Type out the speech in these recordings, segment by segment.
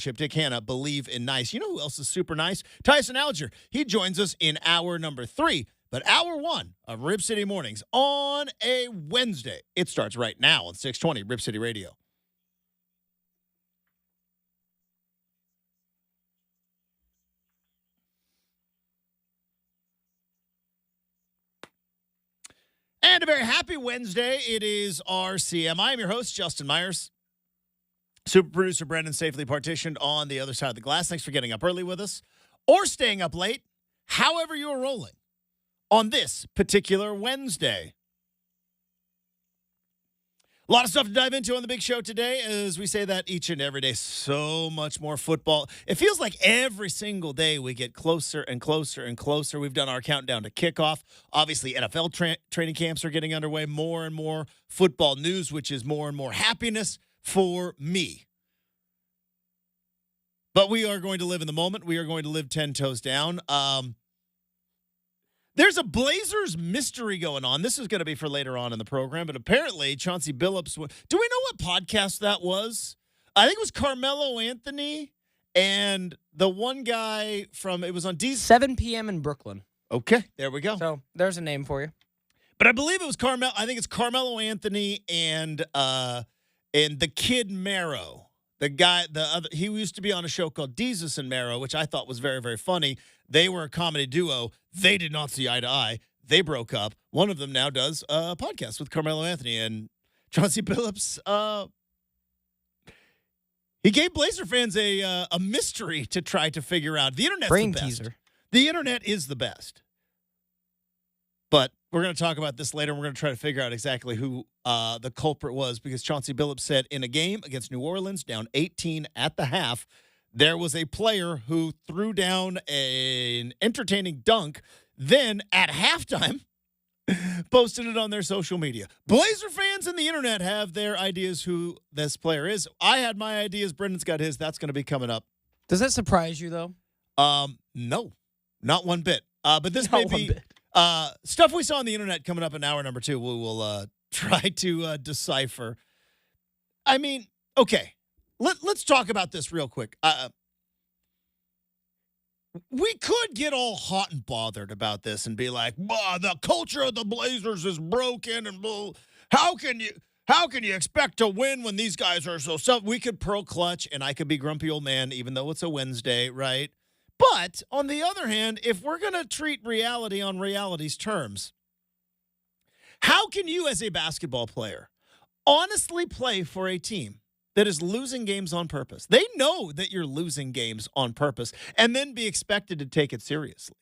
Championship. Dick Hanna, Believe in Nice. You know who else is super nice? Tyson Alger. He joins us in hour number 3. But hour 1 of Rip City Mornings on a Wednesday. It starts right now on 620 Rip City Radio. And a very happy Wednesday. It is RCM. I am your host, Justin Myers. Super producer Brenden safely partitioned on the other side of the glass. Thanks for getting up early with us or staying up late, however you are rolling on this particular Wednesday. A lot of stuff to dive into on the big show today. As we say that each and every day, so much more football. It feels like every single day we get closer and closer and closer. We've done our countdown to kickoff. Obviously, NFL training camps are getting underway. More and more football news, which is more and more happiness for me. But we are going to live in the moment. We are going to live 10 toes down. There's a Blazers mystery going on. This is going to be for later on in the program, but apparently Chauncey Billups. Do we know what podcast that was? I think it was Carmelo Anthony and the one guy from, it was on D. 7 p.m. in Brooklyn. Okay, there we go. So there's a name for you. But I believe it was Carmelo. I think it's Carmelo Anthony and the kid Mero. The guy, he used to be on a show called Jesus and Mero, which I thought was very, very funny. They were a comedy duo. They did not see eye to eye. They broke up. One of them now does a podcast with Carmelo Anthony and Chauncey Billups. He gave Blazer fans a mystery to try to figure out. The internet's Brain the best. teaser. The internet is the best. But we're going to talk about this later. We're going to try to figure out exactly who the culprit was, because Chauncey Billups said in a game against New Orleans, down 18 at the half, there was a player who threw down an entertaining dunk, then at halftime posted it on their social media. Blazer fans and the internet have their ideas who this player is. I had my ideas. Brendan's got his. That's going to be coming up. Does that surprise you, though? No, not one bit. But this Not may one be bit. Stuff we saw on the internet coming up in hour number 2. We will try to decipher. I mean, okay, let's talk about this real quick. We could get all hot and bothered about this and be like, the culture of the Blazers is broken, and how can you expect to win when these guys are so tough? We could pearl clutch, and I could be grumpy old man, even though it's a Wednesday, right? But on the other hand, if we're going to treat reality on reality's terms, how can you as a basketball player honestly play for a team that is losing games on purpose? They know that you're losing games on purpose, and then be expected to take it seriously.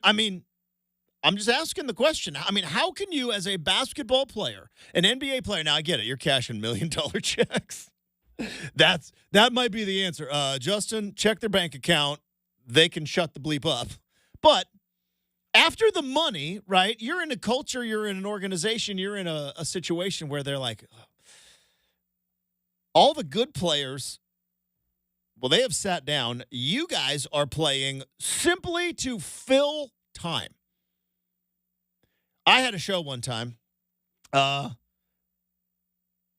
I mean, I'm just asking the question. I mean, how can you as a basketball player, an NBA player, now I get it, you're cashing $1 million checks. That might be the answer. Justin, check their bank account. They can shut the bleep up. But after the money, right, you're in a culture, you're in an organization, you're in a situation where they're like, all the good players, well, they have sat down. You guys are playing simply to fill time. I had a show one time.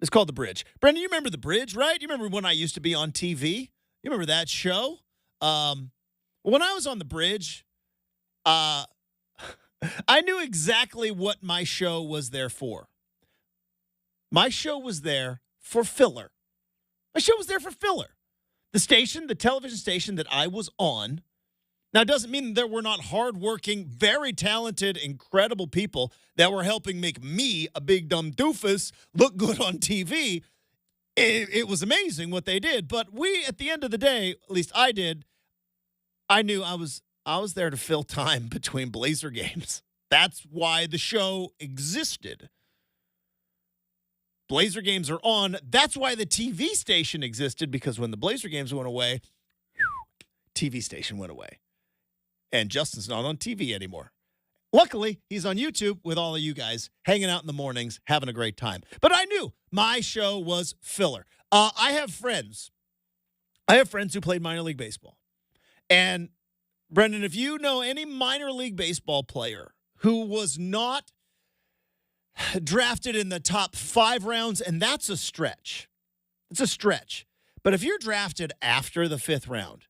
It's called The Bridge. Brenden, you remember The Bridge, right? You remember when I used to be on TV? You remember that show? When I was on The Bridge, I knew exactly what my show was there for. My show was there for filler. My show was there for filler. The television station that I was on. Now, it doesn't mean there were not hardworking, very talented, incredible people that were helping make me, a big dumb doofus, look good on TV. It was amazing what they did. But we, at the end of the day, at least I did, I knew I was there to fill time between Blazer games. That's why the show existed. Blazer games are on. That's why the TV station existed, because when the Blazer games went away, TV station went away. And Justin's not on TV anymore. Luckily, he's on YouTube with all of you guys, hanging out in the mornings, having a great time. But I knew my show was filler. I have friends who played minor league baseball. And, Brenden, if you know any minor league baseball player who was not drafted in the top 5 rounds, and that's a stretch. It's a stretch. But if you're drafted after the 5th round,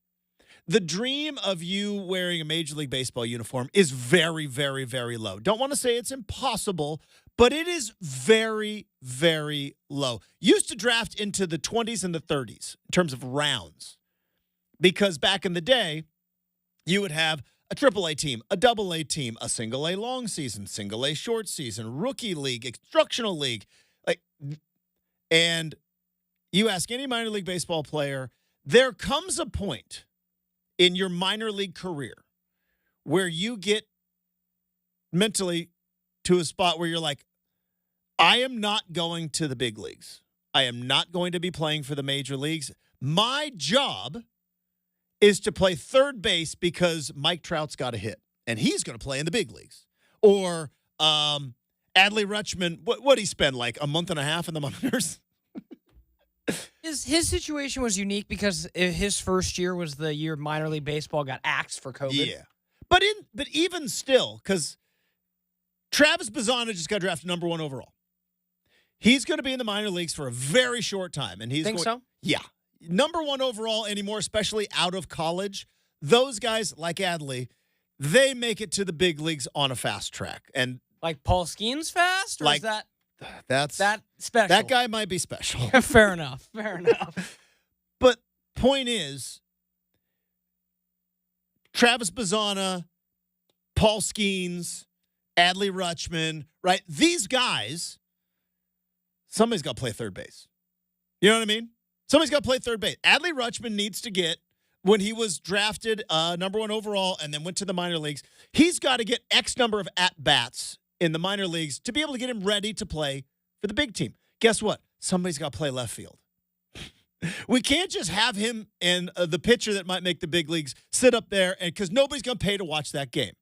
the dream of you wearing a Major League Baseball uniform is very, very, very low. Don't want to say it's impossible, but it is very, very low. Used to draft into the 20s and the 30s in terms of rounds, because back in the day, you would have a AAA team, a AA team, a single A long season, single A short season, rookie league, instructional league. And you ask any minor league baseball player, there comes a point in your minor league career where you get mentally to a spot where you're like, I am not going to the big leagues. I am not going to be playing for the major leagues. My job is to play third base because Mike Trout's got a hit, and he's going to play in the big leagues. Or Adley Rutschman, what'd he spend, like a month and a half in the minors? His situation was unique because his first year was the year minor league baseball got axed for COVID. Yeah. But even still, because Travis Bazzana just got drafted number 1 overall. He's going to be in the minor leagues for a very short time. And he's so? Yeah. Number 1 overall anymore, especially out of college. Those guys, like Adley, they make it to the big leagues on a fast track. And like Paul Skeens fast? Or like, is that that special? That guy might be special. Fair enough. Fair enough. But point is, Travis Bazzana, Paul Skeens, Adley Rutschman, right? These guys, somebody's got to play third base. You know what I mean? Somebody's got to play third base. Adley Rutschman needs to get, when he was drafted number 1 overall and then went to the minor leagues, he's got to get X number of at-bats in the minor leagues to be able to get him ready to play for the big team. Guess what? Somebody's got to play left field. We can't just have him and the pitcher that might make the big leagues sit up there, and because nobody's going to pay to watch that game.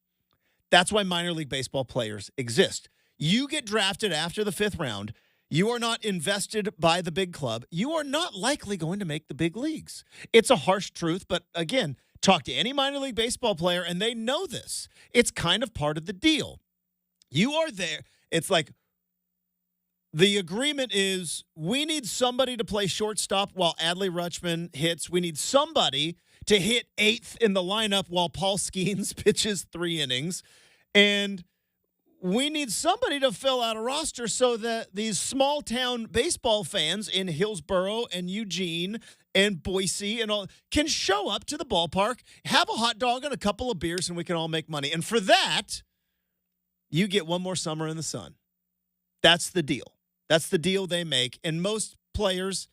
That's why minor league baseball players exist. You get drafted after the 5th round. You are not invested by the big club. You are not likely going to make the big leagues. It's a harsh truth, but again, talk to any minor league baseball player, and they know this. It's kind of part of the deal. You are there. It's like the agreement is we need somebody to play shortstop while Adley Rutschman hits. We need somebody to hit 8th in the lineup while Paul Skeens pitches 3 innings. And we need somebody to fill out a roster so that these small-town baseball fans in Hillsborough and Eugene and Boise and all can show up to the ballpark, have a hot dog and a couple of beers, and we can all make money. And for that, you get one more summer in the sun. That's the deal. That's the deal they make. And most players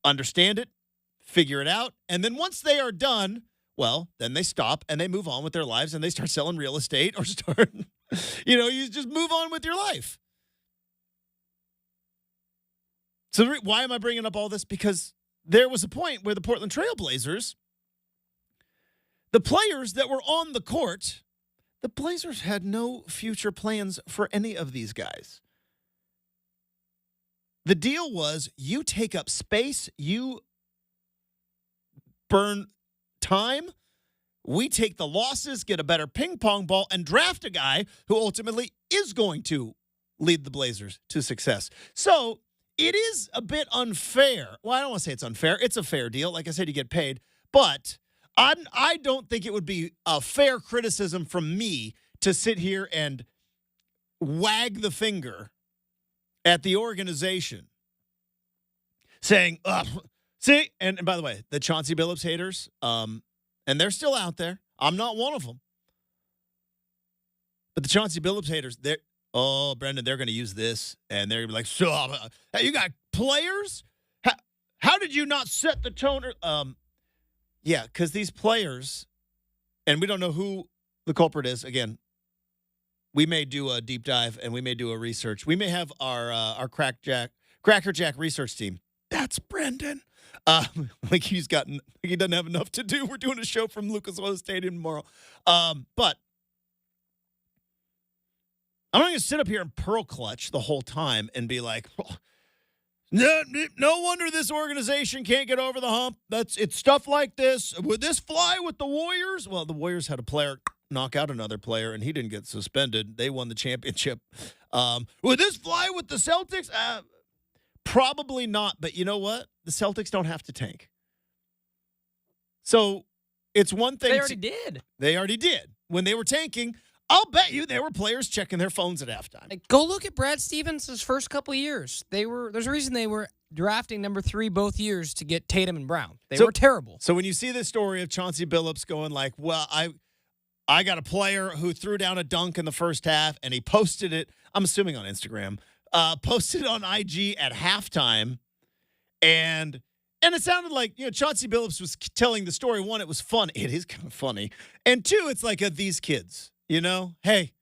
understand it, figure it out, and then once they are done, well, then they stop and they move on with their lives and they start selling real estate or start, you just move on with your life. So why am I bringing up all this? Because there was a point where the Portland Trail Blazers, the players that were on the court, the Blazers had no future plans for any of these guys. The deal was you take up space, you burn time, we take the losses, get a better ping pong ball, and draft a guy who ultimately is going to lead the Blazers to success. So it is a bit unfair. Well, I don't want to say it's unfair. It's a fair deal. Like I said, you get paid. But I don't think it would be a fair criticism from me to sit here and wag the finger at the organization saying, see, and by the way, the Chauncey Billups haters, and they're still out there. I'm not one of them. But the Chauncey Billups haters, Brenden, they're going to use this, and they're going to be like, so, you got players? How did you not set the tone? Yeah, because these players, and we don't know who the culprit is. Again, we may do a deep dive, and we may do a research. We may have our Crackerjack research team. That's Brenden. Like he doesn't have enough to do. We're doing a show from Lucas Oil Stadium tomorrow. But I'm not going to sit up here and pearl clutch the whole time and be like, no wonder this organization can't get over the hump. It's stuff like this. Would this fly with the Warriors? Well, the Warriors had a player knock out another player, and he didn't get suspended. They won the championship. Would this fly with the Celtics? Probably not, but you know what? The Celtics don't have to tank. So it's one thing. They already did. They already did. When they were tanking, I'll bet you there were players checking their phones at halftime. Like, go look at Brad Stevens' first couple of years. There's a reason they were drafting number 3 both years to get Tatum and Brown. They were terrible. So when you see this story of Chauncey Billups going like, well, I got a player who threw down a dunk in the first half, and he posted it, I'm assuming on Instagram, posted it on IG at halftime, and it sounded like, Chauncey Billups was telling the story. One, it was fun. It is kind of funny. And two, it's like these kids, hey,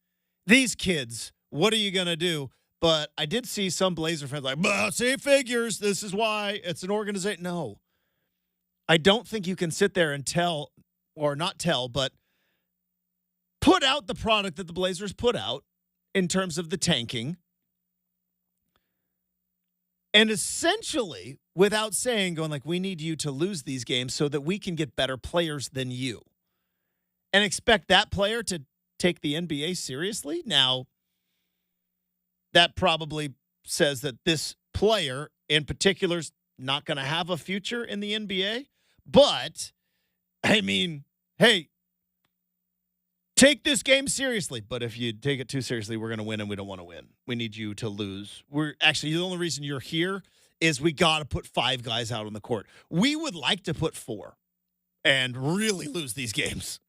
these kids, what are you going to do? But I did see some Blazer fans like, see, figures, this is why it's an organization. No, I don't think you can sit there and tell, or not tell, but put out the product that the Blazers put out in terms of the tanking. And essentially, without saying, going like, we need you to lose these games so that we can get better players than you. And expect that player to take the NBA seriously? Now, that probably says that this player in particular is not going to have a future in the NBA. But, I mean, hey, take this game seriously. But if you take it too seriously, we're going to win, and we don't want to win. We need you to lose. We're actually, the only reason you're here is we got to put 5 guys out on the court. We would like to put 4 and really lose these games.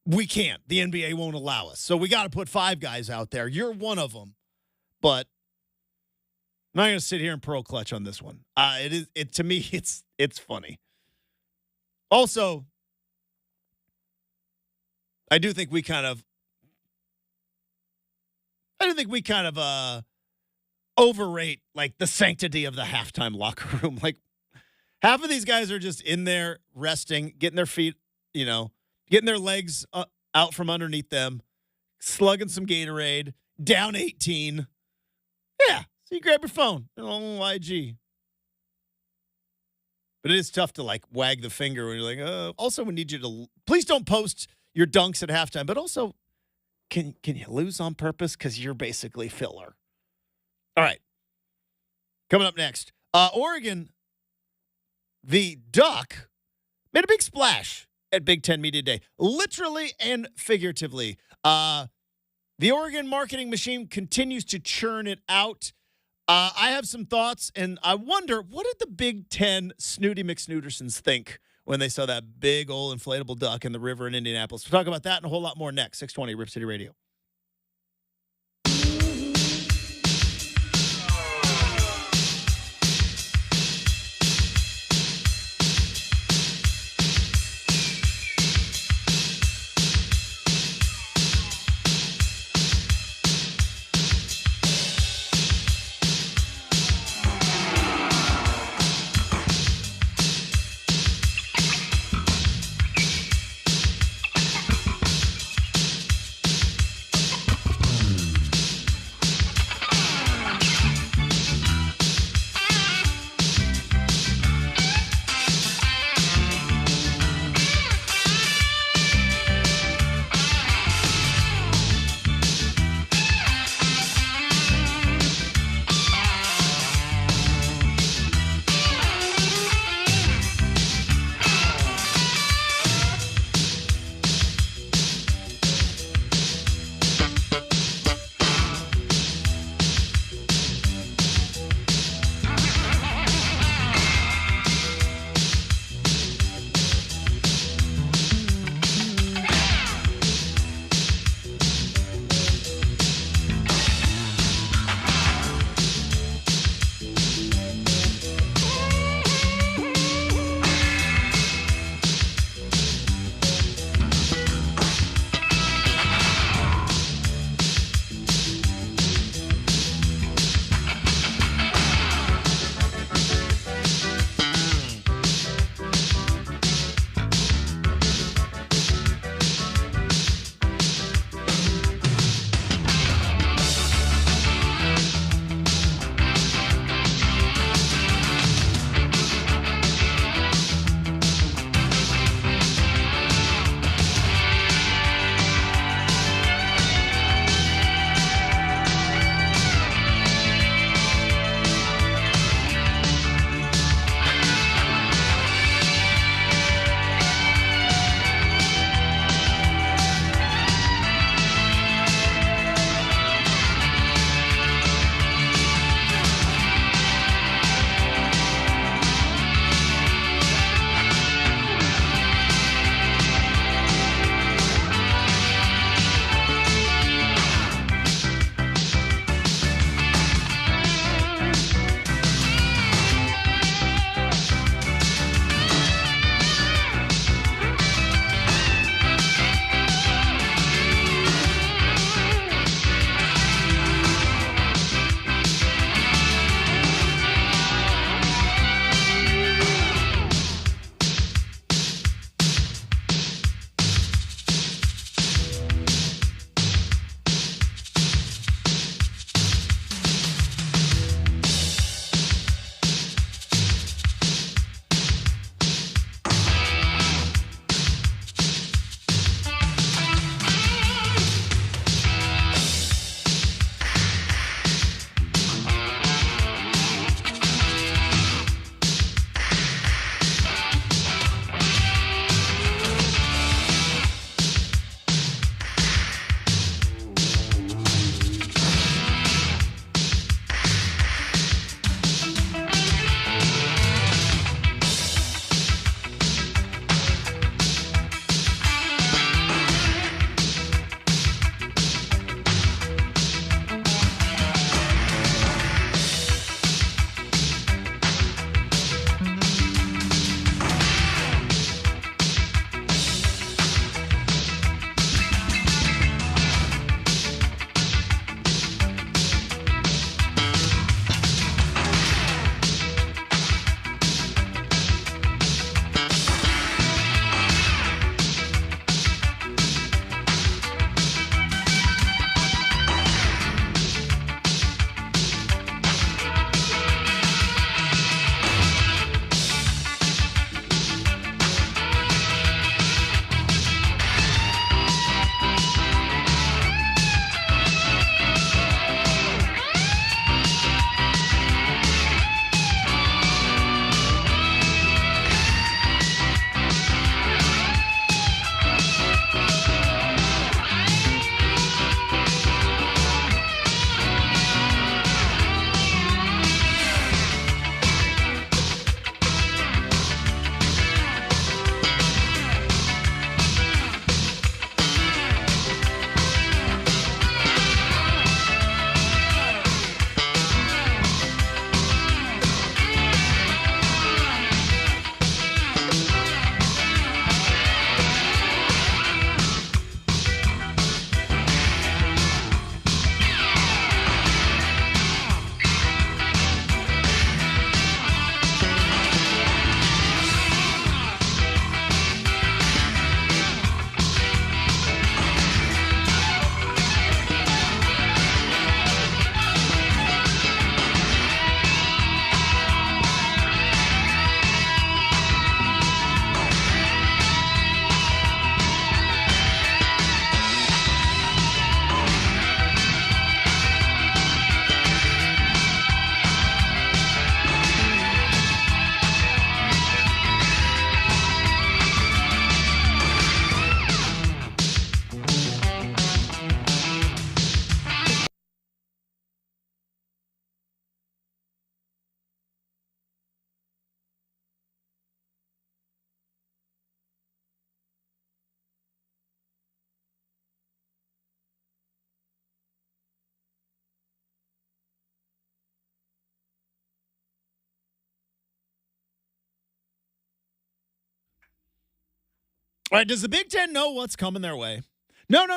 We can't. The NBA won't allow us. So we got to put 5 guys out there. You're one of them. But I'm not going to sit here and pearl clutch on this one. To me, it's funny. Also, I do think we kind of overrate like the sanctity of the halftime locker room. Like, half of these guys are just in there resting, getting their feet, getting their legs out from underneath them, slugging some Gatorade, down 18. Yeah, so you grab your phone on IG. But it is tough to like wag the finger when you're like, also we need you to please don't post your dunks at halftime, but also can you lose on purpose because you're basically filler. All right. Coming up next, Oregon, the Duck, made a big splash at BIG10 Media Day, literally and figuratively. The Oregon marketing machine continues to churn it out. I have some thoughts, and I wonder, what did the Big Ten Snooty McSnootersons think when they saw that big old inflatable duck in the river in Indianapolis? We'll talk about that and a whole lot more next. 620 Rip City Radio. All right, does the Big Ten know what's coming their way? No.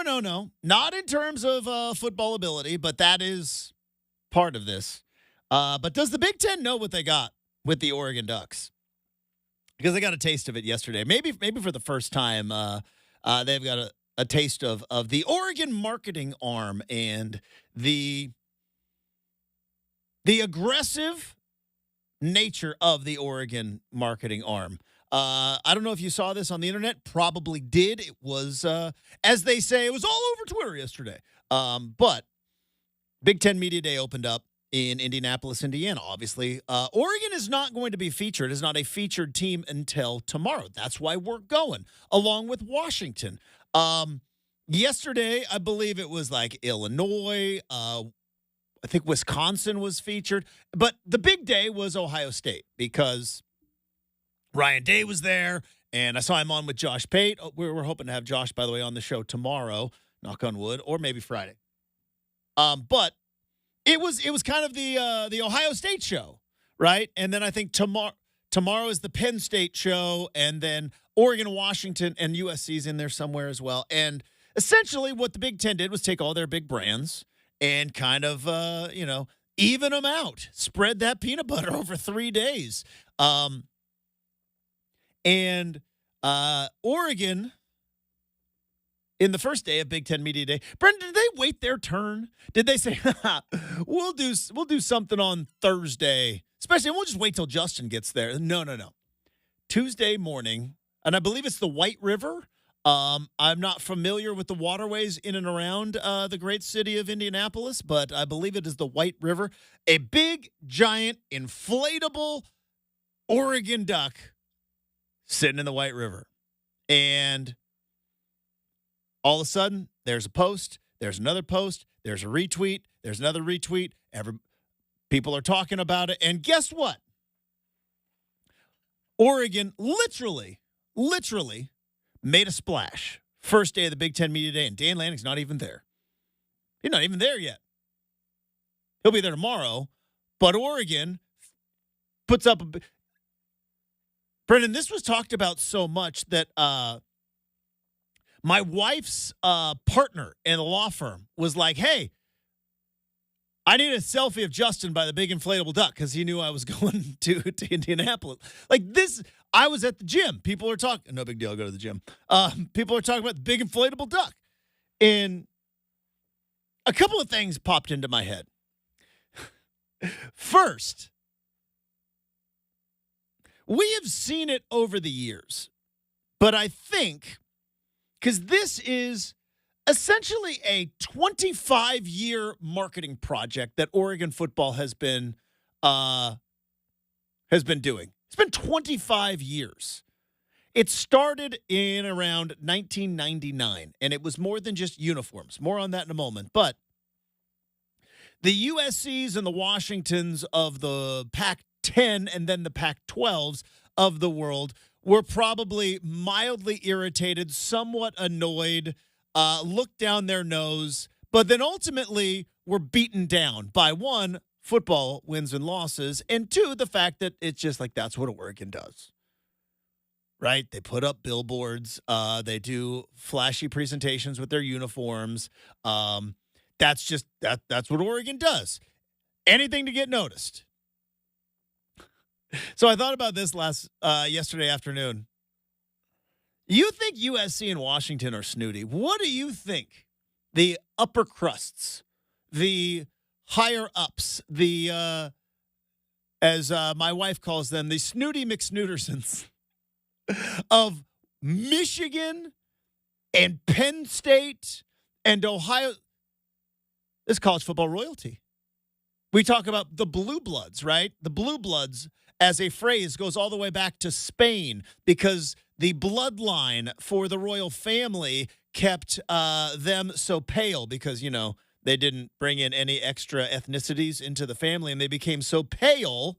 Not in terms of football ability, but that is part of this. But does the Big Ten know what they got with the Oregon Ducks? Because they got a taste of it yesterday. Maybe for the first time, they've got a taste of the Oregon marketing arm and the aggressive nature of the Oregon marketing arm. I don't know if you saw this on the internet. Probably did. It was, as they say, it was all over Twitter yesterday. But Big 10 Media Day opened up in Indianapolis, Indiana, obviously. Oregon is not going to be featured, is not a featured team until tomorrow. That's why we're going, along with Washington. Yesterday, I believe it was like Illinois. I think Wisconsin was featured. But the big day was Ohio State because Ryan Day was there, and I saw him on with Josh Pate. We're hoping to have Josh, by the way, on the show tomorrow, knock on wood, or maybe Friday. But it was kind of the Ohio State show, right? And then I think tomorrow is the Penn State show, and then Oregon, Washington, and USC's in there somewhere as well. And essentially what the Big Ten did was take all their big brands and kind of, even them out, spread that peanut butter over 3 days. And Oregon, in the first day of Big 10 Media Day, Brenden, did they wait their turn? Did they say, we'll do something on Thursday, especially, and we'll just wait till Justin gets there? No. Tuesday morning, and I believe it's the White River. I'm not familiar with the waterways in and around the great city of Indianapolis, but I believe it is the White River. A big, giant, inflatable Oregon duck sitting in the White River. And all of a sudden, there's a post, there's another post, there's a retweet, there's another retweet. People are talking about it. And guess what? Oregon literally made a splash. First day of the Big 10 Media Day, and Dan Lanning's not even there. He's not even there yet. He'll be there tomorrow. But Oregon puts up Brenden, this was talked about so much that my wife's partner in the law firm was like, hey, I need a selfie of Justin by the big inflatable duck because he knew I was going to Indianapolis. Like this, I was at the gym. People are talking. No big deal. I'll go to the gym. People are talking about the big inflatable duck. And a couple of things popped into my head. First, we have seen it over the years, but I think because this is essentially a 25-year marketing project that Oregon football has been doing. It's been 25 years. It started in around 1999, and it was more than just uniforms. More on that in a moment. But the USCs and the Washingtons of the Pac-10 and then the Pac-12s of the world were probably mildly irritated, somewhat annoyed, looked down their nose, but then ultimately were beaten down by, one, football wins and losses, and two, the fact that it's just like that's what Oregon does. Right? They put up billboards. They do flashy presentations with their uniforms. That's what Oregon does. Anything to get noticed. So I thought about this yesterday afternoon. You think USC and Washington are snooty. What do you think the upper crusts, the higher ups, the, as my wife calls them, the snooty McSnootersons of Michigan and Penn State and Ohio? This is college football royalty. We talk about the blue bloods, right? The blue bloods as a phrase goes all the way back to Spain because the bloodline for the royal family kept them so pale because, they didn't bring in any extra ethnicities into the family, and they became so pale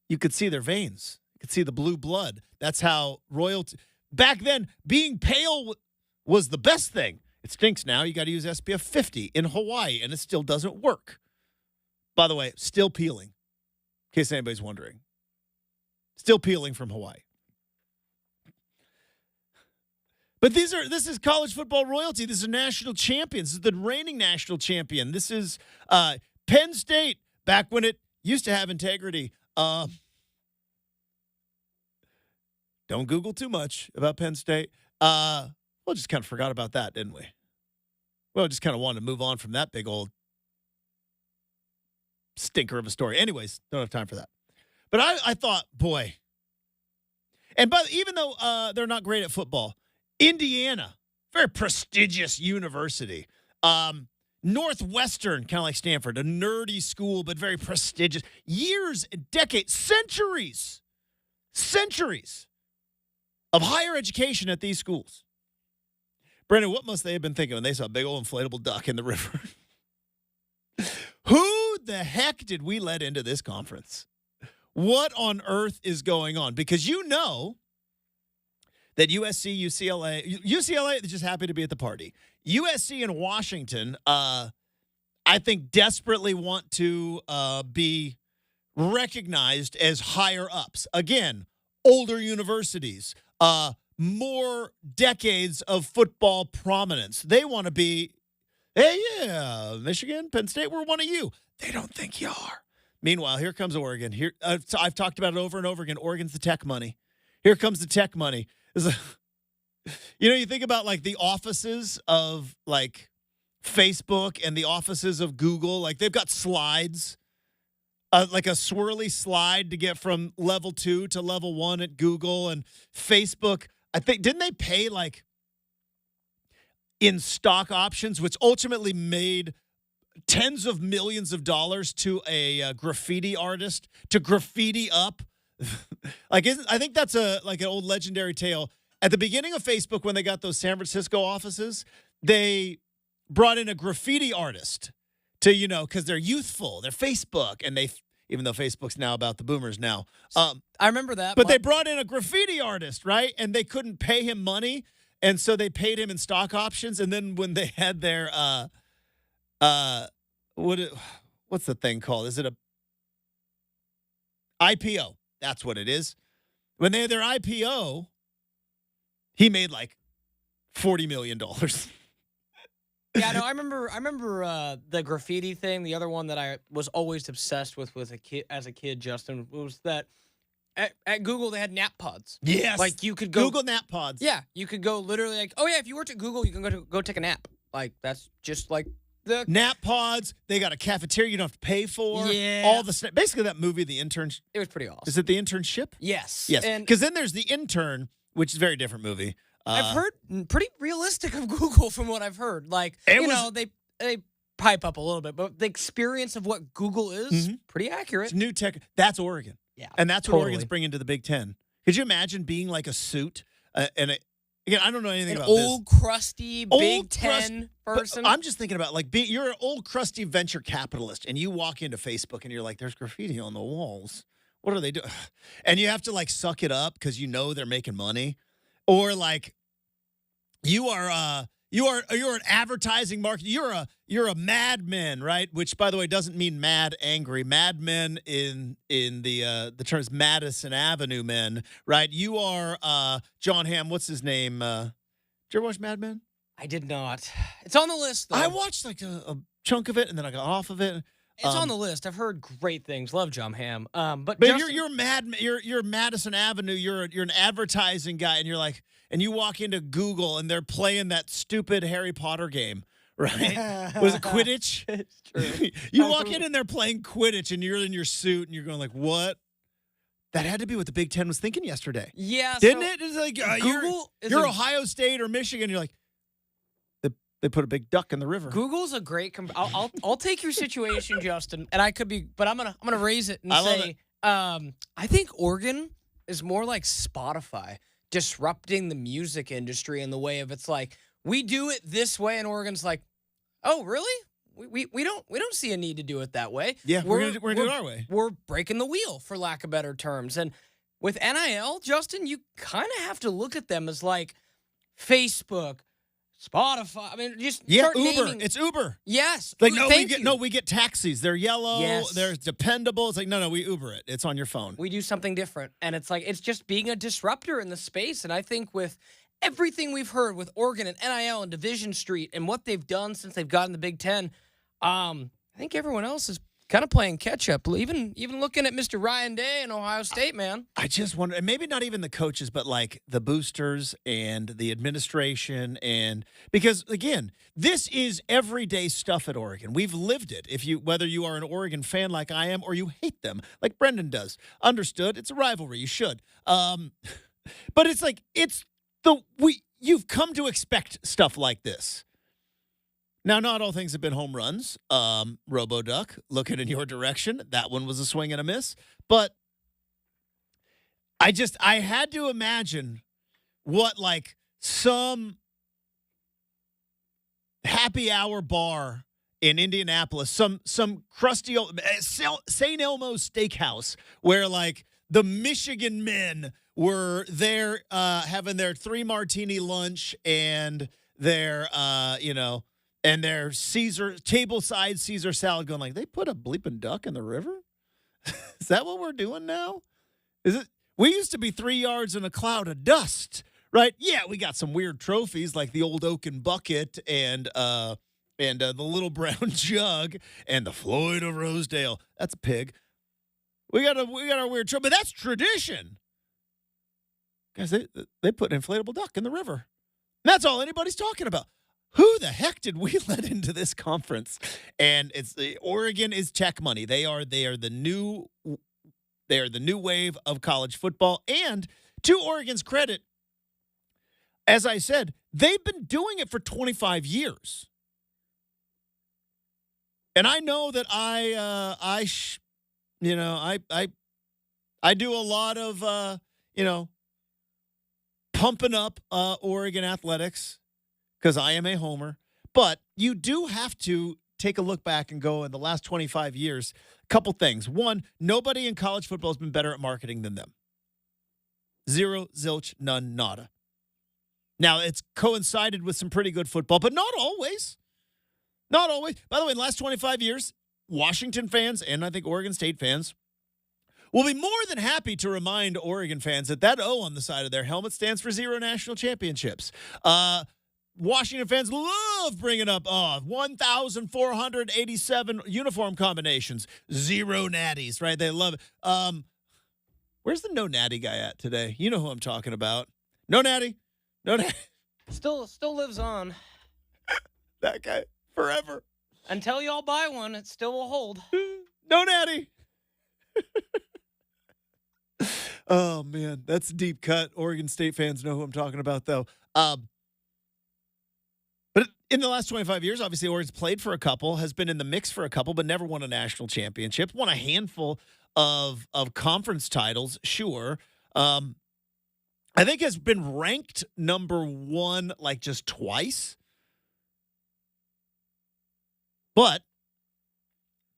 you could see their veins. You could see the blue blood. That's how royalty back then, being pale was the best thing. It stinks now. You got to use SPF 50 in Hawaii, and it still doesn't work. By the way, still peeling, in case anybody's wondering. Still peeling from Hawaii. But this is college football royalty. This is national champions. This is the reigning national champion. This is Penn State back when it used to have integrity. Don't Google too much about Penn State. Well, just kind of forgot about that, didn't we? Well, just kind of wanted to move on from that big old stinker of a story. Anyways, don't have time for that. But I thought, boy. And even though they're not great at football, Indiana, very prestigious university. Northwestern, kind of like Stanford, a nerdy school, but very prestigious. Years, decades, centuries of higher education at these schools. Brenden, what must they have been thinking when they saw a big old inflatable duck in the river? Who the heck did we let into this conference? What on earth is going on? Because you know that USC, UCLA is just happy to be at the party. USC and Washington, I think, desperately want to be recognized as higher ups. Again, older universities, more decades of football prominence. They want to be, hey, yeah, Michigan, Penn State, we're one of you. They don't think you are. Meanwhile, here comes Oregon. Here, I've talked about it over and over again. Oregon's the tech money. Here comes the tech money. You think about like the offices of like Facebook and the offices of Google. Like they've got slides, like a swirly slide to get from level 2 to level 1 at Google and Facebook. I think, didn't they pay like in stock options, which ultimately made tens of millions of dollars to a graffiti artist to graffiti up? I think that's an old legendary tale. At the beginning of Facebook, when they got those San Francisco offices, they brought in a graffiti artist to, because they're youthful, they're Facebook, and even though Facebook's now about the boomers now. I remember that. But they brought in a graffiti artist, right? And they couldn't pay him money, and so they paid him in stock options. And then when they had their what's the thing called? Is it a IPO? That's what it is. When they had their IPO, he made like $40 million. Yeah, no, I remember the graffiti thing. The other one that I was always obsessed with as a kid, Justin, was that at Google they had nap pods. Yes, like you could go Google nap pods. Yeah, you could go literally like, oh yeah, if you worked at Google, you can go take a nap. Like that's just like the nap pods. They got a cafeteria you don't have to pay for. Yeah, all the basically that movie, The Intern. It was pretty awesome. Is it The Internship? Yes, yes. Because then there's The Intern, which is a very different movie. I've heard pretty realistic of Google from what I've heard. Like, they pipe up a little bit, but the experience of what Google is pretty accurate. It's new tech. That's Oregon. Yeah. And that's what Oregon's bringing to the Big Ten. Could you imagine being like a suit? Again, I don't know anything about this. Old, crusty Big Ten person. I'm just thinking about, like, you're an old, crusty venture capitalist, and you walk into Facebook, and you're like, there's graffiti on the walls. What are they doing? And you have to, like, suck it up because you know they're making money. Or like you're an advertising market. You're a madman, right? Which, by the way, doesn't mean mad angry. Madmen in the terms Madison Avenue men, right? You are John Hamm. What's his name? Did you ever watch Mad Men? I did not. It's on the list, though. I watched like a chunk of it, and then I got off of it. It's on the list. I've heard great things. Love John Hamm. But you're Madison Avenue. You're an advertising guy, and you're like, and you walk into Google, and they're playing that stupid Harry Potter game, right? Was it Quidditch? It's true. You walk in, and they're playing Quidditch, and you're in your suit, and you're going like, what? That had to be what the Big Ten was thinking yesterday. Yeah, didn't it? It's like Google. You're Ohio State or Michigan. You're like, they put a big duck in the river. Google's a great. I'll take your situation, Justin, and I could be, but I'm gonna raise it and say, I think Oregon is more like Spotify disrupting the music industry in the way of it's like we do it this way, and Oregon's like, oh really? We don't see a need to do it that way. Yeah, we're gonna do it our way. We're breaking the wheel, for lack of better terms, and with NIL, Justin, you kind of have to look at them as like Facebook, Spotify. I mean, just start Uber. naming. It's Uber. Yes. Like we get taxis. They're yellow. Yes. They're dependable. It's like no, we Uber it. It's on your phone. We do something different, and it's like it's just being a disruptor in the space. And I think with everything we've heard with Oregon and NIL and Division Street and what they've done since they've gotten the Big Ten, I think everyone else is kind of playing catch up. Even looking at Mr. Ryan Day and Ohio State, man. I just wonder, and maybe not even the coaches, but like the boosters and the administration, and because again, this is everyday stuff at Oregon. We've lived it. Whether you are an Oregon fan like I am, or you hate them like Brenden does, understood. It's a rivalry. You should. But it's like you've come to expect stuff like this. Now, not all things have been home runs. Robo-Duck, looking in your direction. That one was a swing and a miss. But I had to imagine what, like, some happy hour bar in Indianapolis, some crusty old St. Elmo's Steakhouse, where, like, the Michigan men were there having their 3-martini lunch and their, and their tableside Caesar salad, going like, they put a bleeping duck in the river? Is that what we're doing now? Is it? We used to be 3 yards in a cloud of dust, right? Yeah, we got some weird trophies like the old oaken bucket and the little brown jug and the Floyd of Rosedale. That's a pig. We got our weird trophy, but that's tradition. Guys, they put an inflatable duck in the river. That's all anybody's talking about. Who the heck did we let into this conference? And Oregon is tech money. They are the new wave of college football. And to Oregon's credit, as I said, they've been doing it for 25 years. And I know that I do a lot of pumping up Oregon athletics, because I am a homer. But you do have to take a look back and go, in the last 25 years, a couple things. One, nobody in college football has been better at marketing than them. Zero, zilch, none, nada. Now, it's coincided with some pretty good football, but not always. Not always. By the way, in the last 25 years, Washington fans and I think Oregon State fans will be more than happy to remind Oregon fans that O on the side of their helmet stands for 0 national championships. Washington fans love bringing up 1,487 uniform combinations, 0 natties, right? They love it. Where's the no natty guy at today? You know who I'm talking about. No natty. No natty. Still lives on. That guy forever. Until y'all buy one, it still will hold. No natty. Oh, man, that's a deep cut. Oregon State fans know who I'm talking about, though. But in the last 25 years, obviously, Oregon's played for a couple, has been in the mix for a couple, but never won a national championship. Won a handful of conference titles, sure. I think has been ranked number 1 like just twice. But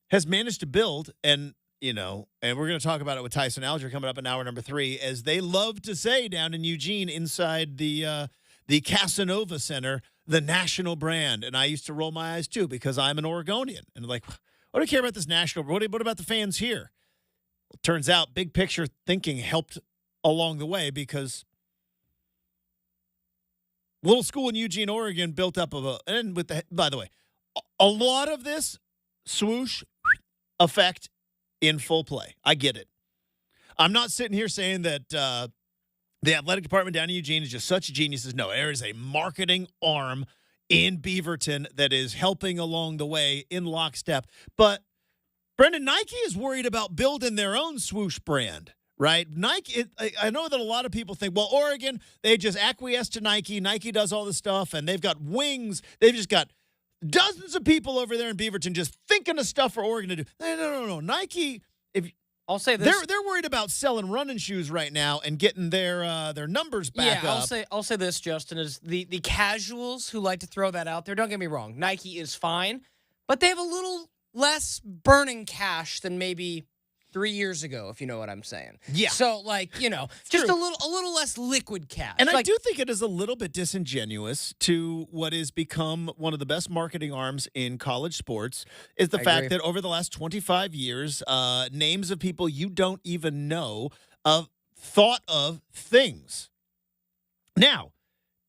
has managed to build, and we're going to talk about it with Tyson Alger coming up in hour number 3, as they love to say down in Eugene inside the Casanova Center, the national brand. And I used to roll my eyes too, because I'm an Oregonian. And like, what do I care about this national? What about the fans here? Well, turns out big picture thinking helped along the way, because little school in Eugene, Oregon built up by the way, a lot of this swoosh effect in full play. I get it. I'm not sitting here saying that the athletic department down in Eugene is just such geniuses. No, there is a marketing arm in Beaverton that is helping along the way in lockstep. But Brenden, Nike is worried about building their own swoosh brand, right? Nike, I know that a lot of people think, well, Oregon, they just acquiesce to Nike. Nike does all this stuff, and they've got wings. They've just got dozens of people over there in Beaverton just thinking of stuff for Oregon to do. No. Nike, I'll say this. They're worried about selling running shoes right now and getting their numbers back up. I'll say this, Justin, is the casuals who like to throw that out there. Don't get me wrong. Nike is fine, but they have a little less burning cash than maybe 3 years ago, if you know what I'm saying. Yeah. So, just a little less liquid cash. And I do think it is a little bit disingenuous to what has become one of the best marketing arms in college sports, is the fact that over the last 25 years, names of people you don't even know thought of things. Now,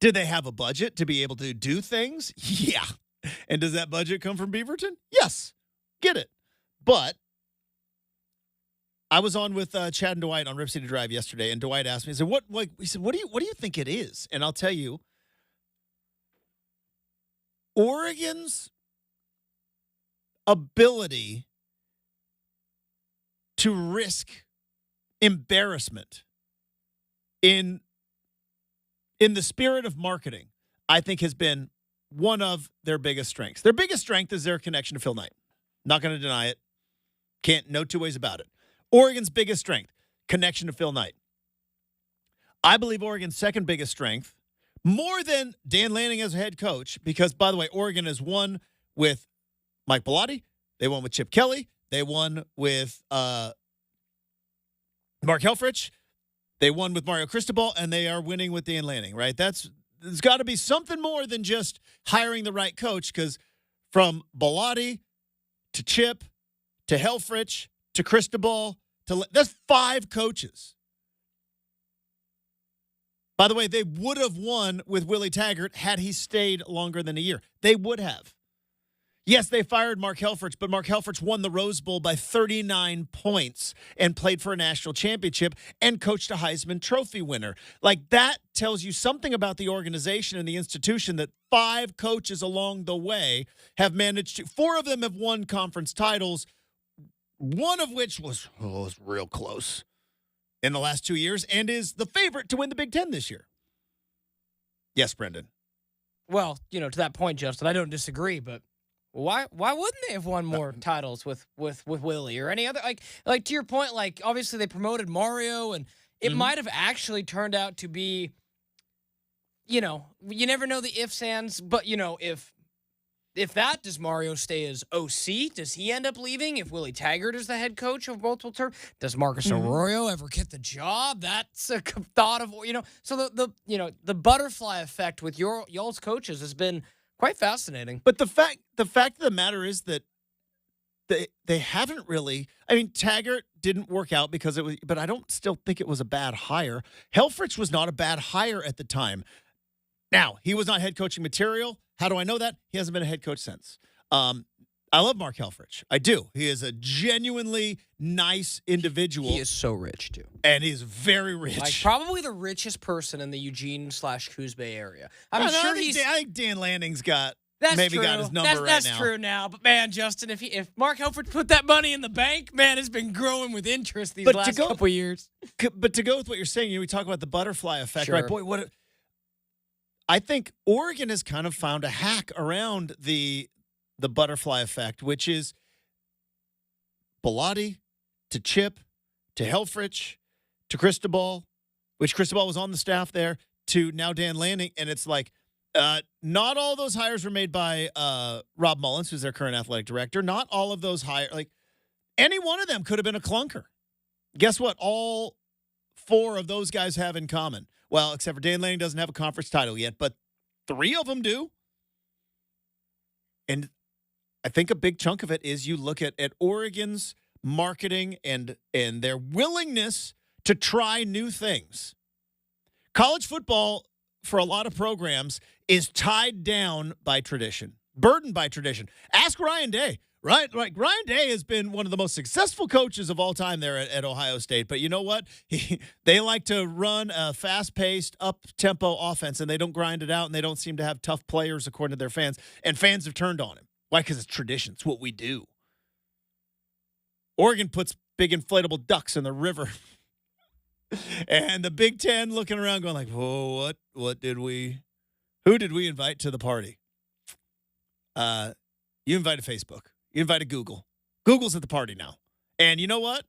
Do they have a budget to be able to do things? Yeah. And does that budget come from Beaverton? Yes. Get it. But I was on with Chad and Dwight on Rip City Drive yesterday, and Dwight asked me, he said, what do you think it is? And I'll tell you, Oregon's ability to risk embarrassment in the spirit of marketing, I think has been one of their biggest strengths. Their biggest strength is their connection to Phil Knight. Not going to deny it. No two ways about it. Oregon's biggest strength, connection to Phil Knight. I believe Oregon's second biggest strength, more than Dan Lanning as a head coach, because, by the way, Oregon has won with Mike Bellotti. They won with Chip Kelly. They won with Mark Helfrich. They won with Mario Cristobal, and they are winning with Dan Lanning, right? There's got to be something more than just hiring the right coach, because from Bellotti to Chip to Helfrich to Cristobal, that's 5 coaches. By the way, they would have won with Willie Taggart had he stayed longer than a year. They would have. Yes, they fired Mark Helfrich, but Mark Helfrich won the Rose Bowl by 39 points and played for a national championship and coached a Heisman Trophy winner. Like, that tells you something about the organization and the institution, that 5 coaches along the way have managed to, 4 of them have won conference titles, one of which was real close in the last 2 years and is the favorite to win the Big Ten this year. Yes, Brenden. Well, to that point, Justin, I don't disagree, but why wouldn't they have won more titles with Willie or any other, like to your point, like obviously they promoted Mario, and it might have actually turned out to be, you never know the ifs, ands, but if that, does Mario stay as OC? Does he end up leaving? If Willie Taggart is the head coach of multiple terms, does Marcus Arroyo ever get the job? That's a thought of, so the butterfly effect with y'all's coaches has been quite fascinating. But the fact of the matter is that they haven't really. I mean, Taggart didn't work out because it was, but I don't still think it was a bad hire. Helfrich was not a bad hire at the time. Now, he was not head coaching material. How do I know that? He hasn't been a head coach since. I love Mark Helfrich. I do. He is a genuinely nice individual. He is so rich, too. And he's very rich. Like, probably the richest person in the Eugene/Coos Bay area. I think Dan Lanning's got his number right now. That's true now. But, man, Justin, if Mark Helfrich put that money in the bank, man, it's been growing with interest these last couple years. But to go with what you're saying, we talk about the butterfly effect, sure. Right? Boy, I think Oregon has kind of found a hack around the butterfly effect, which is Bellotti to Chip to Helfrich to Cristobal, which Cristobal was on the staff there, to now Dan Lanning. And it's like, not all those hires were made by Rob Mullins, who's their current athletic director. Not all of those hires, like any one of them could have been a clunker. Guess what? All 4 of those guys have in common. Well, except for Dan Lanning doesn't have a conference title yet, but 3 of them do. And I think a big chunk of it is you look at Oregon's marketing and their willingness to try new things. College football, for a lot of programs, is tied down by tradition, burdened by tradition. Ask Ryan Day. Right, like Ryan Day has been one of the most successful coaches of all time there at Ohio State. But you know what? They like to run a fast-paced, up-tempo offense, and they don't grind it out, and they don't seem to have tough players according to their fans. And fans have turned on him. Why? Because it's tradition. It's what we do. Oregon puts big inflatable ducks in the river. And the Big Ten looking around going like, whoa, who did we invite to the party? You invited Facebook. You invited Google. Google's at the party now. And you know what?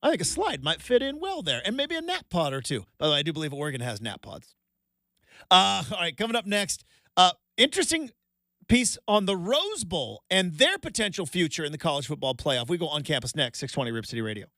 I think a slide might fit in well there. And maybe a nap pod or two. By the way, I do believe Oregon has nap pods. All right, coming up next, interesting piece on the Rose Bowl and their potential future in the college football playoff. We go on campus next, 620 Rip City Radio.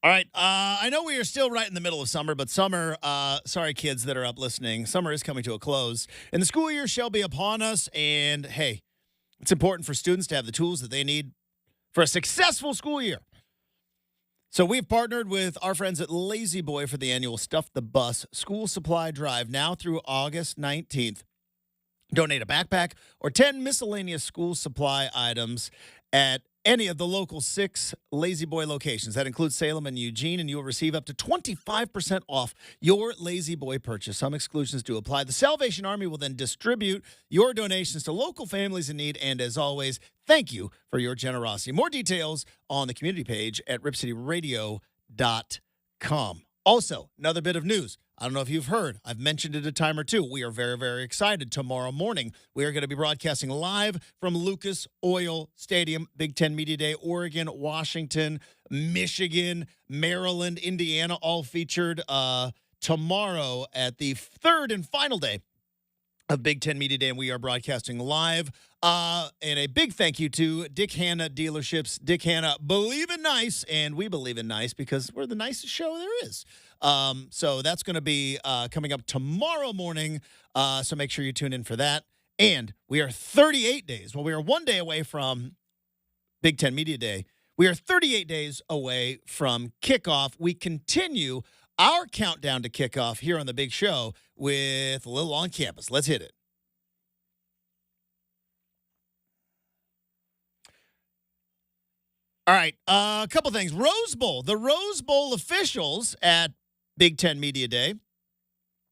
All right. I know we are still right in the middle of summer, but summer, sorry, kids that are up listening, summer is coming to a close, and the school year shall be upon us. And hey, it's important for students to have the tools that they need for a successful school year. So we've partnered with our friends at Lazy Boy for the annual Stuff the Bus school supply drive now through August 19th. Donate a backpack or 10 miscellaneous school supply items at any of the local 6 Lazy Boy locations. That includes Salem and Eugene, and you'll receive up to 25% off your Lazy Boy purchase. Some exclusions do apply. The Salvation Army will then distribute your donations to local families in need, and as always, thank you for your generosity. More details on the community page at ripcityradio.com. Also, another bit of news. I don't know if you've heard. I've mentioned it a time or two. We are very, very excited. Tomorrow morning, we are going to be broadcasting live from Lucas Oil Stadium, Big 10 Media Day, Oregon, Washington, Michigan, Maryland, Indiana, all featured tomorrow at the third and final day of Big 10 Media Day, and we are broadcasting live. And a big thank you to Dick Hanna Dealerships. Dick Hanna, believe in nice, and we believe in nice because we're the nicest show there is. So that's going to be coming up tomorrow morning, so make sure you tune in for that. And we are 38 days. Well, we are 1 day away from Big 10 Media Day. We are 38 days away from kickoff. We continue our countdown to kickoff here on the Big Show with a little on campus. Let's hit it. All right, a couple things. Rose Bowl. The Rose Bowl officials at Big 10 Media Day.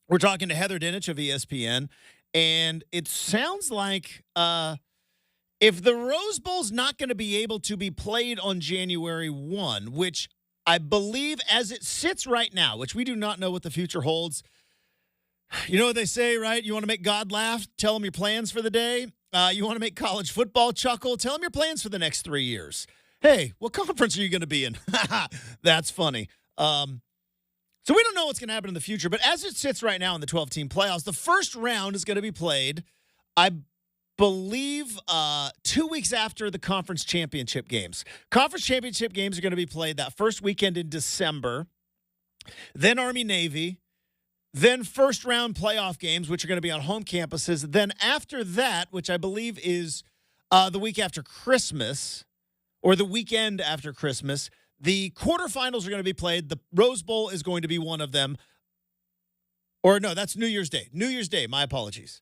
We're talking to Heather Dinich of ESPN, and it sounds like if the Rose Bowl's not going to be able to be played on January 1, which I believe as it sits right now, which we do not know what the future holds. You know what they say, right? You want to make God laugh? Tell him your plans for the day. You want to make college football chuckle? Tell him your plans for the next 3 years. Hey, what conference are you going to be in? That's funny. So we don't know what's going to happen in the future, but as it sits right now in the 12-team playoffs, the first round is going to be played, I believe, 2 weeks after the conference championship games. Conference championship games are going to be played that first weekend in December, then Army-Navy, then first-round playoff games, which are going to be on home campuses. Then after that, which I believe is the week after Christmas, or the weekend after Christmas, the quarterfinals are going to be played. The Rose Bowl is going to be one of them. Or no, that's New Year's Day. New Year's Day, my apologies.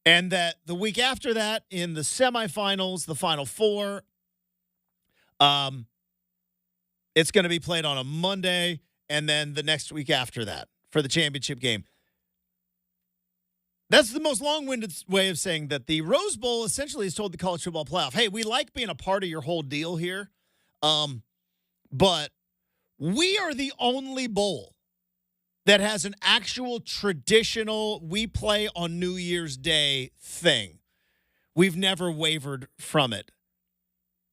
And that the week after that, in the semifinals, the Final Four, it's going to be played on a Monday, and then the next week after that for the championship game. That's the most long-winded way of saying that the Rose Bowl essentially has told the college football playoff, hey, we like being a part of your whole deal here, but we are the only bowl that has an actual traditional we play on New Year's Day thing. We've never wavered from it.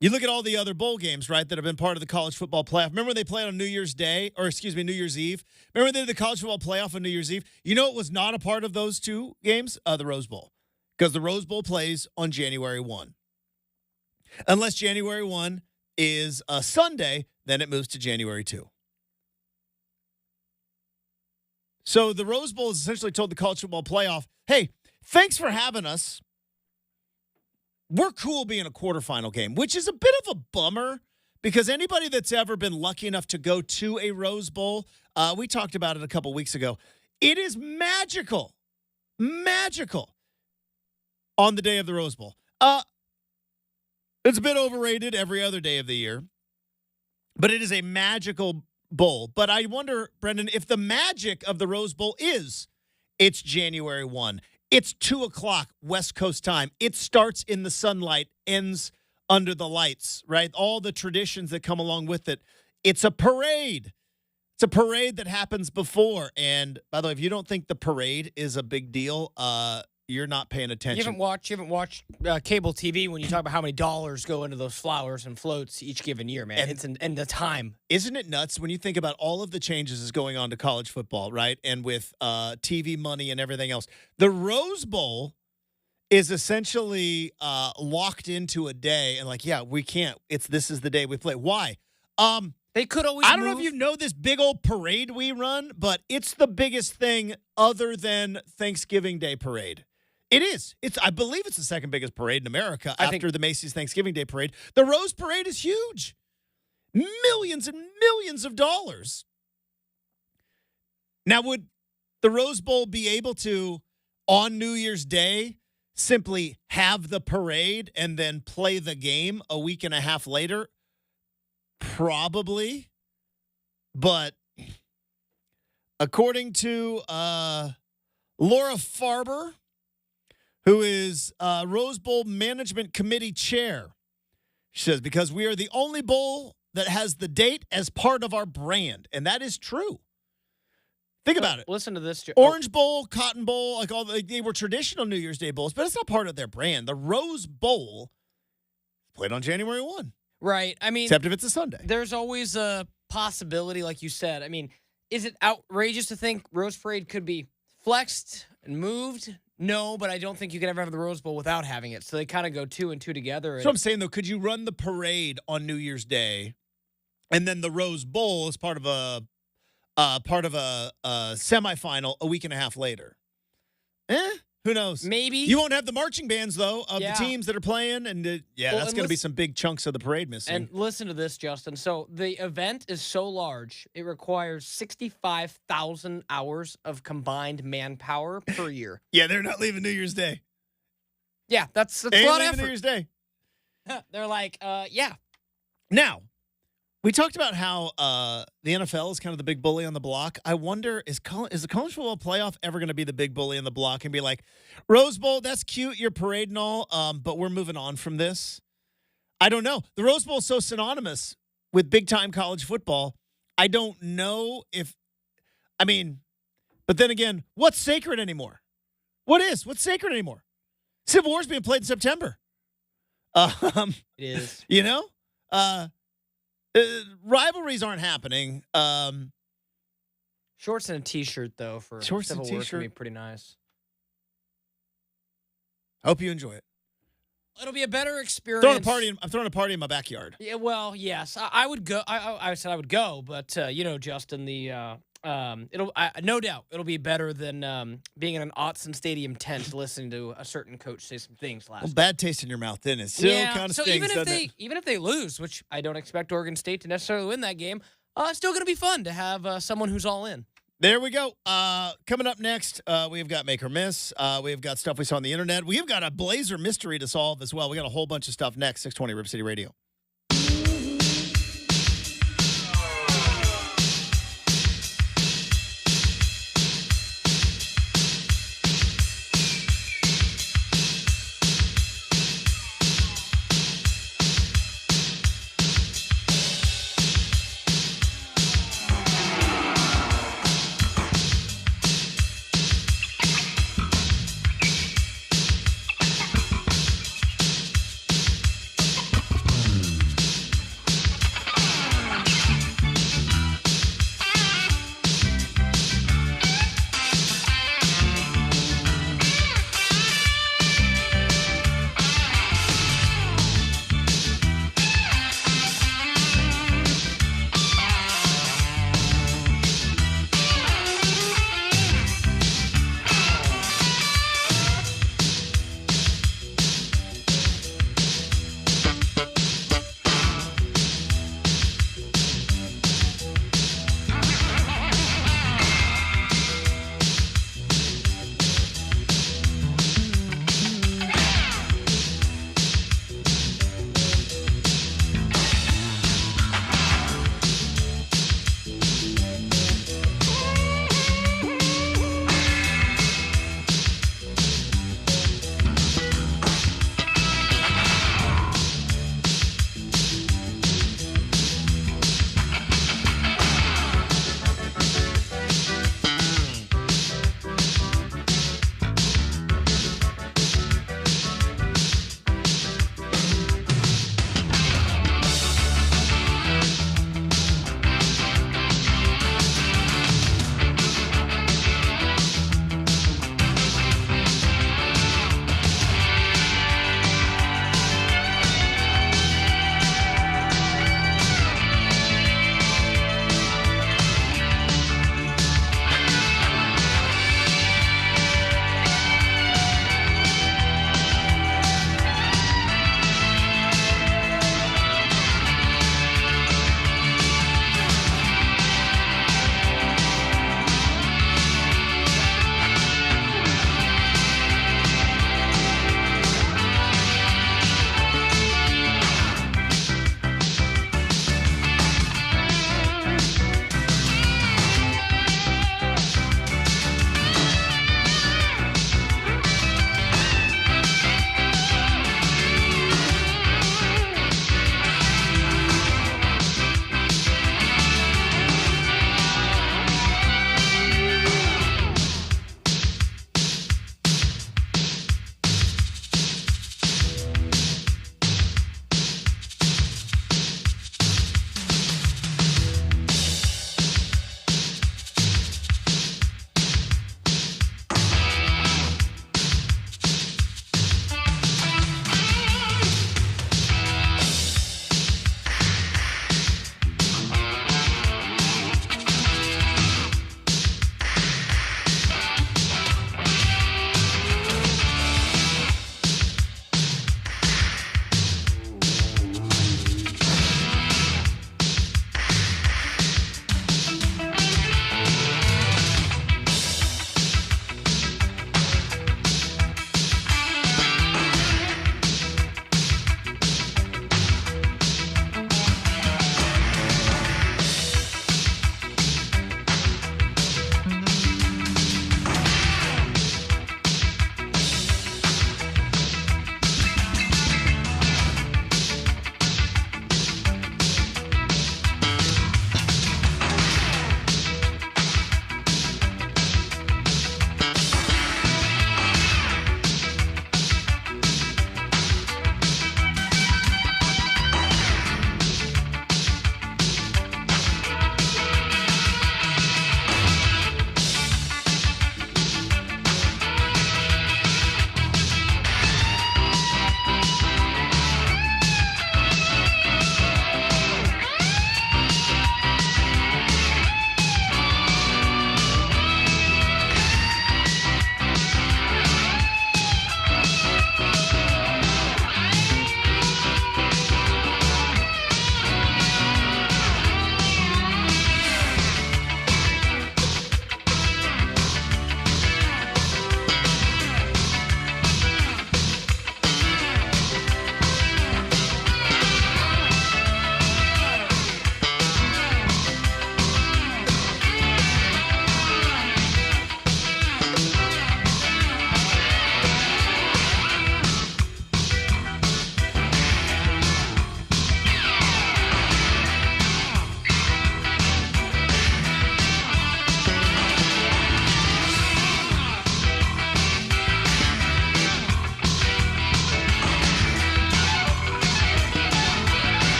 You look at all the other bowl games, right, that have been part of the college football playoff. Remember when they played on New Year's Day, or excuse me, New Year's Eve? Remember when they did the college football playoff on New Year's Eve? You know it was not a part of those two games? The Rose Bowl. Because the Rose Bowl plays on January 1. Unless January 1 is a Sunday, then it moves to January 2. So the Rose Bowl has essentially told the college football playoff, hey, thanks for having us. We're cool being a quarterfinal game, which is a bit of a bummer because anybody that's ever been lucky enough to go to a Rose Bowl, we talked about it a couple weeks ago. It is magical on the day of the Rose Bowl. It's a bit overrated every other day of the year, but it is a magical bowl. But I wonder, Brenden, if the magic of the Rose Bowl is it's January 1. It's 2 o'clock West Coast time. It starts in the sunlight, ends under the lights, right? All the traditions that come along with it. It's a parade. It's a parade that happens before. And by the way, if you don't think the parade is a big deal, you're not paying attention. You haven't watched cable TV when you talk about how many dollars go into those flowers and floats each given year, man. And the time. Isn't it nuts when you think about all of the changes that's going on to college football, right? And with TV money and everything else. The Rose Bowl is essentially locked into a day and like, yeah, we can't. This is the day we play. Why? They could always I don't know if you know this big old parade we run, but it's the biggest thing other than Thanksgiving Day parade. It is. I believe it's the second biggest parade in America after the Macy's Thanksgiving Day parade. The Rose Parade is huge. Millions and millions of dollars. Now, would the Rose Bowl be able to, on New Year's Day, simply have the parade and then play the game a week and a half later? Probably. But according to Laura Farber, who is Rose Bowl Management Committee Chair, she says, because we are the only bowl that has the date as part of our brand. And that is true. Think about it. Listen to this. Orange Bowl, Cotton Bowl, they were traditional New Year's Day bowls, but it's not part of their brand. The Rose Bowl played on January 1. Right. I mean, except if it's a Sunday. There's always a possibility, like you said. I mean, is it outrageous to think Rose Parade could be flexed and moved? No, but I don't think you can ever have the Rose Bowl without having it. So they kind of go 2 and 2 together. So I'm saying, though, could you run the parade on New Year's Day, and then the Rose Bowl as part of a semifinal a week and a half later? Who knows? Maybe. You won't have the marching bands, though, of the teams that are playing. And, that's going to be some big chunks of the parade missing. And listen to this, Justin. So the event is so large, it requires 65,000 hours of combined manpower per year. Yeah, they're not leaving New Year's Day. Yeah, that's a lot of effort. New Year's Day. They're like, yeah. Now, we talked about how the NFL is kind of the big bully on the block. I wonder, is the college football playoff ever going to be the big bully on the block and be like, Rose Bowl, that's cute, your parade and all, but we're moving on from this? I don't know. The Rose Bowl is so synonymous with big-time college football. I don't know but then again, what's sacred anymore? What's sacred anymore? Civil War is being played in September. It is. You know? Rivalries aren't happening. Shorts and a T-shirt, though, for Civil War can be pretty nice. Hope you enjoy it. It'll be a better experience. I'm throwing a party in my backyard. Yeah, well, yes, I would go. I said I would go, but Justin, no doubt it'll be better than being in an Autzen Stadium tent listening to a certain coach say some things last. Well, bad taste in your mouth, then it still kind of stings. Even if they lose, which I don't expect Oregon State to necessarily win that game, it's still going to be fun to have someone who's all in. There we go. Coming up next, we've got Make or Miss. We've got stuff we saw on the internet. We've got a Blazer mystery to solve as well. We got a whole bunch of stuff next. 620 Rip City Radio.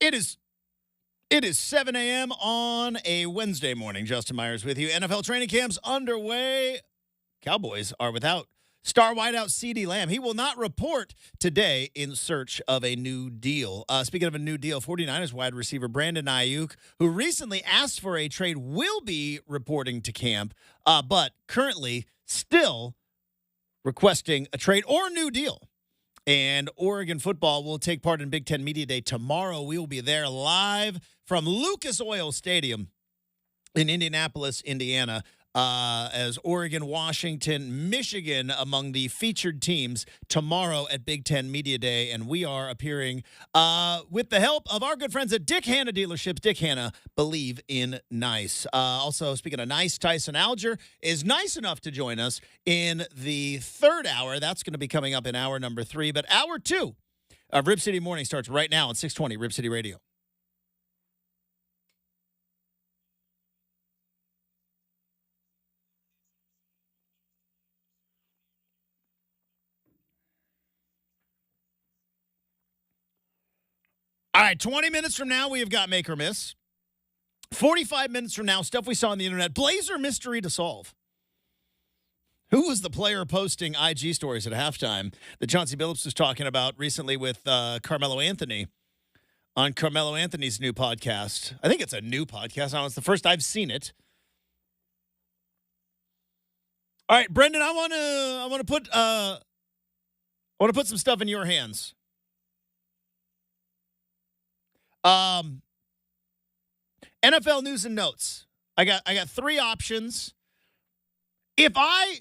It is 7 a.m. on a Wednesday morning. Justin Myers with you. NFL training camp's underway. Cowboys are without star wideout CeeDee Lamb. He will not report today in search of a new deal. Speaking of a new deal, 49ers wide receiver Brenden Ayuk, who recently asked for a trade, will be reporting to camp, but currently still requesting a trade or a new deal. And Oregon football will take part in BIG10 Media Day tomorrow. We will be there live from Lucas Oil Stadium in Indianapolis, Indiana, as Oregon, Washington, Michigan among the featured teams tomorrow at BIG10 Media Day. And we are appearing with the help of our good friends at Dick Hanna Dealerships. Dick Hanna, believe in nice. Also, speaking of nice, Tyson Alger is nice enough to join us in the third hour. That's going to be coming up in hour number 3. But hour 2 of Rip City Morning starts right now at 620 Rip City Radio. All right, 20 minutes from now, we have got Make or Miss. 45 minutes from now, stuff we saw on the internet. Blazer mystery to solve. Who was the player posting IG stories at halftime that Chauncey Billups was talking about recently with Carmelo Anthony on Carmelo Anthony's new podcast? I think it's a new podcast. I know it's the first I've seen it. All right, Brenden, I want to put some stuff in your hands. NFL news and notes. I got 3 options. If I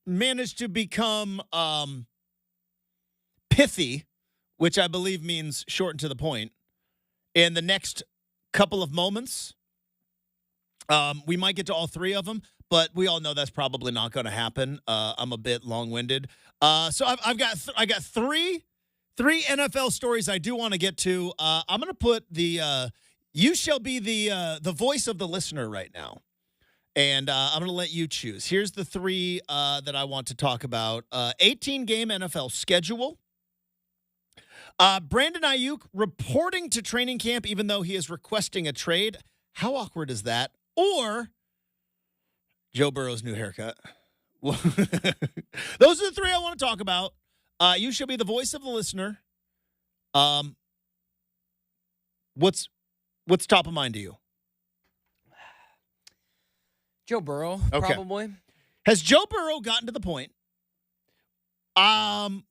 manage to become pithy, which I believe means short and to the point, in the next couple of moments, we might get to all 3 of them, but we all know that's probably not going to happen. I'm a bit long-winded. So I've got 3 NFL stories I do want to get to. I'm going to put you shall be the voice of the listener right now. And I'm going to let you choose. Here's the 3 that I want to talk about. 18-game NFL schedule. Brenden Ayuk reporting to training camp even though he is requesting a trade. How awkward is that? Or Joe Burrow's new haircut. Those are the 3 I want to talk about. You shall be the voice of the listener. What's top of mind to you? Joe Burrow, okay. Probably. Has Joe Burrow gotten to the point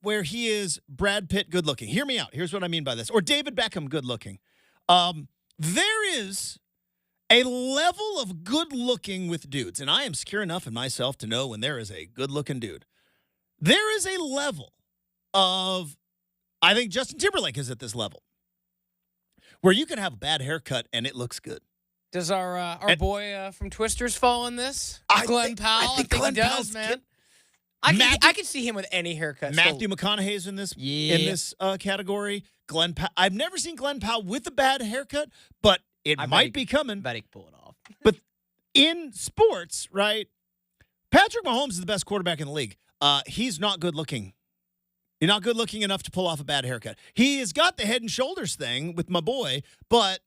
where he is Brad Pitt good looking? Hear me out. Here's what I mean by this. Or David Beckham good looking. There is a level of good looking with dudes, and I am secure enough in myself to know when there is a good looking dude. There is a level of, I think Justin Timberlake is at this level, where you can have a bad haircut and it looks good. Does our boy from Twisters fall in this? Glenn Powell? I think Glenn he does, Powell's man. I can see him with any haircut. Matthew McConaughey's in this category. I've never seen Glenn Powell with a bad haircut, but it might be coming. I bet he can pull it off. But in sports, right, Patrick Mahomes is the best quarterback in the league. He's not good looking. You're not good looking enough to pull off a bad haircut. He has got the head and shoulders thing with my boy, but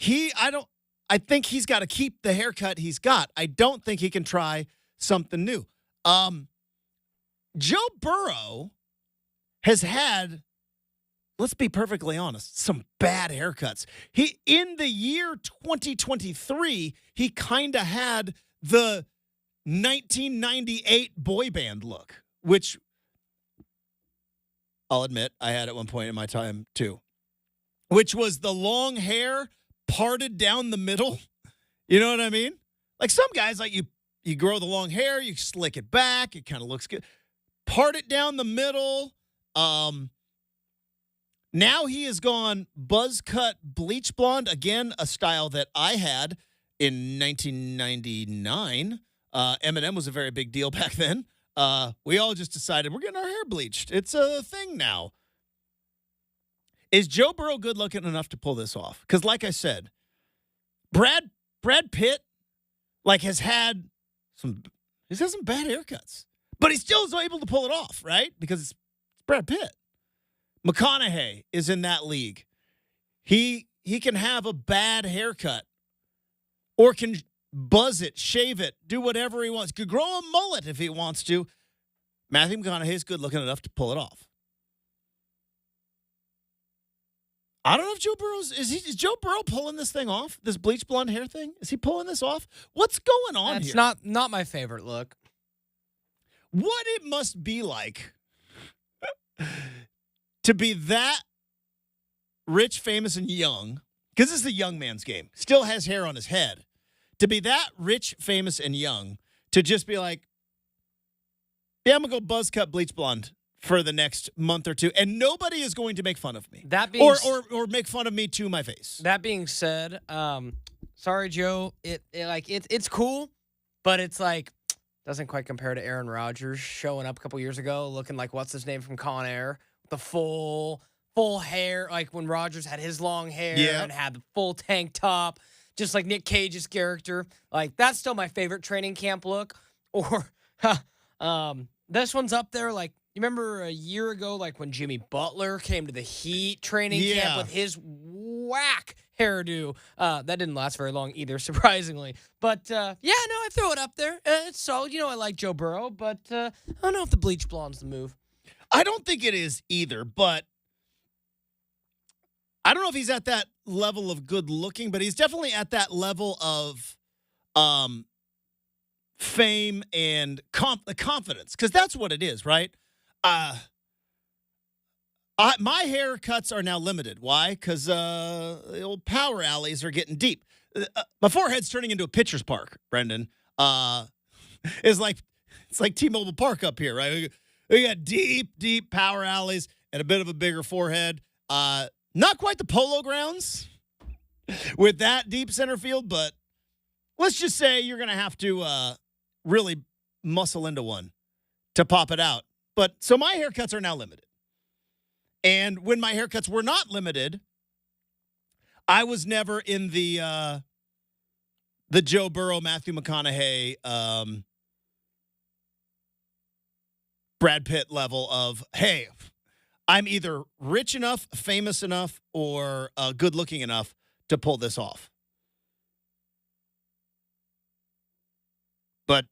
I think he's got to keep the haircut he's got. I don't think he can try something new. Joe Burrow has had, let's be perfectly honest, some bad haircuts. In the year 2023, he kind of had the 1998 boy band look, which I'll admit I had at one point in my time too, which was the long hair parted down the middle. You know what I mean? Like some guys, like you grow the long hair, you slick it back, it kind of looks good. Part it down the middle. Now he has gone buzz cut bleach blonde, again, a style that I had in 1999. Eminem was a very big deal back then. We all just decided we're getting our hair bleached. It's a thing now. Is Joe Burrow good looking enough to pull this off? Because like I said, Brad Pitt has had some bad haircuts, but he still is able to pull it off, right? Because it's Brad Pitt. McConaughey is in that league. He can have a bad haircut or can buzz it, shave it, do whatever he wants. Could grow a mullet if he wants to. Matthew McConaughey's good looking enough to pull it off. I don't know if Joe Burrow's is Joe Burrow pulling this thing off? This bleach blonde hair thing? Is he pulling this off? What's going on here? It's not my favorite look. What it must be like to be that rich, famous, and young, because this is the young man's game, still has hair on his head, to be that rich, famous, and young, to just be like, yeah, I'm going to go buzz cut bleach blonde for the next month or two, and nobody is going to make fun of me. That being or make fun of me to my face. That being said, sorry, Joe. It's cool, but it's like doesn't quite compare to Aaron Rodgers showing up a couple years ago looking like what's his name from Con Air, the full hair, like when Rodgers had his long hair and had the full tank top, just like Nick Cage's character. Like that's still my favorite training camp look. Or this one's up there. Like you remember a year ago, like when Jimmy Butler came to the Heat training camp with his whack hairdo. That didn't last very long either, surprisingly. But, I throw it up there. It's solid. I like Joe Burrow, but I don't know if the bleach blonde's the move. I don't think it is either, but I don't know if he's at that level of good looking, but he's definitely at that level of fame and confidence, because that's what it is, right? My haircuts are now limited. Why? Because the old power alleys are getting deep. My forehead's turning into a pitcher's park, Brenden. It's like T-Mobile Park up here, right? We got deep power alleys and a bit of a bigger forehead. Not quite the Polo Grounds with that deep center field, but let's just say you're going to have to really muscle into one to pop it out. But so my haircuts are now limited. And when my haircuts were not limited, I was never in the Joe Burrow, Matthew McConaughey, Brad Pitt level of, hey, I'm either rich enough, famous enough, or good looking enough to pull this off. But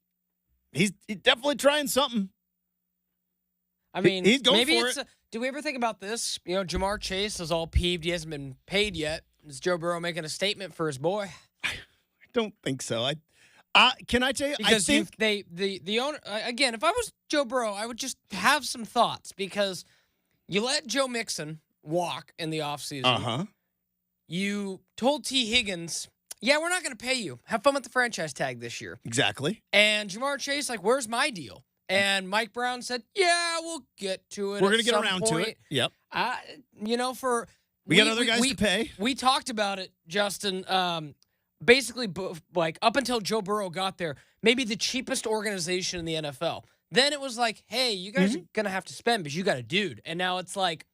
he's definitely trying something. I mean, he's going maybe for it's it. Do we ever think about this? Jamar Chase is all peeved. He hasn't been paid yet. Is Joe Burrow making a statement for his boy? I don't think so. Can I tell you? Because I think the owner, again, if I was Joe Burrow, I would just have some thoughts, because you let Joe Mixon walk in the offseason. Uh-huh. You told T. Higgins, yeah, we're not going to pay you. Have fun with the franchise tag this year. Exactly. And Jamar Chase, like, where's my deal? And Mike Brown said, yeah, we'll get to it. We're going to get around to it. Yep. We got other guys to pay. We talked about it, Justin. Basically, like up until Joe Burrow got there, maybe the cheapest organization in the NFL. Then it was like, hey, you guys are going to have to spend because you got a dude. And now it's like,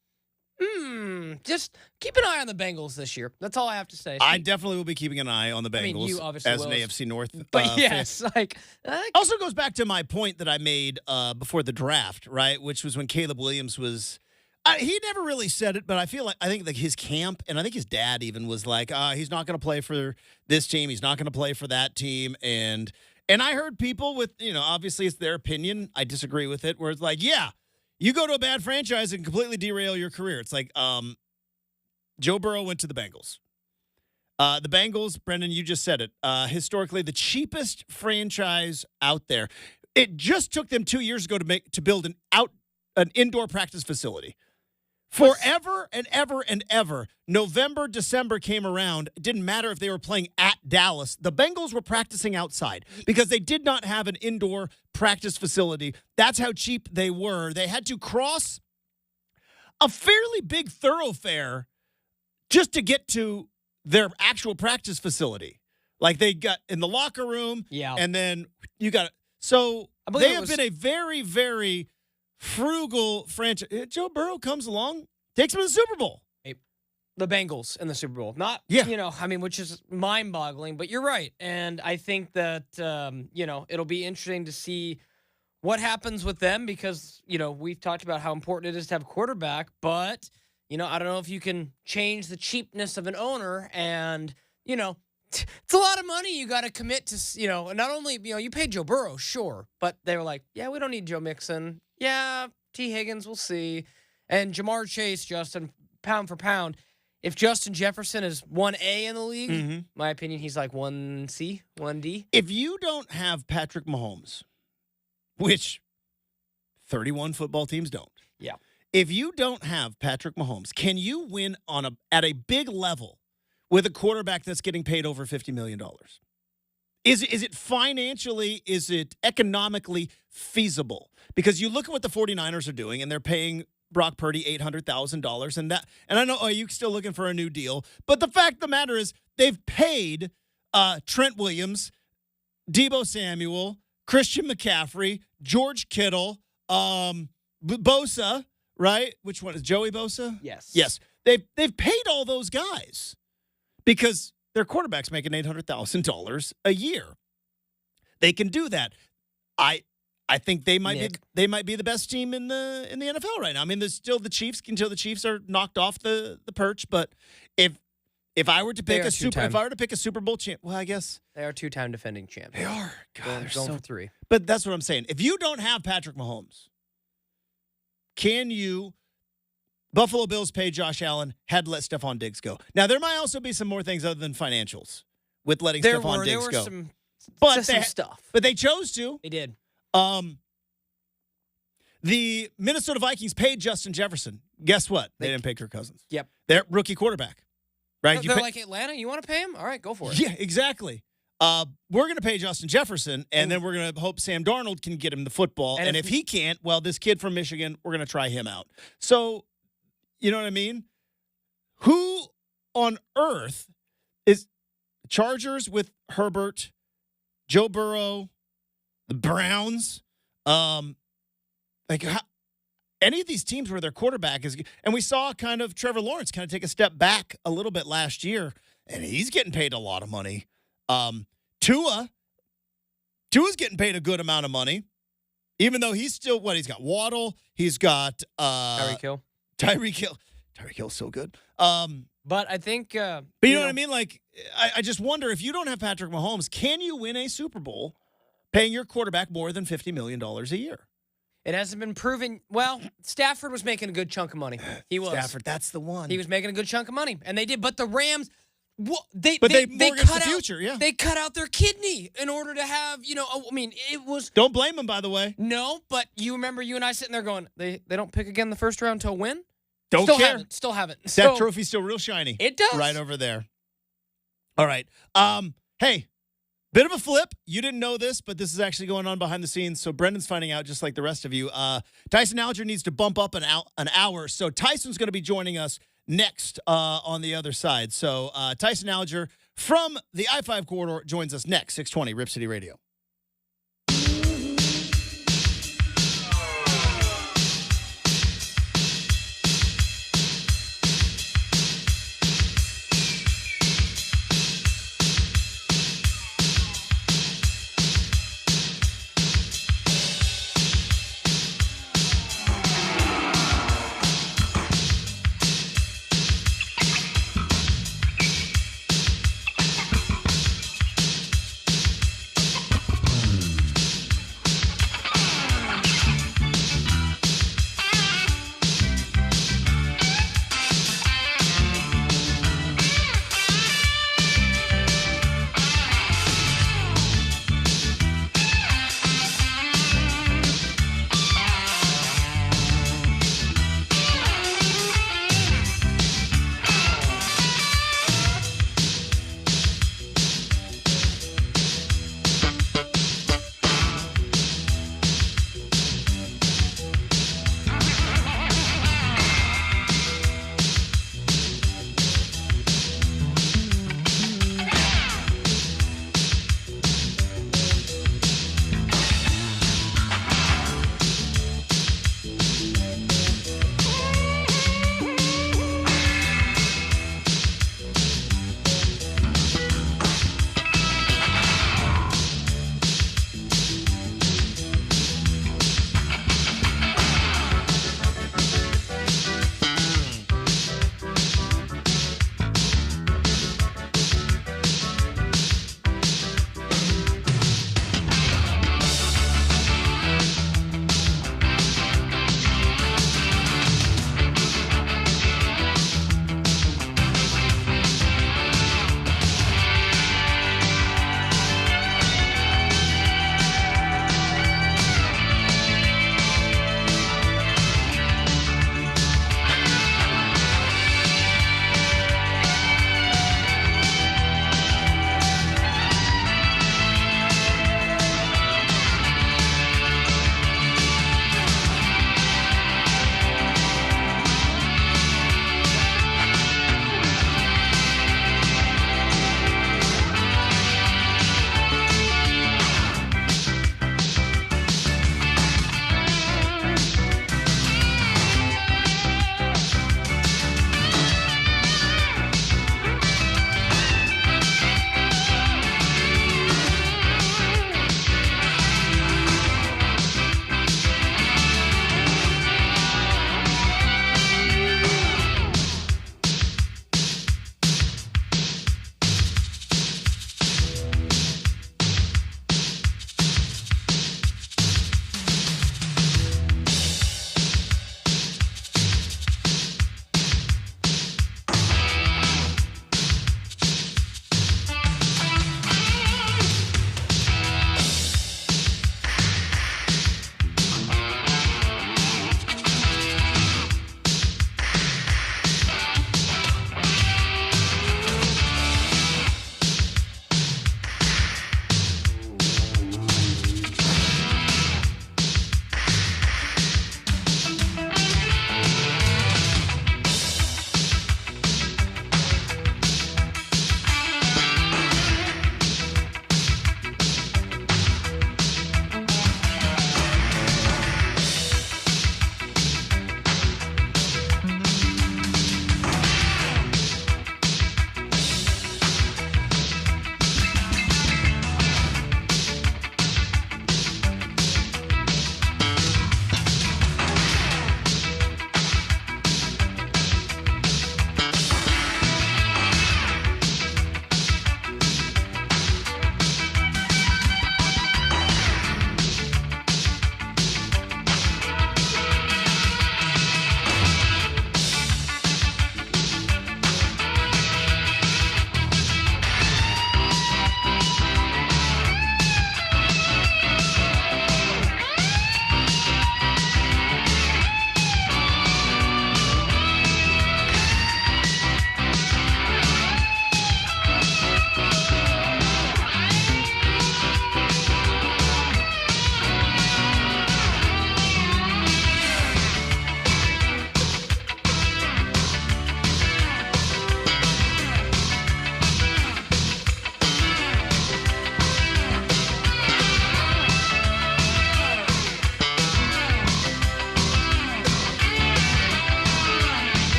just keep an eye on the Bengals this year. That's all I have to say. I definitely will be keeping an eye on the Bengals. I mean, you obviously as will. an AFC North. But yes, also goes back to my point that I made before the draft, right? Which was when Caleb Williams was. He never really said it, but I think like his camp, and I think his dad even was like, he's not going to play for this team. He's not going to play for that team. And I heard people with, obviously it's their opinion. I disagree with it, where it's like, yeah, you go to a bad franchise and completely derail your career. It's like Joe Burrow went to the Bengals. The Bengals, Brenden, you just said it, historically the cheapest franchise out there. It just took them 2 years ago to build an indoor practice facility. Forever and ever and ever, November, December came around. It didn't matter if they were playing at Dallas. The Bengals were practicing outside because they did not have an indoor practice facility. That's how cheap they were. They had to cross a fairly big thoroughfare just to get to their actual practice facility. Like they got in the locker room, and then you got it. So they have been a very, very frugal franchise. Joe Burrow comes along, takes him to the Super Bowl. The Bengals in the Super Bowl. Not, which is mind-boggling, but you're right. And I think that, it'll be interesting to see what happens with them because, we've talked about how important it is to have a quarterback, but, I don't know if you can change the cheapness of an owner and, it's a lot of money you got to commit to, not only, you paid Joe Burrow, sure, but they were like, yeah, we don't need Joe Mixon. Yeah, T. Higgins, we'll see. And Jamar Chase, Justin, pound for pound, if Justin Jefferson is 1A in the league, my opinion, he's like 1C, 1D. If you don't have Patrick Mahomes, which 31 football teams don't. Yeah. If you don't have Patrick Mahomes, can you win at a big level with a quarterback that's getting paid over $50 million? Is it financially, is it economically feasible? Because you look at what the 49ers are doing, and they're paying Brock Purdy $800,000, and I know Ayuk's still looking for a new deal, but the fact of the matter is they've paid Trent Williams, Deebo Samuel, Christian McCaffrey, George Kittle, Bosa, right? Which one is Joey Bosa? Yes. Yes. They've paid all those guys because their quarterback's making $800,000 a year. They can do that. I think they might be the best team in the NFL right now. I mean, there's still the Chiefs until the Chiefs are knocked off the perch. But if I were to pick a Super Bowl champ, well, I guess they are 2-time defending champions. They are. God, they're going for 3. But that's what I'm saying. If you don't have Patrick Mahomes, can you? Buffalo Bills pay Josh Allen, had to let Stephon Diggs go. Now, there might also be some more things other than financials with letting Stephon Diggs go. Some stuff. But they chose to. They did. The Minnesota Vikings paid Justin Jefferson. Guess what? They didn't pay Kirk Cousins. Yep. They're rookie quarterback. Right? They're like Atlanta. You want to pay him? All right, go for it. Yeah, exactly. We're going to pay Justin Jefferson, and then we're going to hope Sam Darnold can get him the football. And if he can't, well, this kid from Michigan, we're going to try him out. So, you know what I mean? Who on earth is Chargers with Herbert, Joe Burrow, the Browns? Any of these teams where their quarterback is, and we saw kind of Trevor Lawrence kind of take a step back a little bit last year, and he's getting paid a lot of money. Tua's getting paid a good amount of money, even though he's still he's got Waddle, he's got Tyreek Hill. Tyreek Hill's so good. But I think, but you know what I mean? Like, I just wonder if you don't have Patrick Mahomes, can you win a Super Bowl paying your quarterback more than $50 million a year? It hasn't been proven. Well, Stafford was making a good chunk of money. He was. Stafford, that's the one. He was making a good chunk of money, and they did. But the Rams, they cut the future, out. Yeah. They cut out their kidney in order to have. It was. Don't blame them, by the way. No, but you remember you and I sitting there going, they don't pick again the first round to win. Don't care. Still haven't. That trophy's still real shiny. It does. Right over there. All right. Hey, bit of a flip. You didn't know this, but this is actually going on behind the scenes. So Brendan's finding out just like the rest of you. Tyson Alger needs to bump up an hour. So Tyson's going to be joining us next on the other side. So Tyson Alger from the I-5 corridor joins us next, 620 Rip City Radio.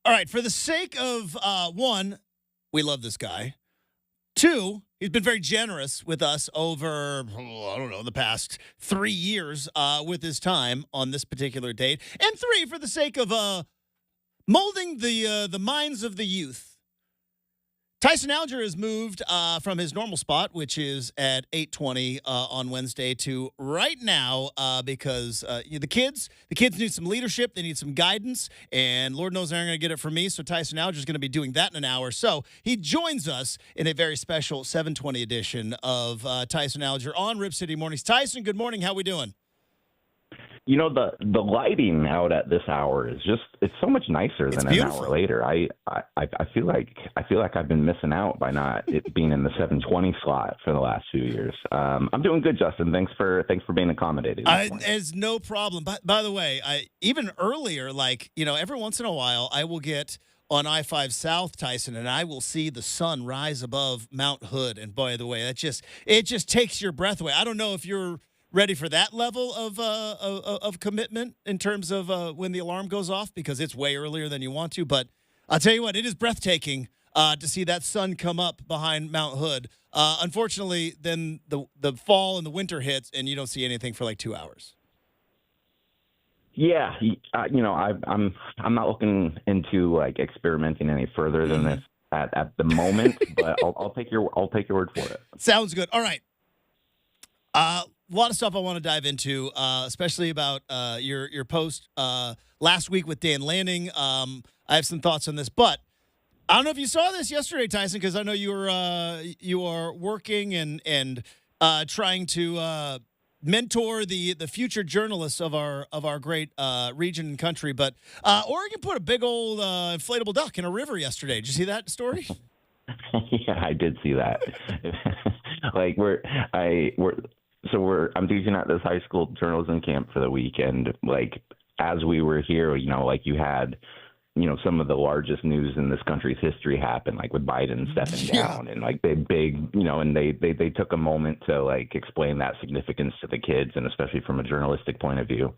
All right, for the sake of one, we love this guy. Two, he's been very generous with us over, I don't know, the past 3 years with his time on this particular date. And three, for the sake of molding the minds of the youth. Tyson Alger has moved from his normal spot, which is at 8:20 on Wednesday, to right now because the kids need some leadership, they need some guidance, and Lord knows they're not going to get it from me. So Tyson Alger is going to be doing that in an hour. So he joins us in a very special 7:20 edition of Tyson Alger on Rip City Mornings. Tyson, good morning. How we doing? You know, the lighting out at this hour is it's so much nicer than an hour later. I feel like I've been missing out by not it being in the 7:20 slot for the last few years. I'm doing good, Justin. Thanks for being accommodating. It's no problem. By the way, even earlier, every once in a while, I will get on I-5 South, Tyson, and I will see the sun rise above Mount Hood. And by the way, it just takes your breath away. I don't know if you're ready for that level of commitment in terms of when the alarm goes off, because it's way earlier than you want to. But I'll tell you what, it is breathtaking to see that sun come up behind Mount Hood. Unfortunately, then the fall and the winter hits, and you don't see anything for like 2 hours. Yeah, I'm not looking into like experimenting any further than this at the moment, but I'll take your word for it. Sounds good. All right. A lot of stuff I want to dive into, especially about your post last week with Dan Lanning. I have some thoughts on this, but I don't know if you saw this yesterday, Tyson, because I know you are working and trying to mentor the future journalists of our great region and country. But Oregon put a big old inflatable duck in a river yesterday. Did you see that story? Yeah, I did see that. I'm teaching at this high school journalism camp for the weekend. Like, as we were here, you had, some of the largest news in this country's history happen, like with Biden stepping down, and like and they took a moment to like explain that significance to the kids, and especially from a journalistic point of view.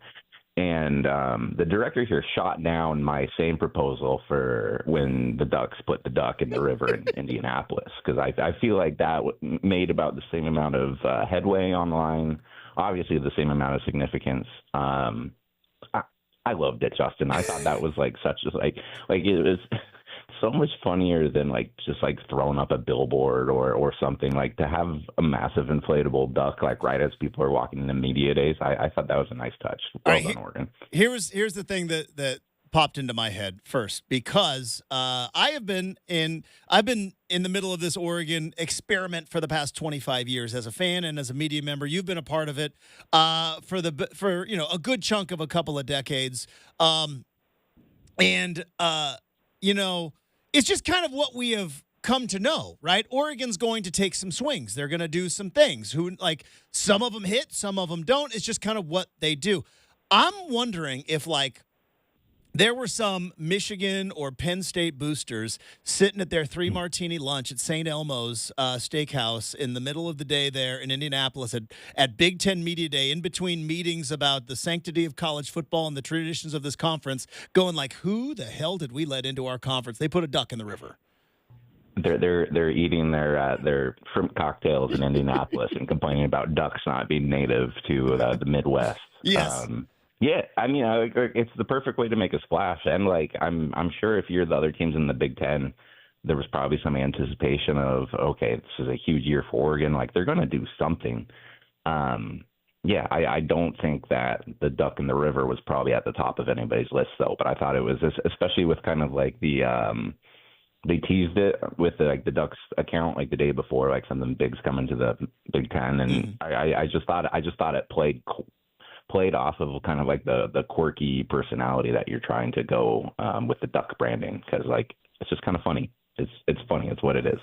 And the director here shot down my same proposal for when the Ducks put the duck in the river in Indianapolis, because I feel like that made about the same amount of headway online, obviously the same amount of significance. I loved it, Justin. I thought that was like such a it was so much funnier than like just like throwing up a billboard or something, like to have a massive inflatable duck like right as people are walking in the media days. I thought that was a nice touch. Well done, Oregon. Here's the thing that popped into my head first, because I've been in the middle of this Oregon experiment for the past 25 years as a fan and as a media member. You've been a part of it for a good chunk of a couple of decades, it's just kind of what we have come to know, right? Oregon's going to take some swings. They're going to do some things. Some of them hit, some of them don't. It's just kind of what they do. I'm wondering if there were some Michigan or Penn State boosters sitting at their 3-martini lunch at St. Elmo's Steakhouse in the middle of the day there in Indianapolis at Big 10 Media Day, in between meetings about the sanctity of college football and the traditions of this conference, going like, who the hell did we let into our conference? They put a duck in the river. They're eating their shrimp cocktails in Indianapolis and complaining about ducks not being native to the Midwest. Yes. Yeah, I mean, it's the perfect way to make a splash, and I'm sure if you're the other teams in the Big Ten, there was probably some anticipation of, okay, this is a huge year for Oregon, like they're going to do something. I don't think that the duck in the river was probably at the top of anybody's list though, but I thought it was, especially with kind of like they teased it with the Ducks account like the day before, like something big's coming to the Big Ten, and I just thought it played off of kind of like the quirky personality that you're trying to go with the duck branding, because it's just kind of funny. It's funny. It's what it is.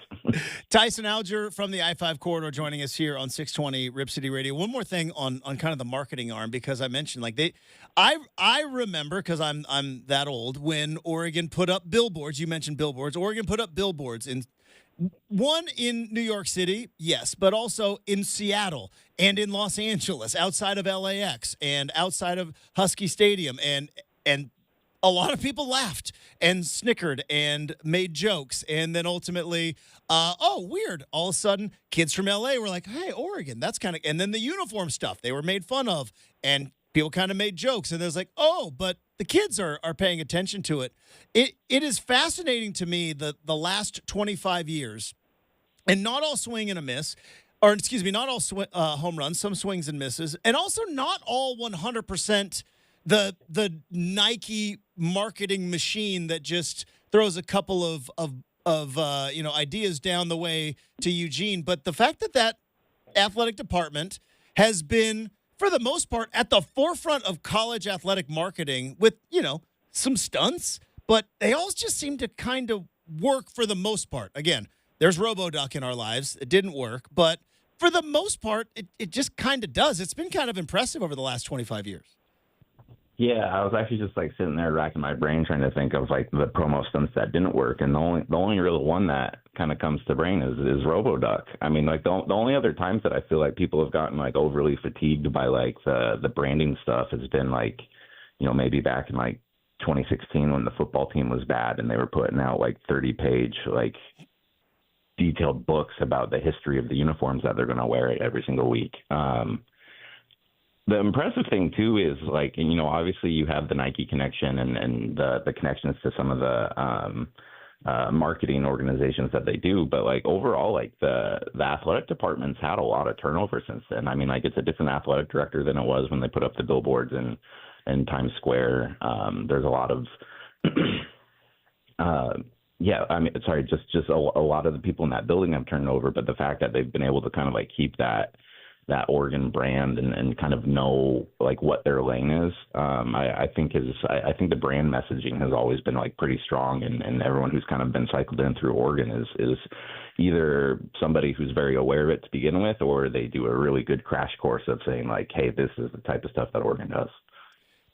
Tyson Alger from the I-5 corridor joining us here on 620 Rip City Radio. One more thing on kind of the marketing arm, because I mentioned I remember, because I'm that old, when Oregon put up billboards. You mentioned billboards. Oregon put up billboards in New York City, yes, but also in Seattle and in Los Angeles, outside of LAX and outside of Husky Stadium, and a lot of people laughed and snickered and made jokes. And then ultimately, oh, weird. All of a sudden, kids from LA were like, hey, Oregon, that's kind of, and then the uniform stuff, they were made fun of and people kind of made jokes. And there's like, oh, but the kids are paying attention to it. It is fascinating to me the last 25 years, and not all swing and a miss, or excuse me, not all home runs, some swings and misses, and also not all 100% the Nike marketing machine that just throws a couple of ideas down the way to Eugene. But the fact that athletic department has been, for the most part, at the forefront of college athletic marketing with, some stunts, but they all just seem to kind of work for the most part. Again, there's RoboDuck in our lives. It didn't work, but for the most part, it just kind of does. It's been kind of impressive over the last 25 years. Yeah, I was actually just like sitting there racking my brain trying to think of like the promo stunts that didn't work, and the only real one that kind of comes to brain is RoboDuck. I mean, like the only other times that I feel like people have gotten like overly fatigued by like the branding stuff has been like, maybe back in like 2016 when the football team was bad and they were putting out like 30-page like detailed books about the history of the uniforms that they're going to wear every single week. The impressive thing, too, is, like, obviously you have the Nike connection and the connections to some of the marketing organizations that they do. But, like, overall, like, the athletic department's had a lot of turnover since then. I mean, like, it's a different athletic director than it was when they put up the billboards in Times Square. There's a lot of just a lot of the people in that building have turned over. But the fact that they've been able to kind of, like, keep that Oregon brand and kind of know like what their lane is. I think the brand messaging has always been like pretty strong, and everyone who's kind of been cycled in through Oregon is either somebody who's very aware of it to begin with, or they do a really good crash course of saying like, hey, this is the type of stuff that Oregon does.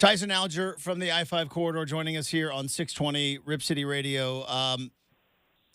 Tyson Alger from the I-5 corridor joining us here on 620 Rip City Radio. I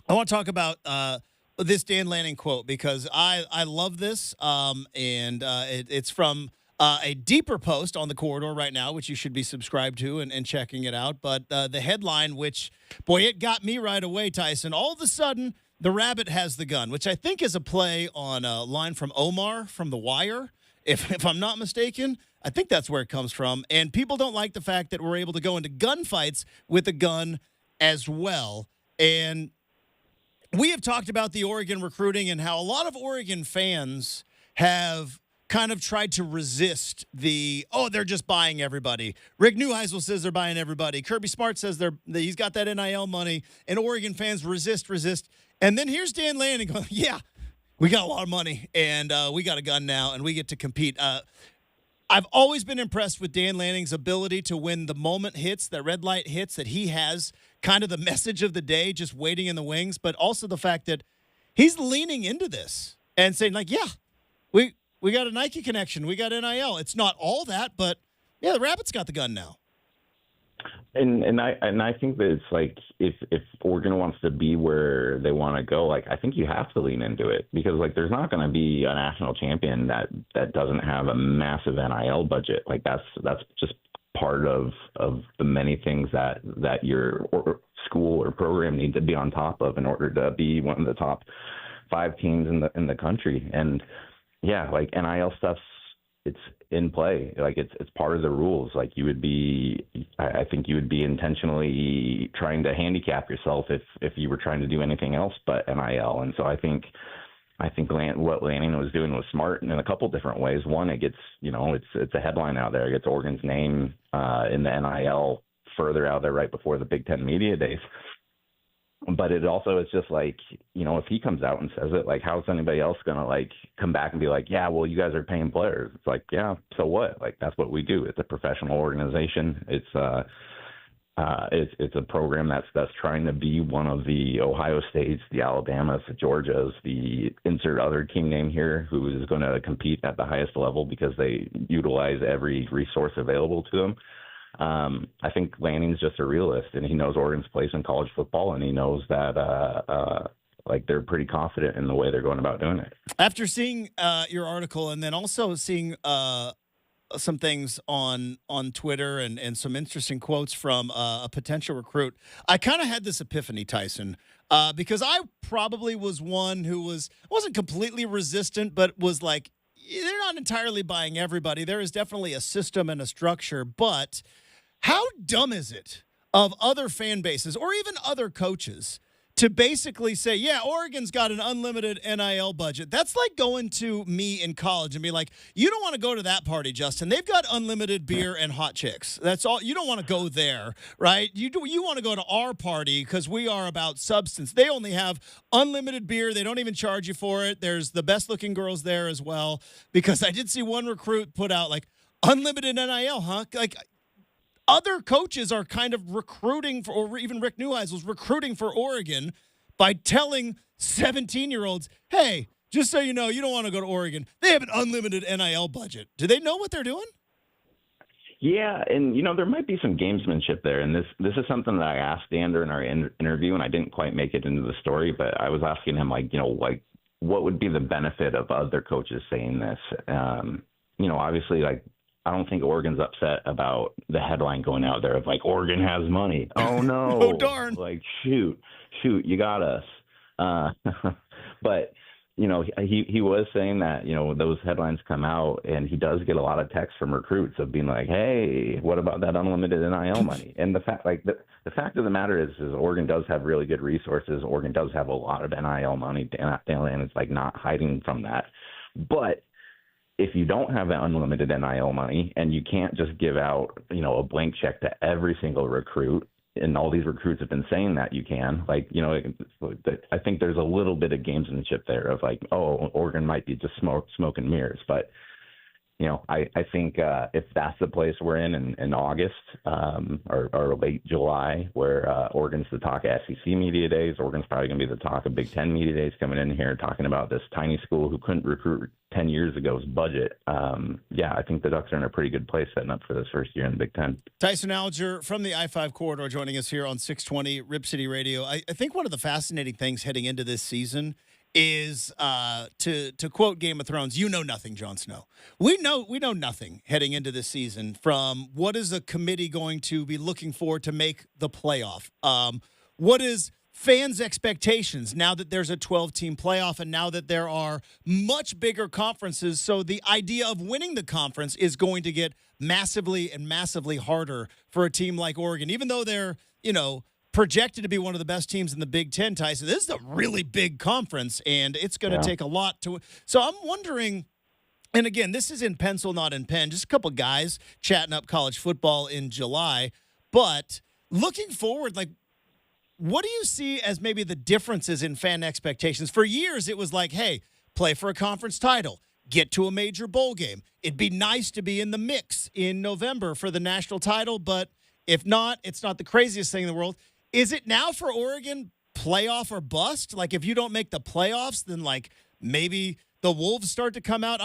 want to talk about this Dan Lanning quote because I love this, and it's from a deeper post on the corridor right now, which you should be subscribed to and checking it out. But the headline, which, boy, it got me right away, Tyson. All of a sudden, the rabbit has the gun, which I think is a play on a line from Omar from The Wire, if I'm not mistaken. I think that's where it comes from. And people don't like the fact that we're able to go into gunfights with a gun as well. And we have talked about the Oregon recruiting and how a lot of Oregon fans have kind of tried to resist they're just buying everybody. Rick Neuheisel says they're buying everybody. Kirby Smart says he's got that NIL money, and Oregon fans resist. And then here's Dan Lanning going, yeah, we got a lot of money, and we got a gun now, and we get to compete. I've always been impressed with Dan Lanning's ability to, when the moment hits, that red light hits, that he has kind of the message of the day just waiting in the wings, but also the fact that he's leaning into this and saying, like, yeah, we got a Nike connection. We got NIL. It's not all that, but, yeah, the Rabbits got the gun now. And I think that it's like if Oregon wants to be where they want to go, like I think you have to lean into it because like there's not going to be a national champion that doesn't have a massive NIL budget. Like that's just part of the many things that your school or program needs to be on top of in order to be one of the top 5 teams in the country. And yeah, like NIL stuff's it's in play. Like it's part of the rules. Like I think you would be intentionally trying to handicap yourself if you were trying to do anything else but NIL. And so I think what Lanning was doing was smart in a couple different ways. One, it gets, it's a headline out there. It gets Oregon's name in the NIL further out there right before the BIG10 Media Days. But it also is just like, if he comes out and says it, like, how's anybody else going to, like, come back and be like, yeah, well, you guys are paying players. It's like, yeah, so what? Like, that's what we do. It's a professional organization. It's a program that's trying to be one of the Ohio States, the Alabamas, the Georgias, the insert other team name here, who is going to compete at the highest level because they utilize every resource available to them. I think Lanning's just a realist, and he knows Oregon's place in college football, and he knows that like they're pretty confident in the way they're going about doing it. After seeing your article and then also seeing some things on Twitter and some interesting quotes from a potential recruit, I kind of had this epiphany, Tyson, because I probably was one who wasn't completely resistant, but was like, they're not entirely buying everybody. There is definitely a system and a structure, but how dumb is it of other fan bases or even other coaches to basically say, yeah, Oregon's got an unlimited NIL budget? That's like going to me in college and be like, you don't want to go to that party, Justin. They've got unlimited beer and hot chicks. That's all. You don't want to go there, right? You want to go to our party because we are about substance. They only have unlimited beer. They don't even charge you for it. There's the best looking girls there as well, because I did see one recruit put out like, unlimited NIL, huh? Like, other coaches are kind of recruiting for, or even Rick Neuheisel was recruiting for Oregon by telling 17-year-olds, hey, just so you know, you don't want to go to Oregon. They have an unlimited NIL budget. Do they know what they're doing? Yeah, and, there might be some gamesmanship there. And this is something that I asked Dan during our interview, and I didn't quite make it into the story, but I was asking him, what would be the benefit of other coaches saying this? Obviously, I don't think Oregon's upset about the headline going out there of Oregon has money. Oh no. Oh darn. Shoot, you got us. But he was saying that, those headlines come out and he does get a lot of texts from recruits of being like, hey, what about that unlimited NIL money? And the fact the fact of the matter is Oregon does have really good resources. Oregon does have a lot of NIL money, and it's not hiding from that. But if you don't have that unlimited NIL money and you can't just give out, a blank check to every single recruit, and all these recruits have been saying that you can, I think there's a little bit of gamesmanship there of Oregon might be just smoke and mirrors. But, I think if that's the place we're in August or late July, where Oregon's the talk of SEC Media Days, Oregon's probably going to be the talk of Big 10 Media Days coming in here talking about this tiny school who couldn't recruit 10 years ago's budget. I think the Ducks are in a pretty good place setting up for this first year in the Big 10. Tyson Alger from the I-5 corridor joining us here on 620 Rip City Radio. I think one of the fascinating things heading into this season is to quote Game of Thrones, you know nothing, Jon Snow. We know nothing heading into this season from what is the committee going to be looking for to make the playoff. What is fans' expectations now that there's a 12-team playoff and now that there are much bigger conferences? So the idea of winning the conference is going to get massively and massively harder for a team like Oregon, even though they're, projected to be one of the best teams in the Big Ten, Tyson. This is a really big conference, and it's going to take a lot to – so I'm wondering – and again, this is in pencil, not in pen. Just a couple guys chatting up college football in July. But looking forward, what do you see as maybe the differences in fan expectations? For years, it was like, hey, play for a conference title, get to a major bowl game. It'd be nice to be in the mix in November for the national title, but if not, it's not the craziest thing in the world. Is it now for Oregon playoff or bust? If you don't make the playoffs, then maybe the Wolves start to come out.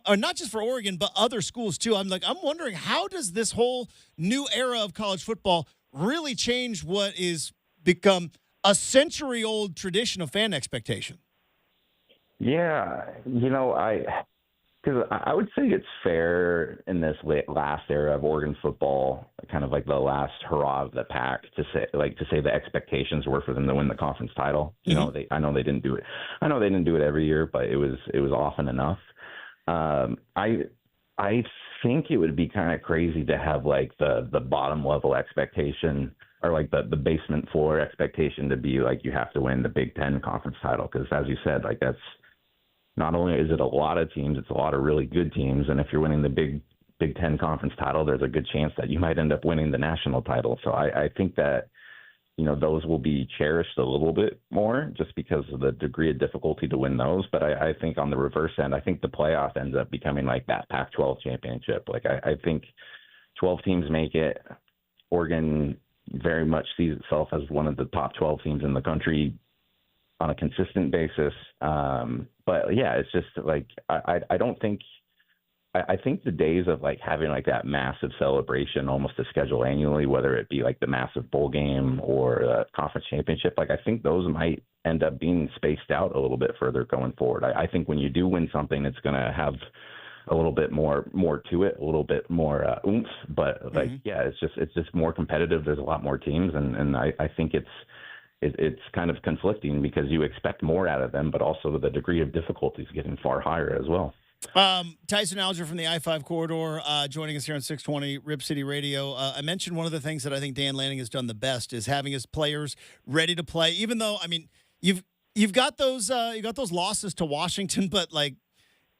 Or not just for Oregon, but other schools too. I'm wondering, how does this whole new era of college football really change what is become a century-old tradition of fan expectation? Yeah, because I would say it's fair in this last era of Oregon football, kind of the last hurrah of the pack, to say the expectations were for them to win the conference title. I know they didn't do it. I know they didn't do it every year, but it was often enough. I think it would be kind of crazy to have the bottom level expectation, or the basement floor expectation to be you have to win the Big Ten conference title, because as you said, that's not only is it a lot of teams, it's a lot of really good teams. And if you're winning the Big Ten conference title, there's a good chance that you might end up winning the national title. So I think that, those will be cherished a little bit more just because of the degree of difficulty to win those. But I think on the reverse end, I think the playoff ends up becoming that Pac-12 championship. I think 12 teams make it. Oregon very much sees itself as one of the top 12 teams in the country on a consistent basis. But yeah, it's just I don't think I think the days of having that massive celebration almost to schedule annually, whether it be the massive bowl game or the conference championship, I think those might end up being spaced out a little bit further going forward. I think when you do win something, it's going to have a little bit more to it, a little bit more oomph. But like, yeah, it's just more competitive. There's a lot more teams, and I think it's kind of conflicting because you expect more out of them, but also the degree of difficulty is getting far higher as well. Tyson Alger from the I-5 corridor joining us here on 620 Rip City Radio. I mentioned one of the things that I think Dan Lanning has done the best is having his players ready to play. Even though, I mean, you've got those losses to Washington, but like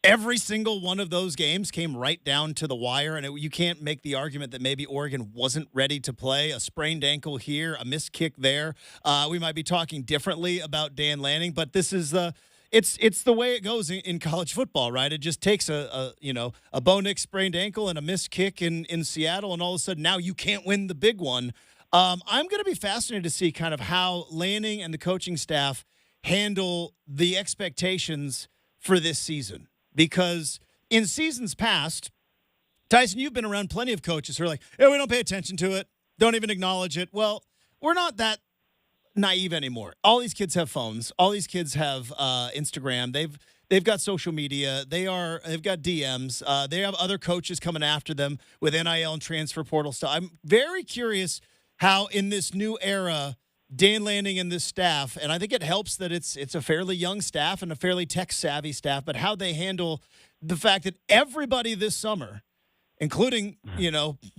every single one of those games came right down to the wire, and you can't make the argument that maybe Oregon wasn't ready to play. A sprained ankle here, a missed kick there. We might be talking differently about Dan Lanning, but this is It's the way it goes in college football, right? It just takes a Bo Nix sprained ankle and a missed kick in Seattle, and all of a sudden now you can't win the big one. I'm going to be fascinated to see kind of how Lanning and the coaching staff handle the expectations for this season, because in seasons past, Tyson, you've been around plenty of coaches who are like, "Hey, we don't pay attention to it, don't even acknowledge it." Well, we're not that naive anymore. All these kids have phones. All these kids have Instagram. They've got social media. They've got DMs. They have other coaches coming after them with NIL and transfer portal stuff. I'm very curious how in this new era, Dan Lanning and this staff, and I think it helps that it's a fairly young staff and a fairly tech savvy staff, but how they handle the fact that everybody this summer, including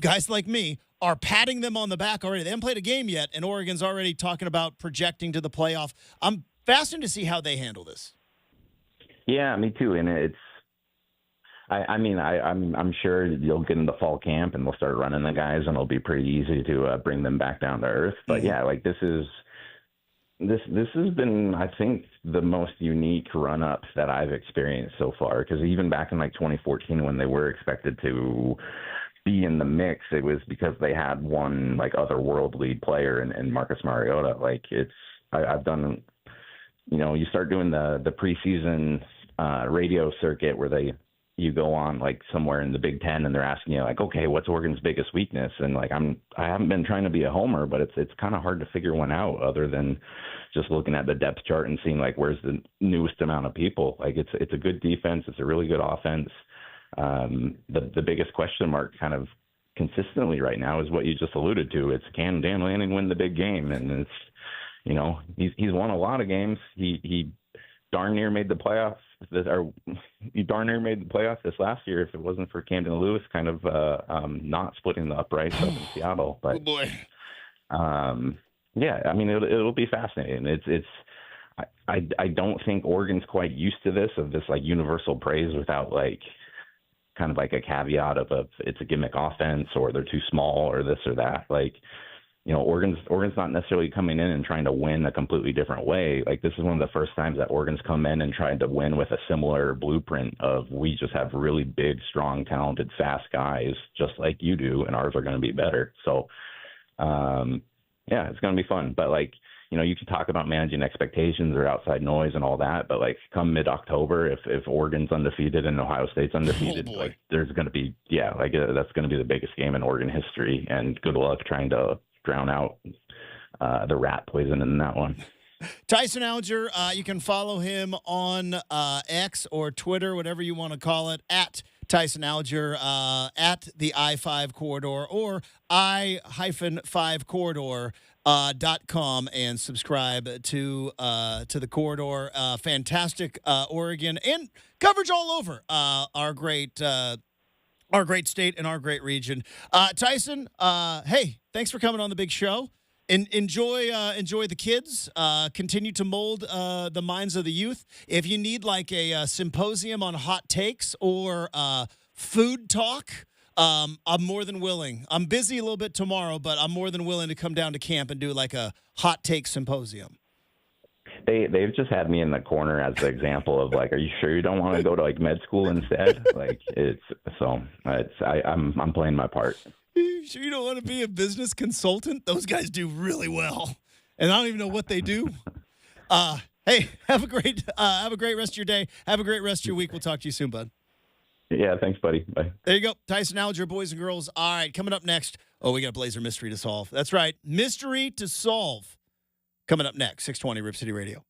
guys like me, are patting them on the back already. They haven't played a game yet, and Oregon's already talking about projecting to the playoff. I'm fascinated to see how they handle this. Yeah, me too. And I'm sure you'll get into fall camp and they'll start running the guys, and it'll be pretty easy to bring them back down to earth. But yeah, like this has been, I think, the most unique run up that I've experienced so far. Because even back in like 2014, when they were expected to be in the mix, it was because they had one like otherworldly player in Marcus Mariota. Like I've done, you start doing the preseason radio circuit where you go on like somewhere in the BIG10 and they're asking you like, okay, what's Oregon's biggest weakness? And like I haven't been trying to be a homer, but it's kind of hard to figure one out other than just looking at the depth chart and seeing like where's the newest amount of people. Like it's a good defense, it's a really good offense. The biggest question mark kind of consistently right now is what you just alluded to. It's, can Dan Lanning win the big game? And it's, he's won a lot of games. He darn near made the playoffs. He darn near made the playoffs this last year if it wasn't for Camden Lewis kind of not splitting the uprights up in Seattle. But, oh boy. Yeah, I mean it'll be fascinating. I don't think Oregon's quite used to this, of this like universal praise without like kind of like a caveat of it's a gimmick offense or they're too small or this or that. Like, Oregon's not necessarily coming in and trying to win a completely different way. Like, this is one of the first times that Oregon's come in and tried to win with a similar blueprint of, we just have really big, strong, talented, fast guys just like you do, and ours are going to be better. So, yeah, it's going to be fun. But like, you can talk about managing expectations or outside noise and all that, but like come mid-October, if Oregon's undefeated and Ohio State's undefeated, like there's going to be, that's going to be the biggest game in Oregon history. And good luck trying to drown out the rat poison in that one. Tyson Alger, you can follow him on X or Twitter, whatever you want to call it, at Tyson Alger, at the I-5 corridor, or I-5 corridor.com, and subscribe to the corridor. Fantastic Oregon and coverage all over our great state and our great region. Tyson, hey, thanks for coming on the big show. Enjoy the kids. Continue to mold the minds of the youth. If you need like a symposium on hot takes or food talk, I'm more than willing. I'm busy a little bit tomorrow, but I'm more than willing to come down to camp and do like a hot take symposium. They've just had me in the corner as the example of like, are you sure you don't want to go to like med school instead? Like I'm playing my part. You sure you don't want to be a business consultant? Those guys do really well, and I don't even know what they do. Hey, have a great rest of your day. Have a great rest of your week. We'll talk to you soon, bud. Yeah, thanks, buddy. Bye. There you go. Tyson Alger, boys and girls. All right, coming up next. Oh, we got a Blazer mystery to solve. That's right. Mystery to solve. Coming up next, 620 Rip City Radio.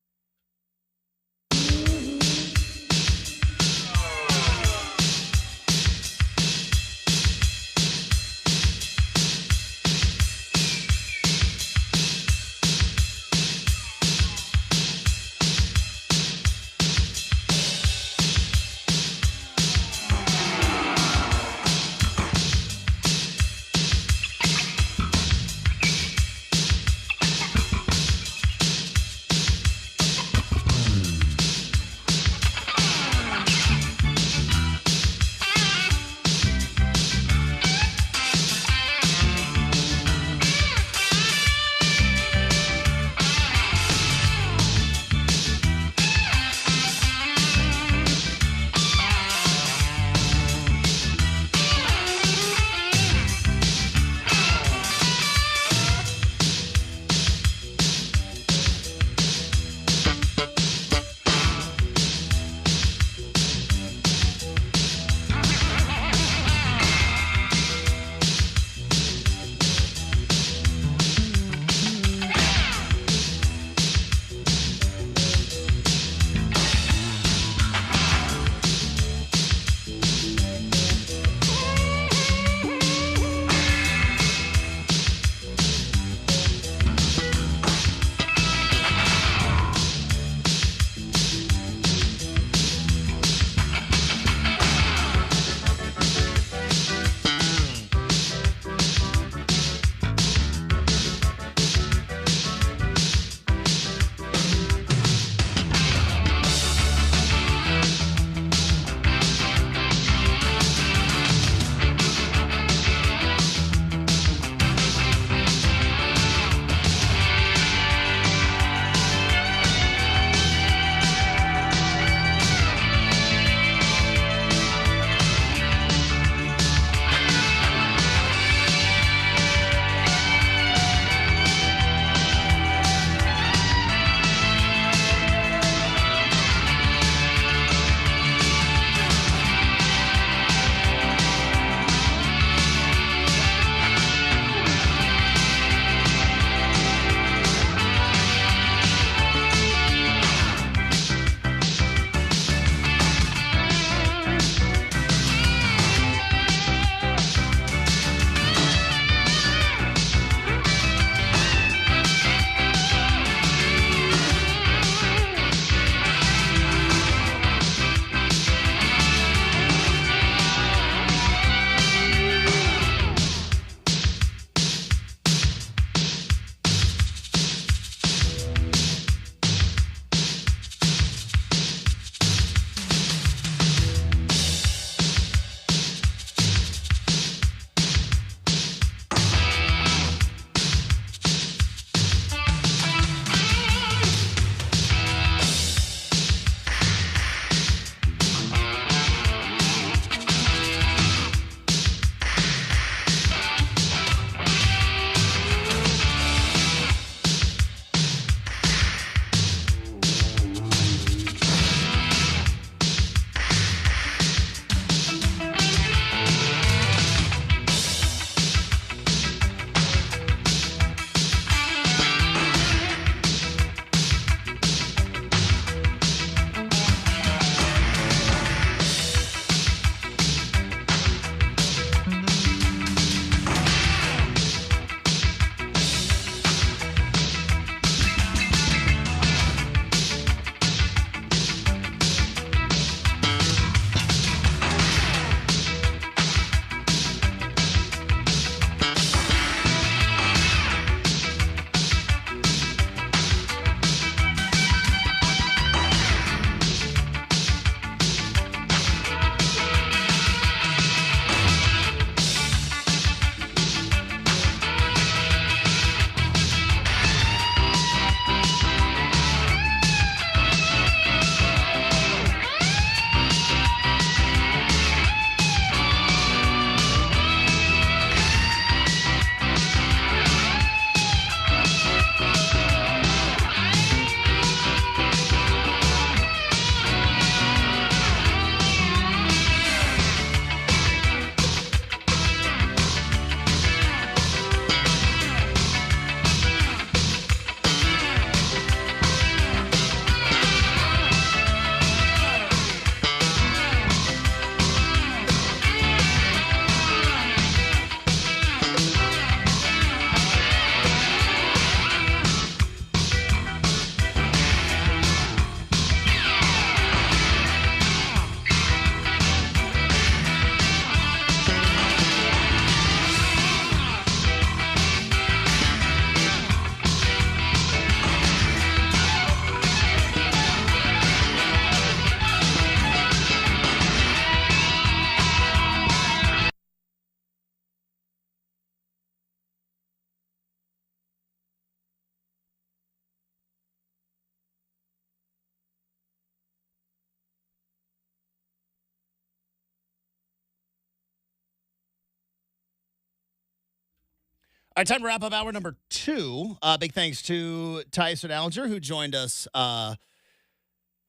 All right, time to wrap up hour number 2. Big thanks to Tyson Alger, who joined us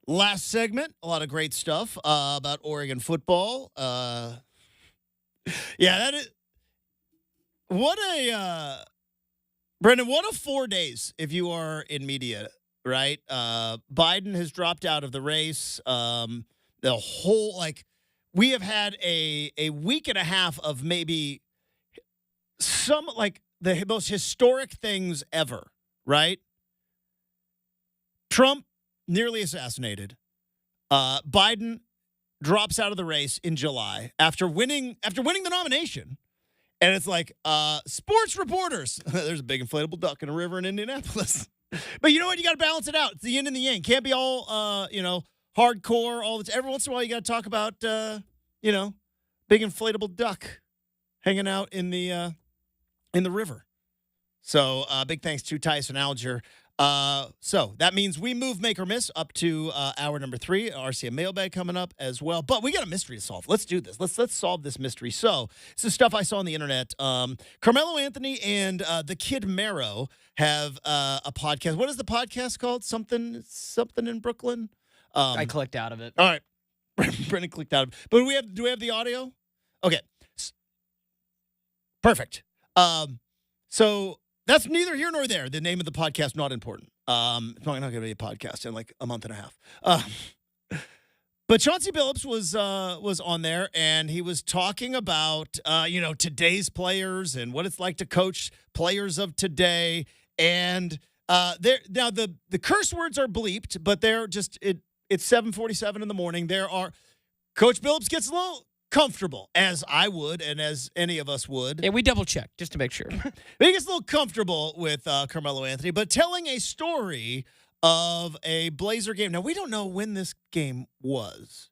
last segment. A lot of great stuff about Oregon football. Yeah, that is what a Brenden. What a 4 days if you are in media, right? Biden has dropped out of the race. The whole we have had a week and a half of maybe some the most historic things ever, right? Trump nearly assassinated. Biden drops out of the race in July after winning the nomination. And it's like, sports reporters. There's a big inflatable duck in a river in Indianapolis. But you know what? You got to balance it out. It's the yin and the yang. Can't be all, hardcore all the time. Every once in a while, you got to talk about, big inflatable duck hanging out in the river. So big thanks to Tyson Alger. So that means we move Make or Miss up to hour number 3. RCM mailbag coming up as well. But we got a mystery to solve. Let's do this. Let's solve this mystery. So this is stuff I saw on the internet. Carmelo Anthony and the Kid Mero have a podcast. What is the podcast called? Something in Brooklyn. I clicked out of it. All right. Brenden clicked out of it. But do we have the audio? Okay. Perfect. So that's neither here nor there. The name of the podcast, not important. It's not going to be a podcast in like a month and a half. But Chauncey Billups was on there, and he was talking about, today's players and what it's like to coach players of today. And now the curse words are bleeped, but they're just, it's 7:47 in the morning. Coach Billups gets a little comfortable, as I would and as any of us would. Yeah, we double-checked just to make sure. He gets a little comfortable with Carmelo Anthony, but telling a story of a Blazer game. Now, we don't know when this game was.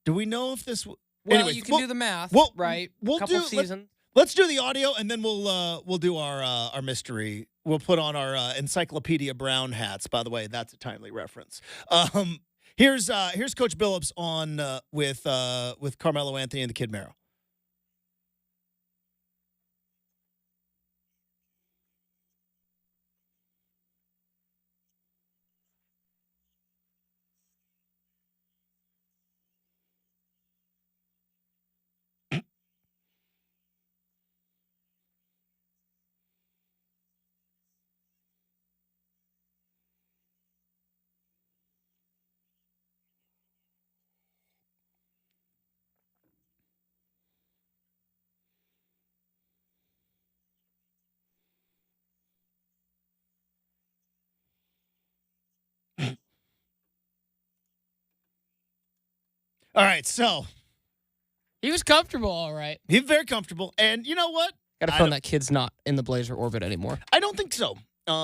Do we know if this... Well, anyways, you can do the math, right? We'll couple seasons. Let's do the audio, and then we'll do our mystery. We'll put on our Encyclopedia Brown hats. By the way, that's a timely reference. Here's Coach Billups on with Carmelo Anthony and the Kid Mero. All right, so He was comfortable, all right. he's very comfortable, and you know what? Got a feeling that kid's not in the Blazer orbit anymore. I don't think so.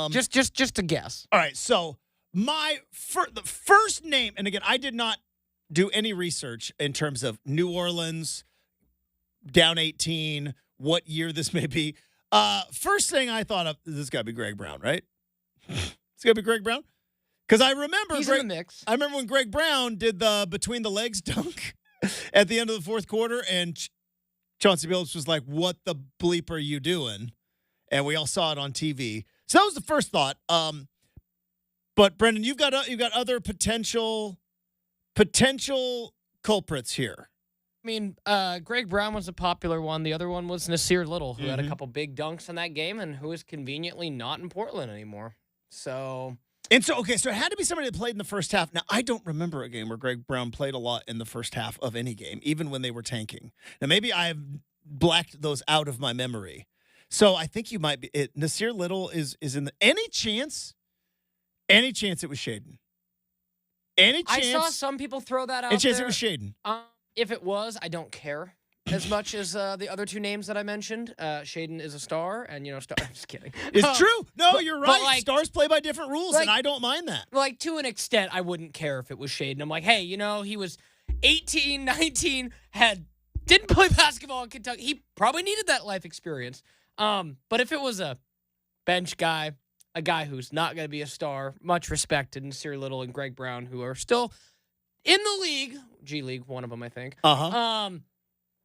Just a guess. All right, so the first name, and again, I did not do any research in terms of New Orleans, down 18, what year this may be. First thing I thought of, this got to be Greg Brown, right? It's got to be Greg Brown? Because I remember He's in the mix. I remember when Greg Brown did the between the legs dunk at the end of the fourth quarter, and Chauncey Billups was like, "What the bleep are you doing?" And we all saw it on TV. So that was the first thought. But Brenden, you've got other potential culprits here. I mean, Greg Brown was a popular one. The other one was Nasir Little, who had a couple big dunks in that game and who is conveniently not in Portland anymore. So it had to be somebody that played in the first half. Now, I don't remember a game where Greg Brown played a lot in the first half of any game, even when they were tanking. Now, maybe I've blacked those out of my memory. So I think you might be. Nasir Little is in the any chance it was Shaden. Any chance? I saw some people throw that out. Any chance there. it was Shaden? If it was, I don't care as much as the other two names that I mentioned. Shaden is a star, and Star. I'm just kidding. It's true. No, you're right. But Stars play by different rules, and I don't mind that. Like, to an extent, I wouldn't care if it was Shaden. I'm like, hey, he was 18, 19, didn't play basketball in Kentucky. He probably needed that life experience. But if it was a bench guy, a guy who's not going to be a star, much respected, and Nasir Little and Greg Brown, who are still in the league, G League, one of them, I think.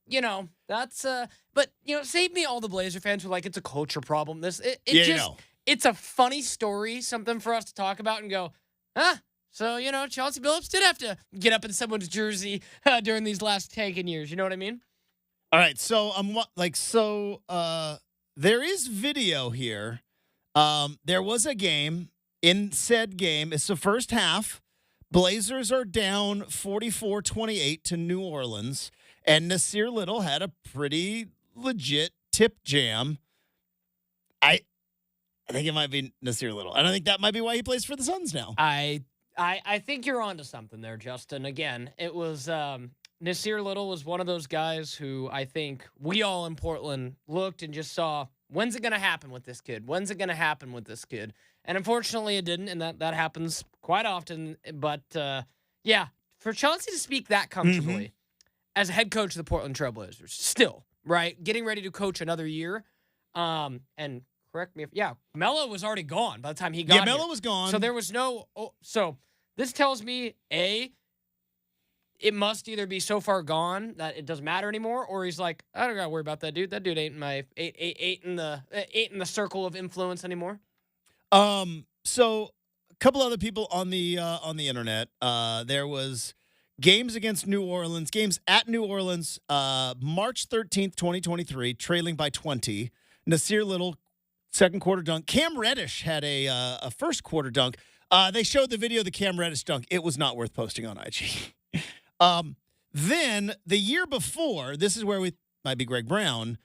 that's but save me all the Blazer fans who are like it's a culture problem. It's a funny story, something for us to talk about and go, so Chauncey Billups did have to get up in someone's jersey during these last tanking years. You know what I mean? All right, so there is video here. There was a game. In said game, it's the first half. Blazers are down 44-28 to New Orleans, and Nasir Little had a pretty legit tip jam. I think it might be Nasir Little. And I think that might be why he plays for the Suns now. I think you're onto something there, Justin. Again, it was Nasir Little was one of those guys who I think we all in Portland looked and just saw, when's it going to happen with this kid? When's it going to happen with this kid? And unfortunately, it didn't, and that happens quite often. But, for Chauncey to speak that comfortably as a head coach of the Portland Trailblazers, still, right, getting ready to coach another year, and correct me if, Melo was already gone by the time he got here. Yeah, Melo was gone. So there was no so this tells me, A, it must either be so far gone that it doesn't matter anymore, or he's like, I don't got to worry about that dude. That dude ain't in my eight in the circle of influence anymore. So a couple other people on the internet. There was games against New Orleans, games at New Orleans, March 13th, 2023, trailing by 20. Nasir Little, second quarter dunk. Cam Reddish had a first quarter dunk. They showed the video of the Cam Reddish dunk. It was not worth posting on IG. Then the year before, this is where we might be Greg Brown,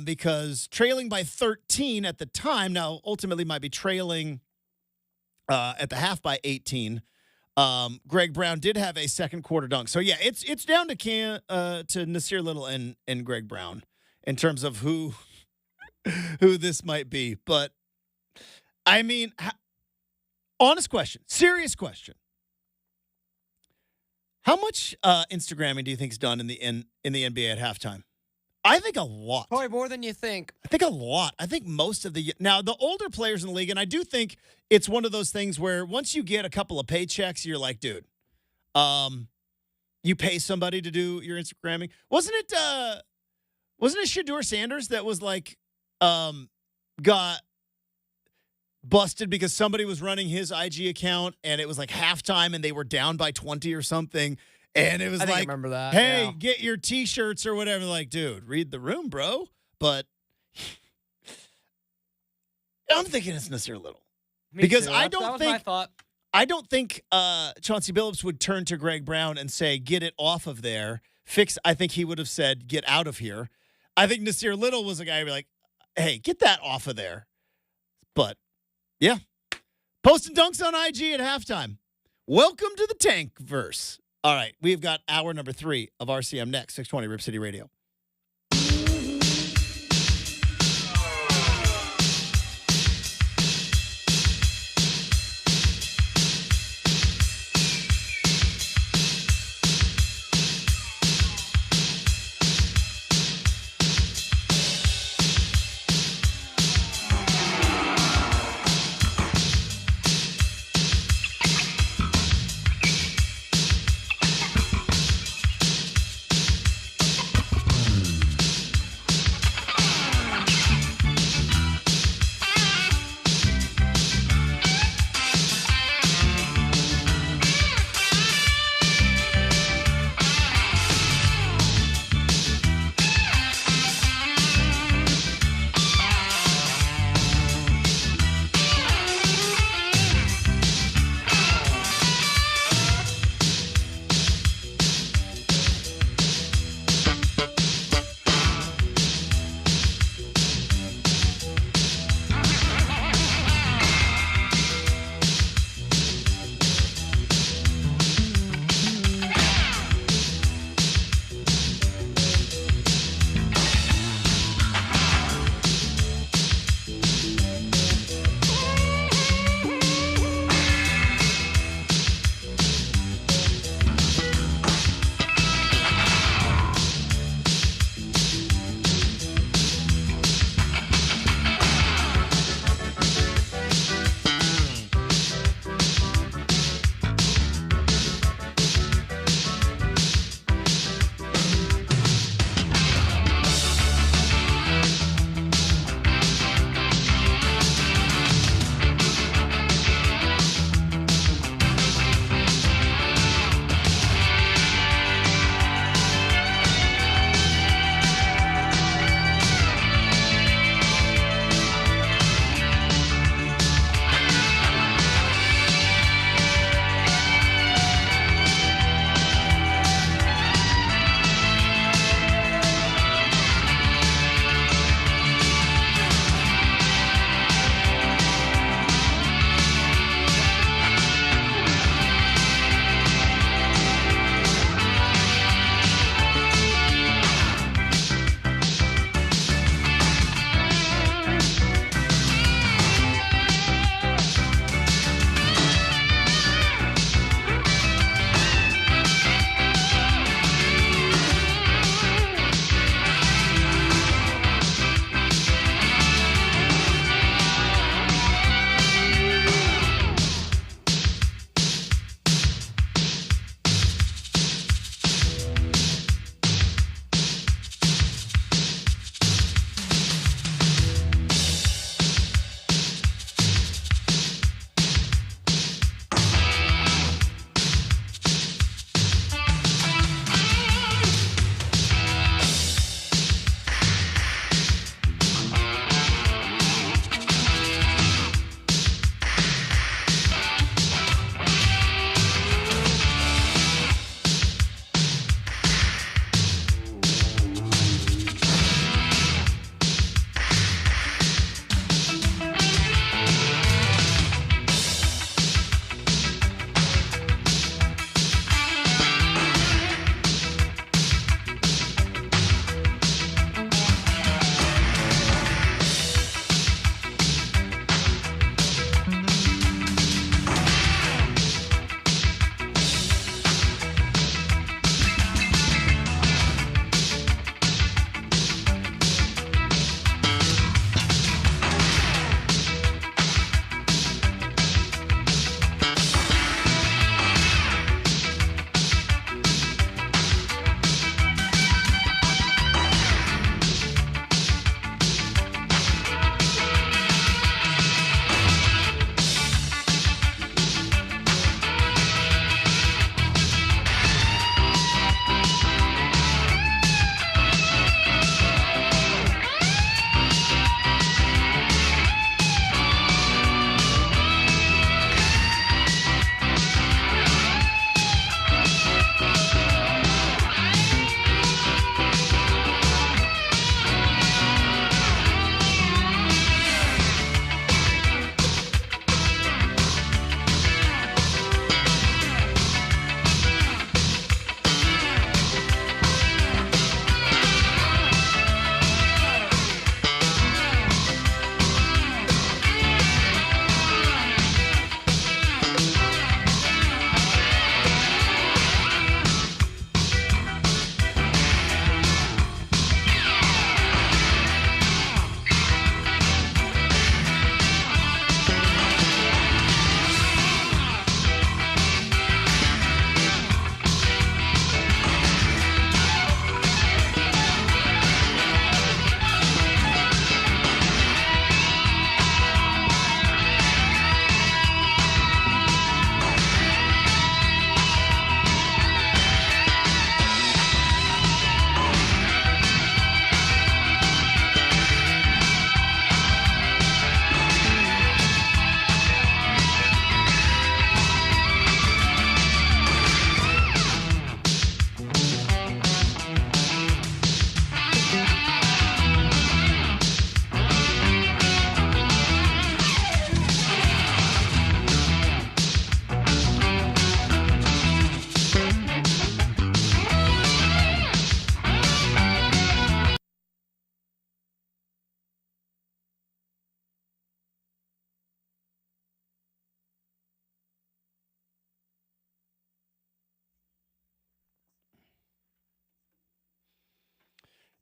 because trailing by 13 at the time, now ultimately might be trailing at the half by 18. Greg Brown did have a second quarter dunk. So yeah, it's down to Nasir Little and Greg Brown in terms of who this might be. But I mean, honest question, serious question. How much Instagramming do you think is done in the NBA at halftime? I think a lot. Probably more than you think. I think a lot. I think most of the older players in the league, and I do think it's one of those things where once you get a couple of paychecks, you're like, dude, you pay somebody to do your Instagramming. Wasn't it Shedeur Sanders that was like got busted because somebody was running his IG account and it was like halftime and they were down by 20 or something. And it was I remember that. Hey, get your T-shirts or whatever. Like, dude, read the room, bro. But I'm thinking it's Nasir Little. Because I don't think that was my thought. I don't think Chauncey Billups would turn to Greg Brown and say, get it off of there. I think he would have said, get out of here. I think Nasir Little was a guy who'd be like, hey, get that off of there. But yeah. Posting dunks on IG at halftime. Welcome to the tank verse. All right, we've got hour number 3 of RCM next, 620 Rip City Radio.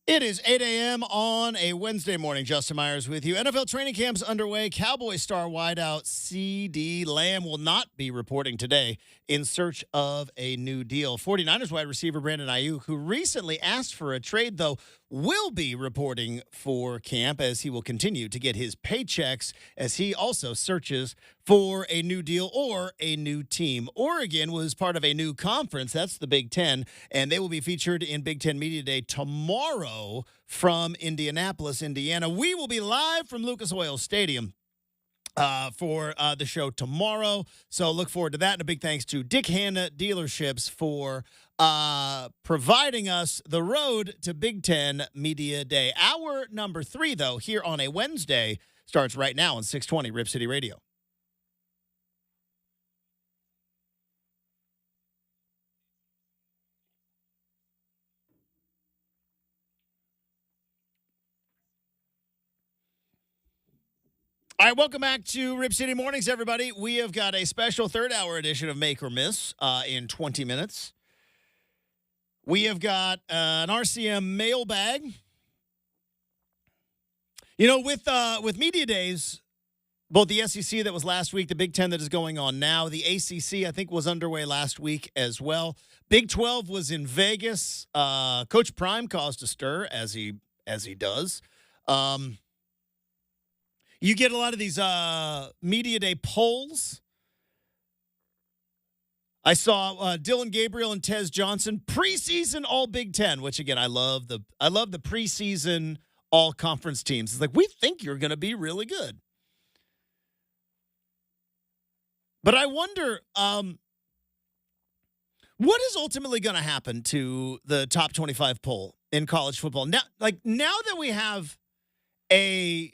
It is 8 a.m. on a Wednesday morning. Justin Myers with you. NFL training camp's underway. Cowboy star wideout C.D. Lamb will not be reporting today in search of a new deal. 49ers wide receiver Brenden Ayuk, who recently asked for a trade, though, will be reporting for camp as he will continue to get his paychecks as he also searches for a new deal or a new team. Oregon was part of a new conference. That's the Big Ten, and they will be featured in BIG10 Media Day tomorrow from Indianapolis, Indiana. We will be live from Lucas Oil Stadium for the show tomorrow. So look forward to that. And a big thanks to Dick Hanna Dealerships for providing us the road to Big Ten Media Day. Hour number 3, though, here on a Wednesday starts right now on 620 Rip City Radio. All right, welcome back to Rip City Mornings, everybody. We have got a special third-hour edition of Make or Miss in 20 minutes. We have got an RCM mailbag. You know, with Media Days, both the SEC that was last week, the Big Ten that is going on now, the ACC, I think, was underway last week as well. Big 12 was in Vegas. Coach Prime caused a stir, as he does. You get a lot of these Media Day polls. I saw Dylan Gabriel and Tez Johnson preseason All Big Ten, which again I love the preseason all conference teams. It's like we think you're going to be really good, but I wonder what is ultimately going to happen to the top 25 poll in college football now. Like now that we have a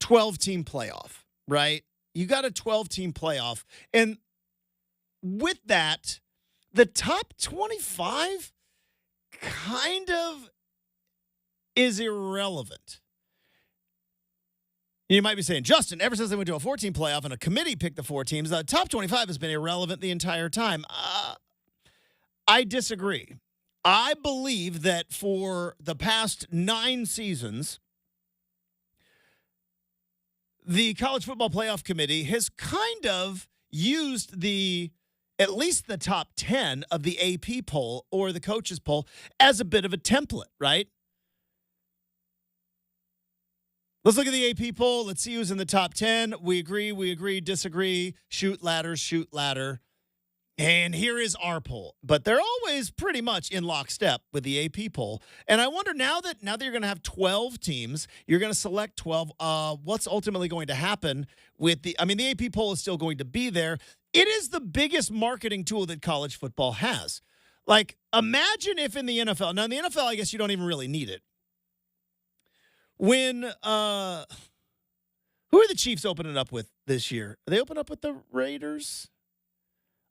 12-team playoff, right? You got a 12-team playoff. And with that, the top 25 kind of is irrelevant. You might be saying, Justin, ever since they went to a 14 playoff and a committee picked the 4 teams, the top 25 has been irrelevant the entire time. I disagree. I believe that for the past 9 seasons, the College Football Playoff Committee has kind of used at least the top 10 of the AP poll or the coaches poll as a bit of a template, right? Let's look at the AP poll. Let's see who's in the top 10. We agree, disagree, shoot ladder. And here is our poll. But they're always pretty much in lockstep with the AP poll. And I wonder now that you're going to have 12 teams, you're going to select 12, what's ultimately going to happen with the AP poll is still going to be there. It is the biggest marketing tool that college football has. Like, imagine if in the NFL, now in the NFL, I guess you don't even really need it. When, who are the Chiefs opening up with this year? Are they open up with the Raiders?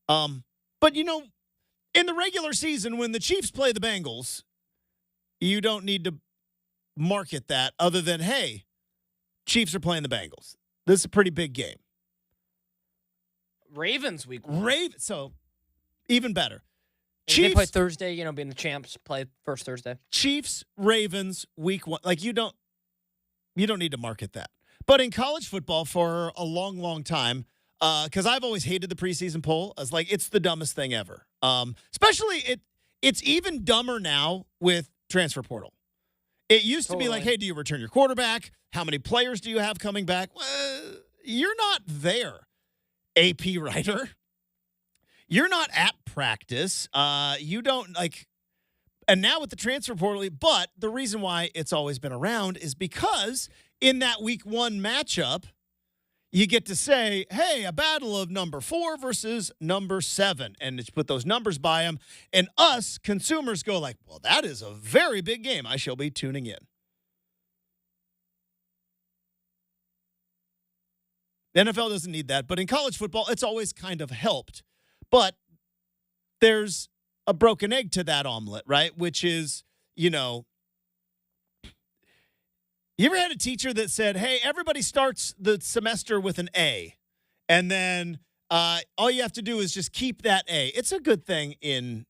But you know, in the regular season, when the Chiefs play the Bengals, you don't need to market that other than, hey, Chiefs are playing the Bengals. This is a pretty big game. Ravens week 1. So even better. Chiefs, they play Thursday, being the champs, play first Thursday. Chiefs, Ravens, week 1. Like you don't need to market that. But in college football for a long, long time, because I've always hated the preseason poll. I was like, it's the dumbest thing ever. Especially it's even dumber now with transfer portal. It used to be like, hey, do you return your quarterback? How many players do you have coming back? Well, you're not there, AP writer. You're not at practice. You don't like. And now with the transfer portal, but the reason why it's always been around is because in that week 1 matchup, you get to say, hey, a battle of number 4 versus number 7. And it's put those numbers by them. And us, consumers, go like, well, that is a very big game. I shall be tuning in. The NFL doesn't need that. But in college football, it's always kind of helped. But there's a broken egg to that omelet, right? Which is, you ever had a teacher that said, hey, everybody starts the semester with an A, and then all you have to do is just keep that A? It's a good thing in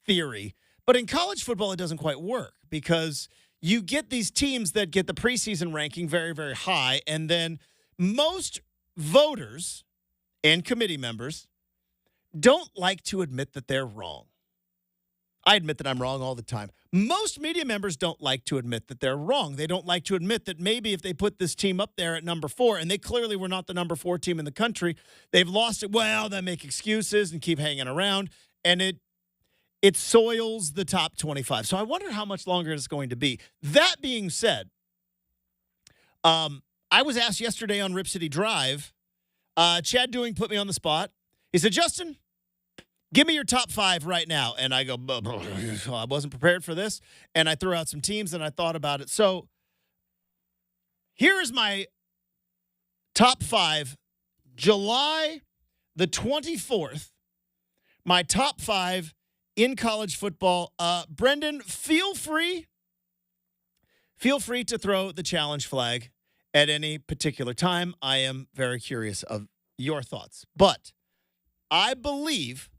theory, But in college football, it doesn't quite work because you get these teams that get the preseason ranking very, very high, and then most voters and committee members don't like to admit that they're wrong. I admit that I'm wrong all the time. Most media members don't like to admit that they're wrong. They don't like to admit that maybe if they put this team up there at number 4, and they clearly were not the number 4 team in the country, they've lost it. Well, they make excuses and keep hanging around, and it soils the top 25. So I wonder how much longer it's going to be. That being said, I was asked yesterday on Rip City Drive, Chad Doing put me on the spot. He said, Justin, give me your top 5 right now. And I go, I wasn't prepared for this. And I threw out some teams and I thought about it. So here is my top 5, July the 24th, my top 5 in college football. Brenden, feel free to throw the challenge flag at any particular time. I am very curious of your thoughts. But I believe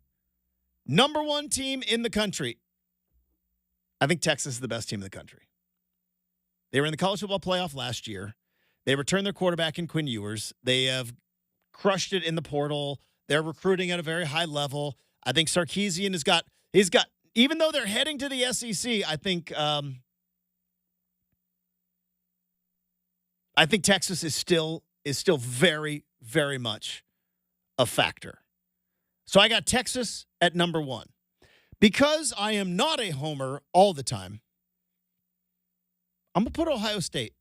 number 1 team in the country, I think Texas is the best team in the country. They were in the college football playoff last year. They returned their quarterback in Quinn Ewers. They have crushed it in the portal. They're recruiting at a very high level. I think Sarkisian he's got, even though they're heading to the SEC, I think Texas is still very, very much a factor. So I got Texas at number 1. Because I am not a homer all the time, I'm going to put Ohio State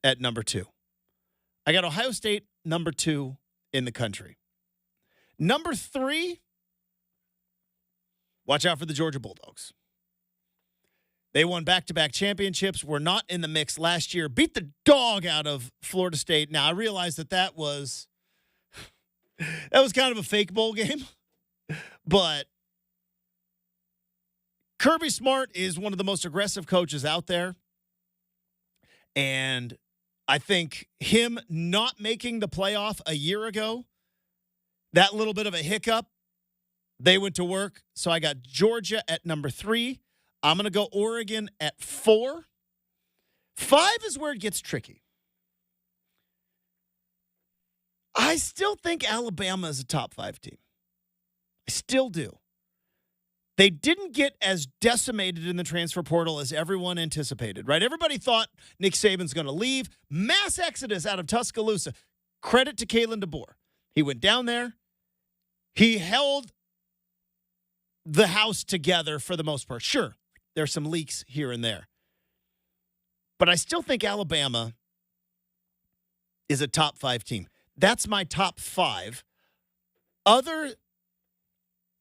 at number 2. I got Ohio State number 2 in the country. Number 3, watch out for the Georgia Bulldogs. They won back-to-back championships, were not in the mix last year, beat the dog out of Florida State. Now, I realize that was kind of a fake bowl game. But Kirby Smart is one of the most aggressive coaches out there. And I think him not making the playoff a year ago, that little bit of a hiccup, they went to work. So I got Georgia at number 3. I'm going to go Oregon at 4. 5 is where it gets tricky. I still think Alabama is a top 5 team. I still do. They didn't get as decimated in the transfer portal as everyone anticipated, right? Everybody thought Nick Saban's going to leave. Mass exodus out of Tuscaloosa. Credit to Kalen DeBoer. He went down there. He held the house together for the most part. Sure, there's some leaks here and there. But I still think Alabama is a top 5 team. That's my top 5.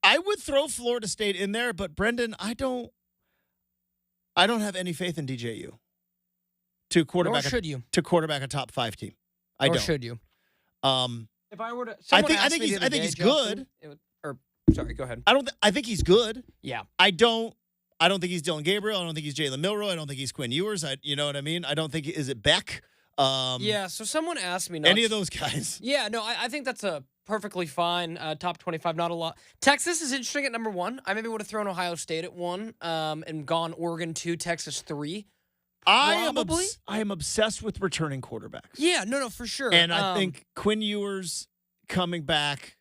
I would throw Florida State in there, but Brenden, I don't have any faith in DJU to quarterback. Or should you? To quarterback a top 5 team? I don't. Or should you? If I were to, I think he's good. Sorry, go ahead. I think he's good. Yeah. I don't think he's Dylan Gabriel. I don't think he's Jalen Milroe. I don't think he's Quinn Ewers. You know what I mean? I don't think is it Beck. Yeah. So someone asked me any of those guys. Yeah. No. I think that's a perfectly fine top 25. Not a lot. Texas is interesting at number 1. I maybe would have thrown Ohio State at 1 and gone Oregon 2, Texas 3. I am obsessed with returning quarterbacks. Yeah. No. For sure. And I think Quinn Ewers coming back.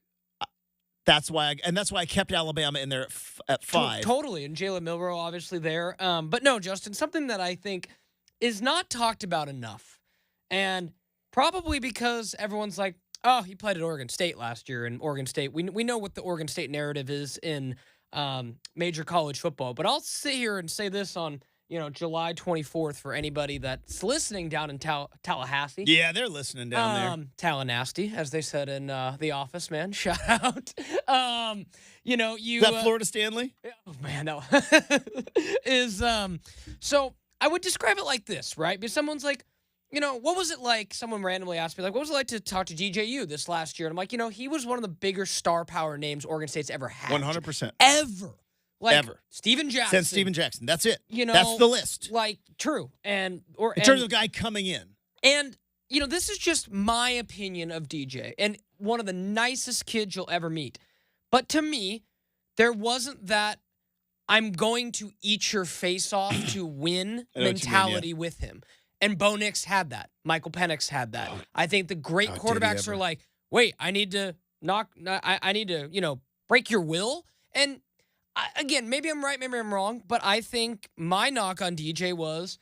That's why I kept Alabama in there at 5. Totally. And Jalen Milroe obviously there. But no, Justin, something that I think is not talked about enough. And probably because everyone's like, oh, he played at Oregon State last year, and Oregon State, we know what the Oregon State narrative is in major college football. But I'll sit here and say this on, July 24th for anybody that's listening down in Tallahassee. Yeah, they're listening down there. Tallahassee, as they said in The Office, man. Shout out. Is that Florida Stanley? Oh, man, no. So I would describe it like this, right? Because someone's like, what was it like? Someone randomly asked me, like, what was it like to talk to DJU this last year? And I'm like, he was one of the bigger star power names Oregon State's ever had. 100%. Ever. Like, ever. Steven Jackson. Since Steven Jackson. That's it. That's the list. Like, true. In terms of guy coming in. And, this is just my opinion of DJ. And one of the nicest kids you'll ever meet. But to me, there wasn't that I'm going to eat your face off to win I know what you mean, mentality with him. And Bo Nix had that. Michael Penix had that. I think the great quarterbacks are like, wait, I need to break your will. And again, maybe I'm right, maybe I'm wrong, but I think my knock on DJ was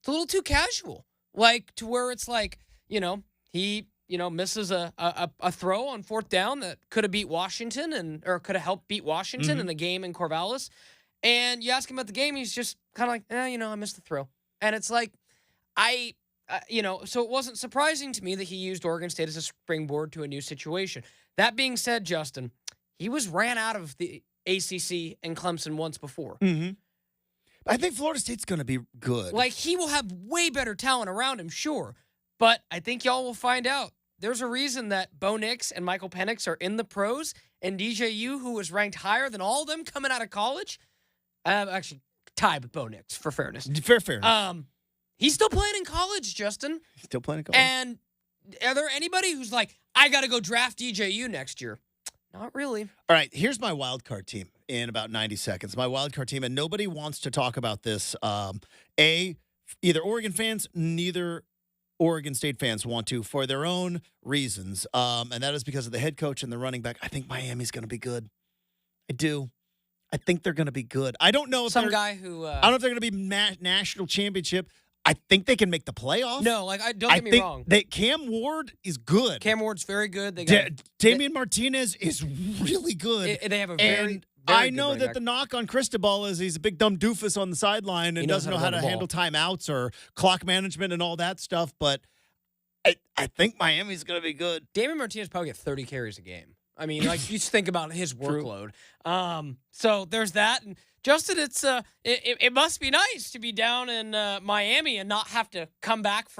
it's a little too casual. Like, to where it's like, he misses a throw on fourth down that could have beat Washington or could have helped beat Washington in the game in Corvallis. And you ask him about the game, he's just kind of like, I missed the throw. And it's like, so it wasn't surprising to me that he used Oregon State as a springboard to a new situation. That being said, Justin, he was ran out of the ACC and Clemson once before. Mm-hmm. I think Florida State's going to be good. Like, he will have way better talent around him, sure. But I think y'all will find out. There's a reason that Bo Nix and Michael Penix are in the pros, and DJU, who was ranked higher than all of them coming out of college, actually tied with Bo Nix, for fairness. Fairness. He's still playing in college, Justin. He's still playing in college. And are there anybody who's like, I got to go draft DJU next year? Not really. All right, here's my wild card team in about 90 seconds. My wild card team, and nobody wants to talk about this. Either Oregon fans, neither Oregon State fans want to for their own reasons. And that is because of the head coach and the running back. I think Miami's going to be good. I do. I think they're going to be good. I don't know if some guy who I don't know if they're going to be national championship. I think they can make the playoff. No, don't get me wrong. Cam Ward is good. Cam Ward's very good. They got Damian Martinez is really good. They have a very I know that the knock on Cristobal is he's a big dumb doofus on the sideline and doesn't know how to handle timeouts or clock management and all that stuff. But I think Miami's going to be good. Damian Martinez probably get 30 carries a game. I mean, like, you just think about his workload. So there's that. And Justin, it must be nice to be down in Miami and not have to come back to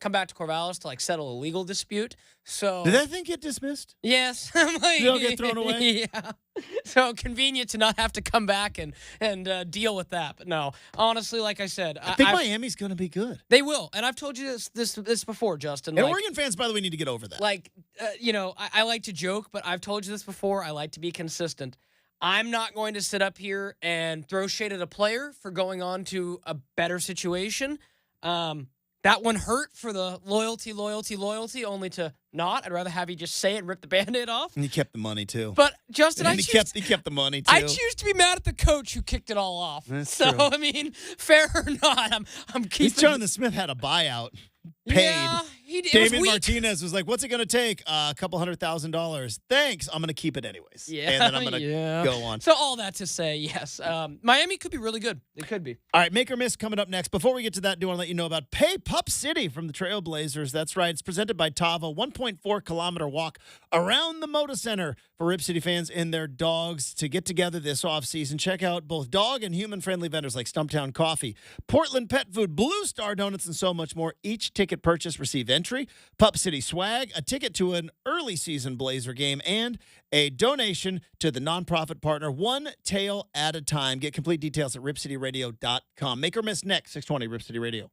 Corvallis to settle a legal dispute. So did that thing get dismissed? Yes. Did it get thrown away? Yeah. So convenient to not have to come back and deal with that. But no, honestly, like I said, I think Miami's going to be good. They will, and I've told you this before, Justin. And Oregon fans, by the way, need to get over that. I like to joke, but I've told you this before. I like to be consistent. I'm not going to sit up here and throw shade at a player for going on to a better situation. That one hurt for the loyalty, only to not. I'd rather have you just say it and rip the Band-Aid off. And he kept the money, too. But, Justin, he kept the money, too. I choose to be mad at the coach who kicked it all off. That's true. I mean, fair or not, I'm keeping... At least Jonathan Smith had a buyout. Paid. Yeah, he did. Damian Martinez was like, what's it going to take? A couple $100,000. Thanks. I'm going to keep it anyways. Yeah. And then I'm going to go on. So all that to say, yes, Miami could be really good. They could be. All right, Make or Miss coming up next. Before we get to that, I do want to let you know about Pay Pup City from the Trailblazers. That's right. It's presented by Tava. 1.4-kilometer walk around the Moda Center for Rip City fans and their dogs to get together this offseason. Check out both dog and human-friendly vendors like Stumptown Coffee, Portland Pet Food, Blue Star Donuts, and so much more. Each ticket purchase receive entry, Pup City swag, a ticket to an early season Blazer game, and a donation to the nonprofit partner, One Tail at a Time. Get complete details at ripcityradio.com. Make or Miss next, 620 Rip City Radio.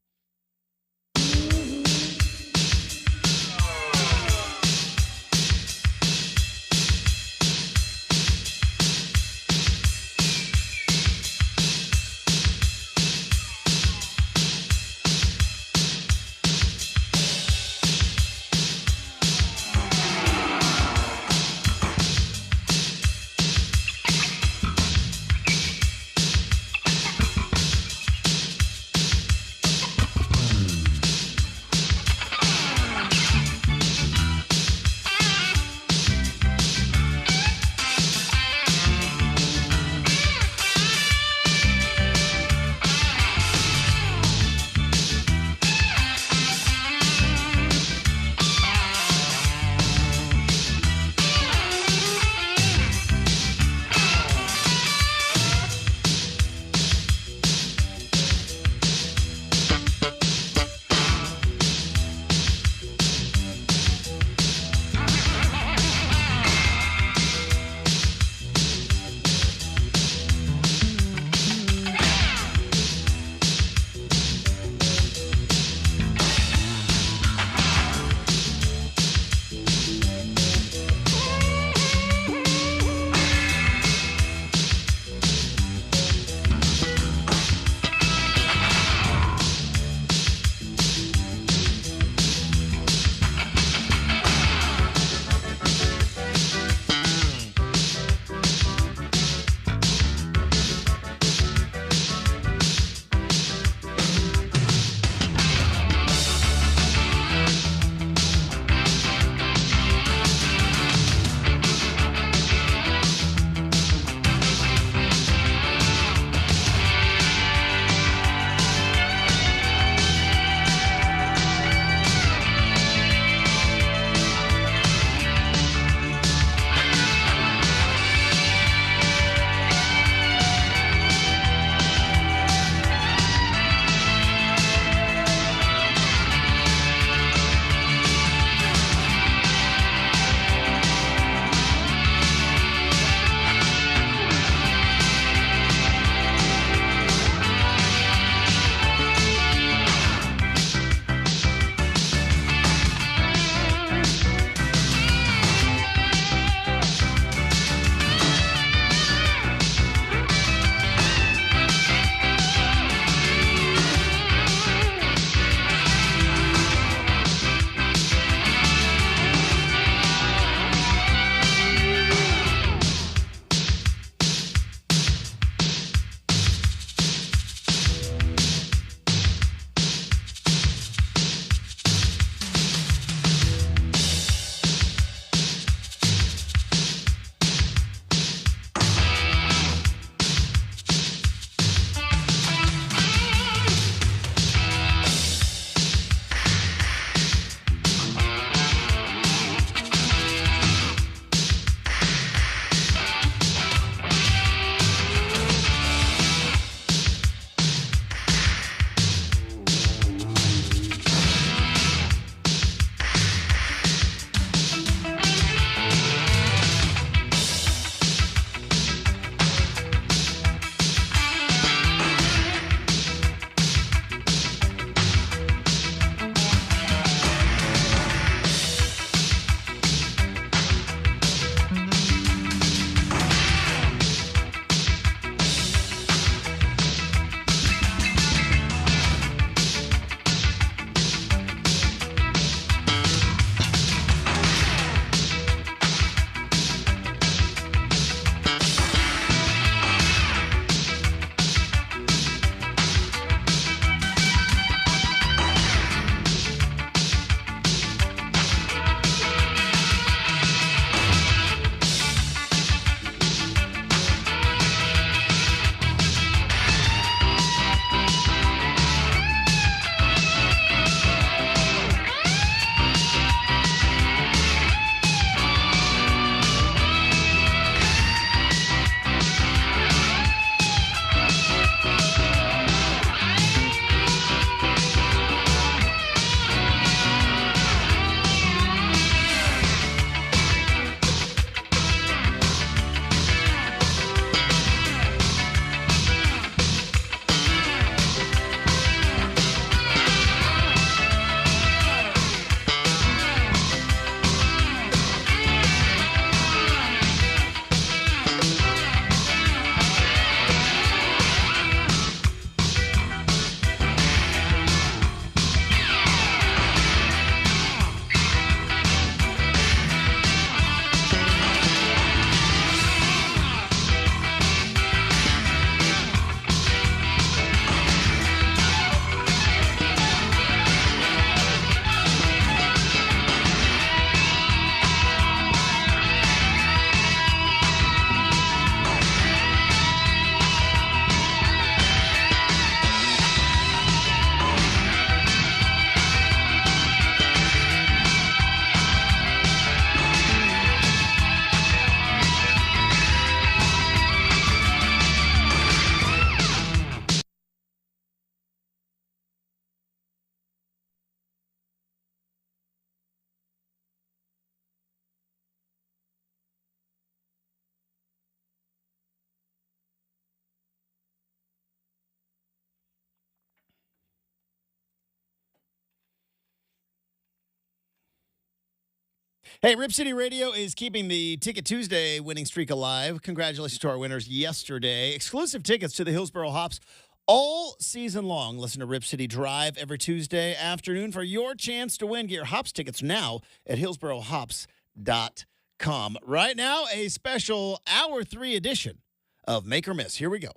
Hey, Rip City Radio is keeping the Ticket Tuesday winning streak alive. Congratulations to our winners yesterday. Exclusive tickets to the Hillsboro Hops all season long. Listen to Rip City Drive every Tuesday afternoon for your chance to win. Get your Hops tickets now at hillsborohops.com. Right now, a special Hour 3 edition of Make or Miss. Here we go.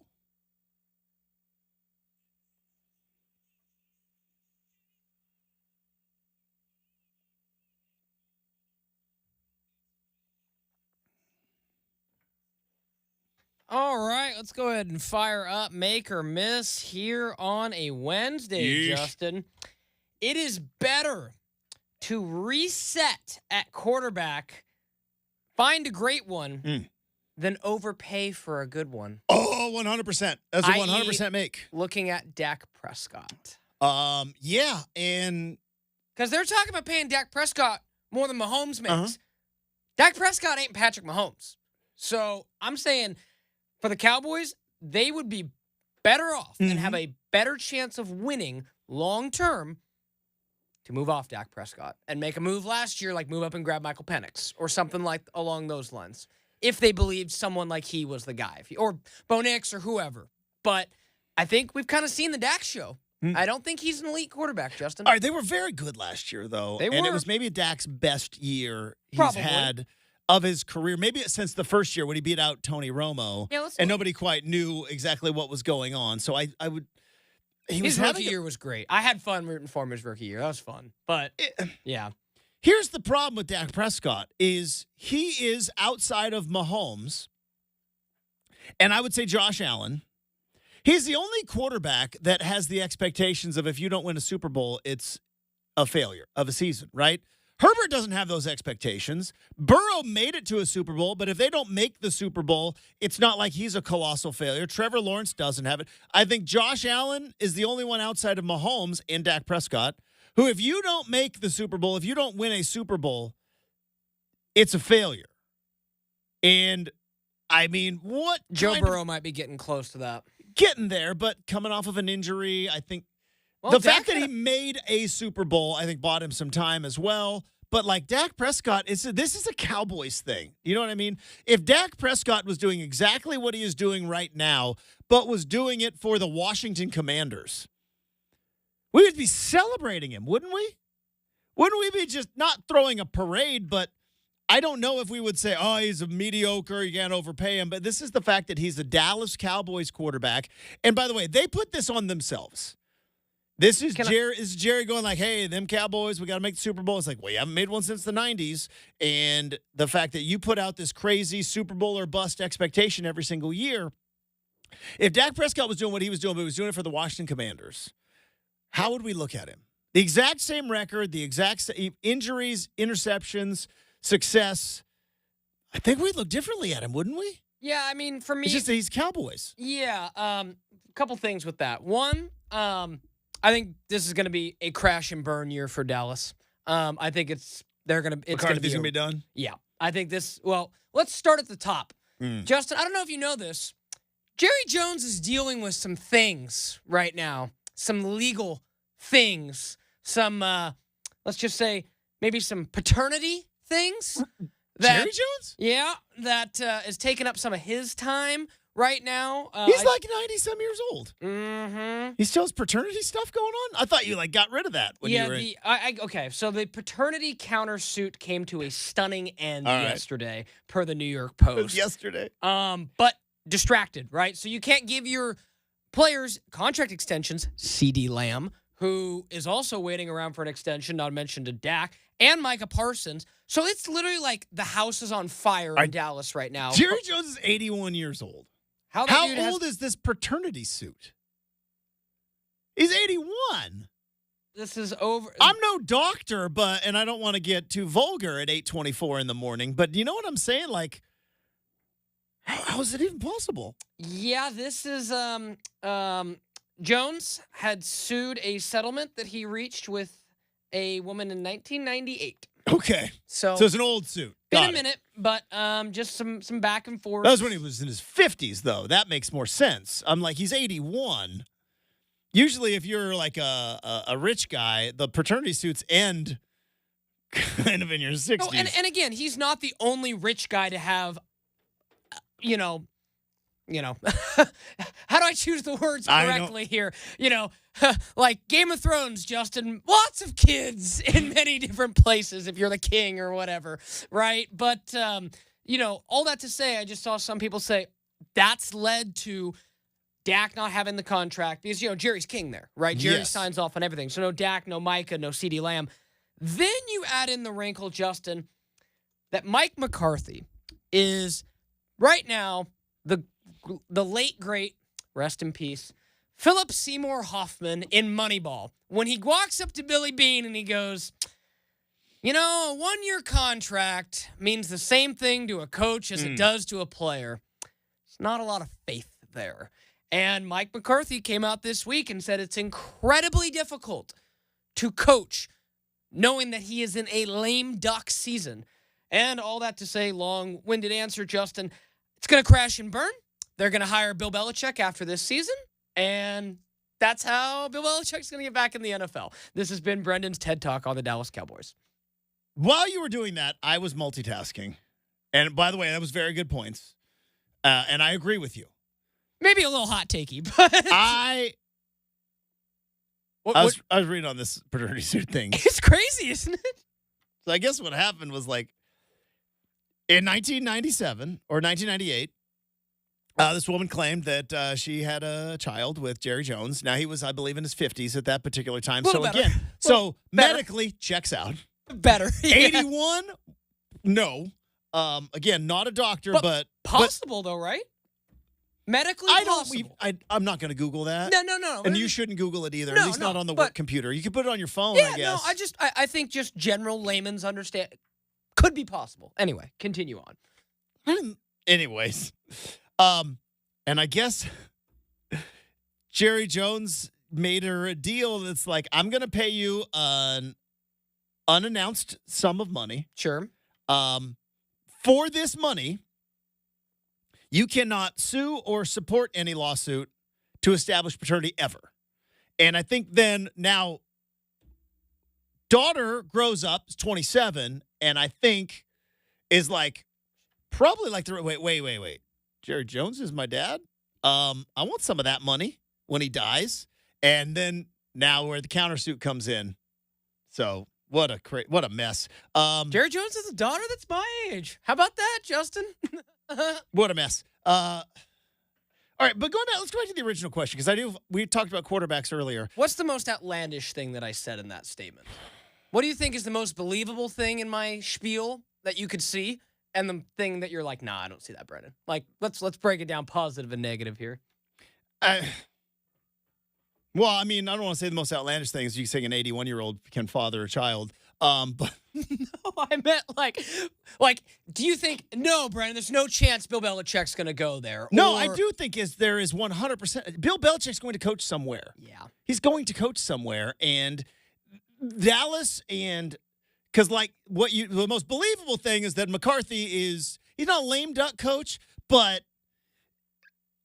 All right, let's go ahead and fire up Make or Miss here on a Wednesday, Yeesh. Justin. It is better to reset at quarterback, find a great one, than overpay for a good one. Oh, 100%. That's a 100% make. Looking at Dak Prescott. Yeah, and Because they're talking about paying Dak Prescott more than Mahomes makes. Dak Prescott ain't Patrick Mahomes. So I'm saying for the Cowboys, they would be better off and have a better chance of winning long term to move off Dak Prescott and make a move last year, like move up and grab Michael Penix or something like along those lines. If they believed someone like he was the guy, or Bo Nix or whoever. But I think we've kind of seen the Dak show. I don't think he's an elite quarterback, Justin. all right, they were very good last year, though. They and it were. was maybe Dak's best year he's Probably. had of his career. Maybe since the first year when he beat out Tony Romo. Yeah, let's and look. nobody quite knew exactly what was going on. So I would. His rookie year was great. I had fun rooting for him his rookie year. That was fun. But, yeah. Here's the problem with Dak Prescott is he is outside of Mahomes, and I would say Josh Allen. He's the only quarterback that has the expectations of if you don't win a Super Bowl, it's a failure of a season, right? Herbert doesn't have those expectations. Burrow made it to a Super Bowl, but if they don't make the Super Bowl, it's not like he's a colossal failure. Trevor Lawrence doesn't have it. I think Josh Allen is the only one outside of Mahomes and Dak Prescott who, if you don't make the Super Bowl, if you don't win a Super Bowl, it's a failure. And, I mean, what Joe kind of- Burrow might be getting close to that. getting there, but coming off of an injury, I think Well, the Dak fact that he made a Super Bowl, I think, bought him some time as well. But like Dak Prescott, this is a Cowboys thing. You know what I mean? If Dak Prescott was doing exactly what he is doing right now, but was doing it for the Washington Commanders, we would be celebrating him, wouldn't we? Wouldn't we be just not throwing a parade, but I don't know if we would say, oh, he's a mediocre, you can't overpay him. But this is the fact that he's a Dallas Cowboys quarterback. And by the way, they put this on themselves. This is Jerry going like, hey, them Cowboys, we got to make the Super Bowl. It's like, well, you haven't made one since the 90s. And the fact that you put out this crazy Super Bowl or bust expectation every single year, if Dak Prescott was doing what he was doing, but he was doing it for the Washington Commanders, how would we look at him? The exact same record, the exact same injuries, interceptions, success. I think we'd look differently at him, wouldn't we? Yeah, I mean, for me, It's just that he's Cowboys. yeah, a couple things with that. One, I think this is going to be a crash and burn year for Dallas. I think it's going to be done. Yeah, I think this. Well, let's start at the top. Justin, I don't know if you know this. Jerry Jones is dealing with some things right now, some legal things, some let's just say maybe some paternity things. Jerry Jones? Yeah, that is taking up some of his time right now. He's like 90-some years old. Mm-hmm. He still has paternity stuff going on? I thought you got rid of that when you were okay, so the paternity countersuit came to a stunning end yesterday, per the New York Post. Yesterday. But distracted, right? So you can't give your players contract extensions. CeeDee Lamb, who is also waiting around for an extension, not mentioned to Dak, and Micah Parsons. So it's literally like the house is on fire in Dallas right now. Jerry Jones is 81 years old. How old is this paternity suit? He's 81. This is over. I'm no doctor, and I don't want to get too vulgar at 8:24 in the morning, but you know what I'm saying? Like, how is it even possible? Yeah, this is Jones had sued a settlement that he reached with a woman in 1998. Okay. So it's an old suit. Been a minute, but just some back and forth. That was when he was in his 50s, though. That makes more sense. I'm like, he's 81. Usually, if you're like a rich guy, the paternity suits end kind of in your 60s. No, and again, he's not the only rich guy to have, how do I choose the words correctly here? Like Game of Thrones, Justin, lots of kids in many different places if you're the king or whatever, right? But, all that to say, I just saw some people say that's led to Dak not having the contract because, Jerry's king there, right? Jerry signs off on everything. So no Dak, no Micah, no CeeDee Lamb. Then you add in the wrinkle, Justin, that Mike McCarthy is right now the late, great, rest in peace, Philip Seymour Hoffman in Moneyball. When he walks up to Billy Beane and he goes, a 1-year contract means the same thing to a coach as it does to a player. There's not a lot of faith there. And Mike McCarthy came out this week and said it's incredibly difficult to coach knowing that he is in a lame duck season. And all that to say, long-winded answer, Justin, it's going to crash and burn. They're going to hire Bill Belichick after this season. And that's how Bill Belichick's going to get back in the NFL. This has been Brendan's TED Talk on the Dallas Cowboys. While you were doing that, I was multitasking. And by the way, that was very good points. And I agree with you. Maybe a little hot takey, but I was reading on this paternity suit thing. It's crazy, isn't it? So I guess what happened was like in 1997 or 1998, this woman claimed that she had a child with Jerry Jones. Now he was, I believe, in his 50s at that particular time. So better. again, medically checks out. Better. 81, no. Again, not a doctor, but possible though, right? Medically possible. I'm not going to Google that. No. And you shouldn't Google it either. At least not on the work computer. You can put it on your phone, I guess. No, I think just general layman's understand could be possible. Anyway, continue on. Anyways, and I guess Jerry Jones made her a deal that's like, I'm going to pay you an unannounced sum of money. Sure. For this money, you cannot sue or support any lawsuit to establish paternity ever. And I think then now daughter grows up, is 27, and I think is like probably like the wait. Jerry Jones is my dad. I want some of that money when he dies. And then now where the countersuit comes in. So what a mess. Jerry Jones has a daughter that's my age. How about that, Justin? What a mess. All right, but let's go back to the original question because we talked about quarterbacks earlier. What's the most outlandish thing that I said in that statement? What do you think is the most believable thing in my spiel that you could see, and the thing that you're like, nah, I don't see that, Brenden? Like, let's break it down, positive and negative here. Well, I mean, I don't want to say the most outlandish thing is you saying an 81-year-old can father a child. But no, I meant like, do you think, no, Brenden, there's no chance Bill Belichick's going to go there? No, I do think there is 100%. Bill Belichick's going to coach somewhere. Yeah. He's going to coach somewhere. And Dallas because the most believable thing is that McCarthy he's not a lame duck coach, but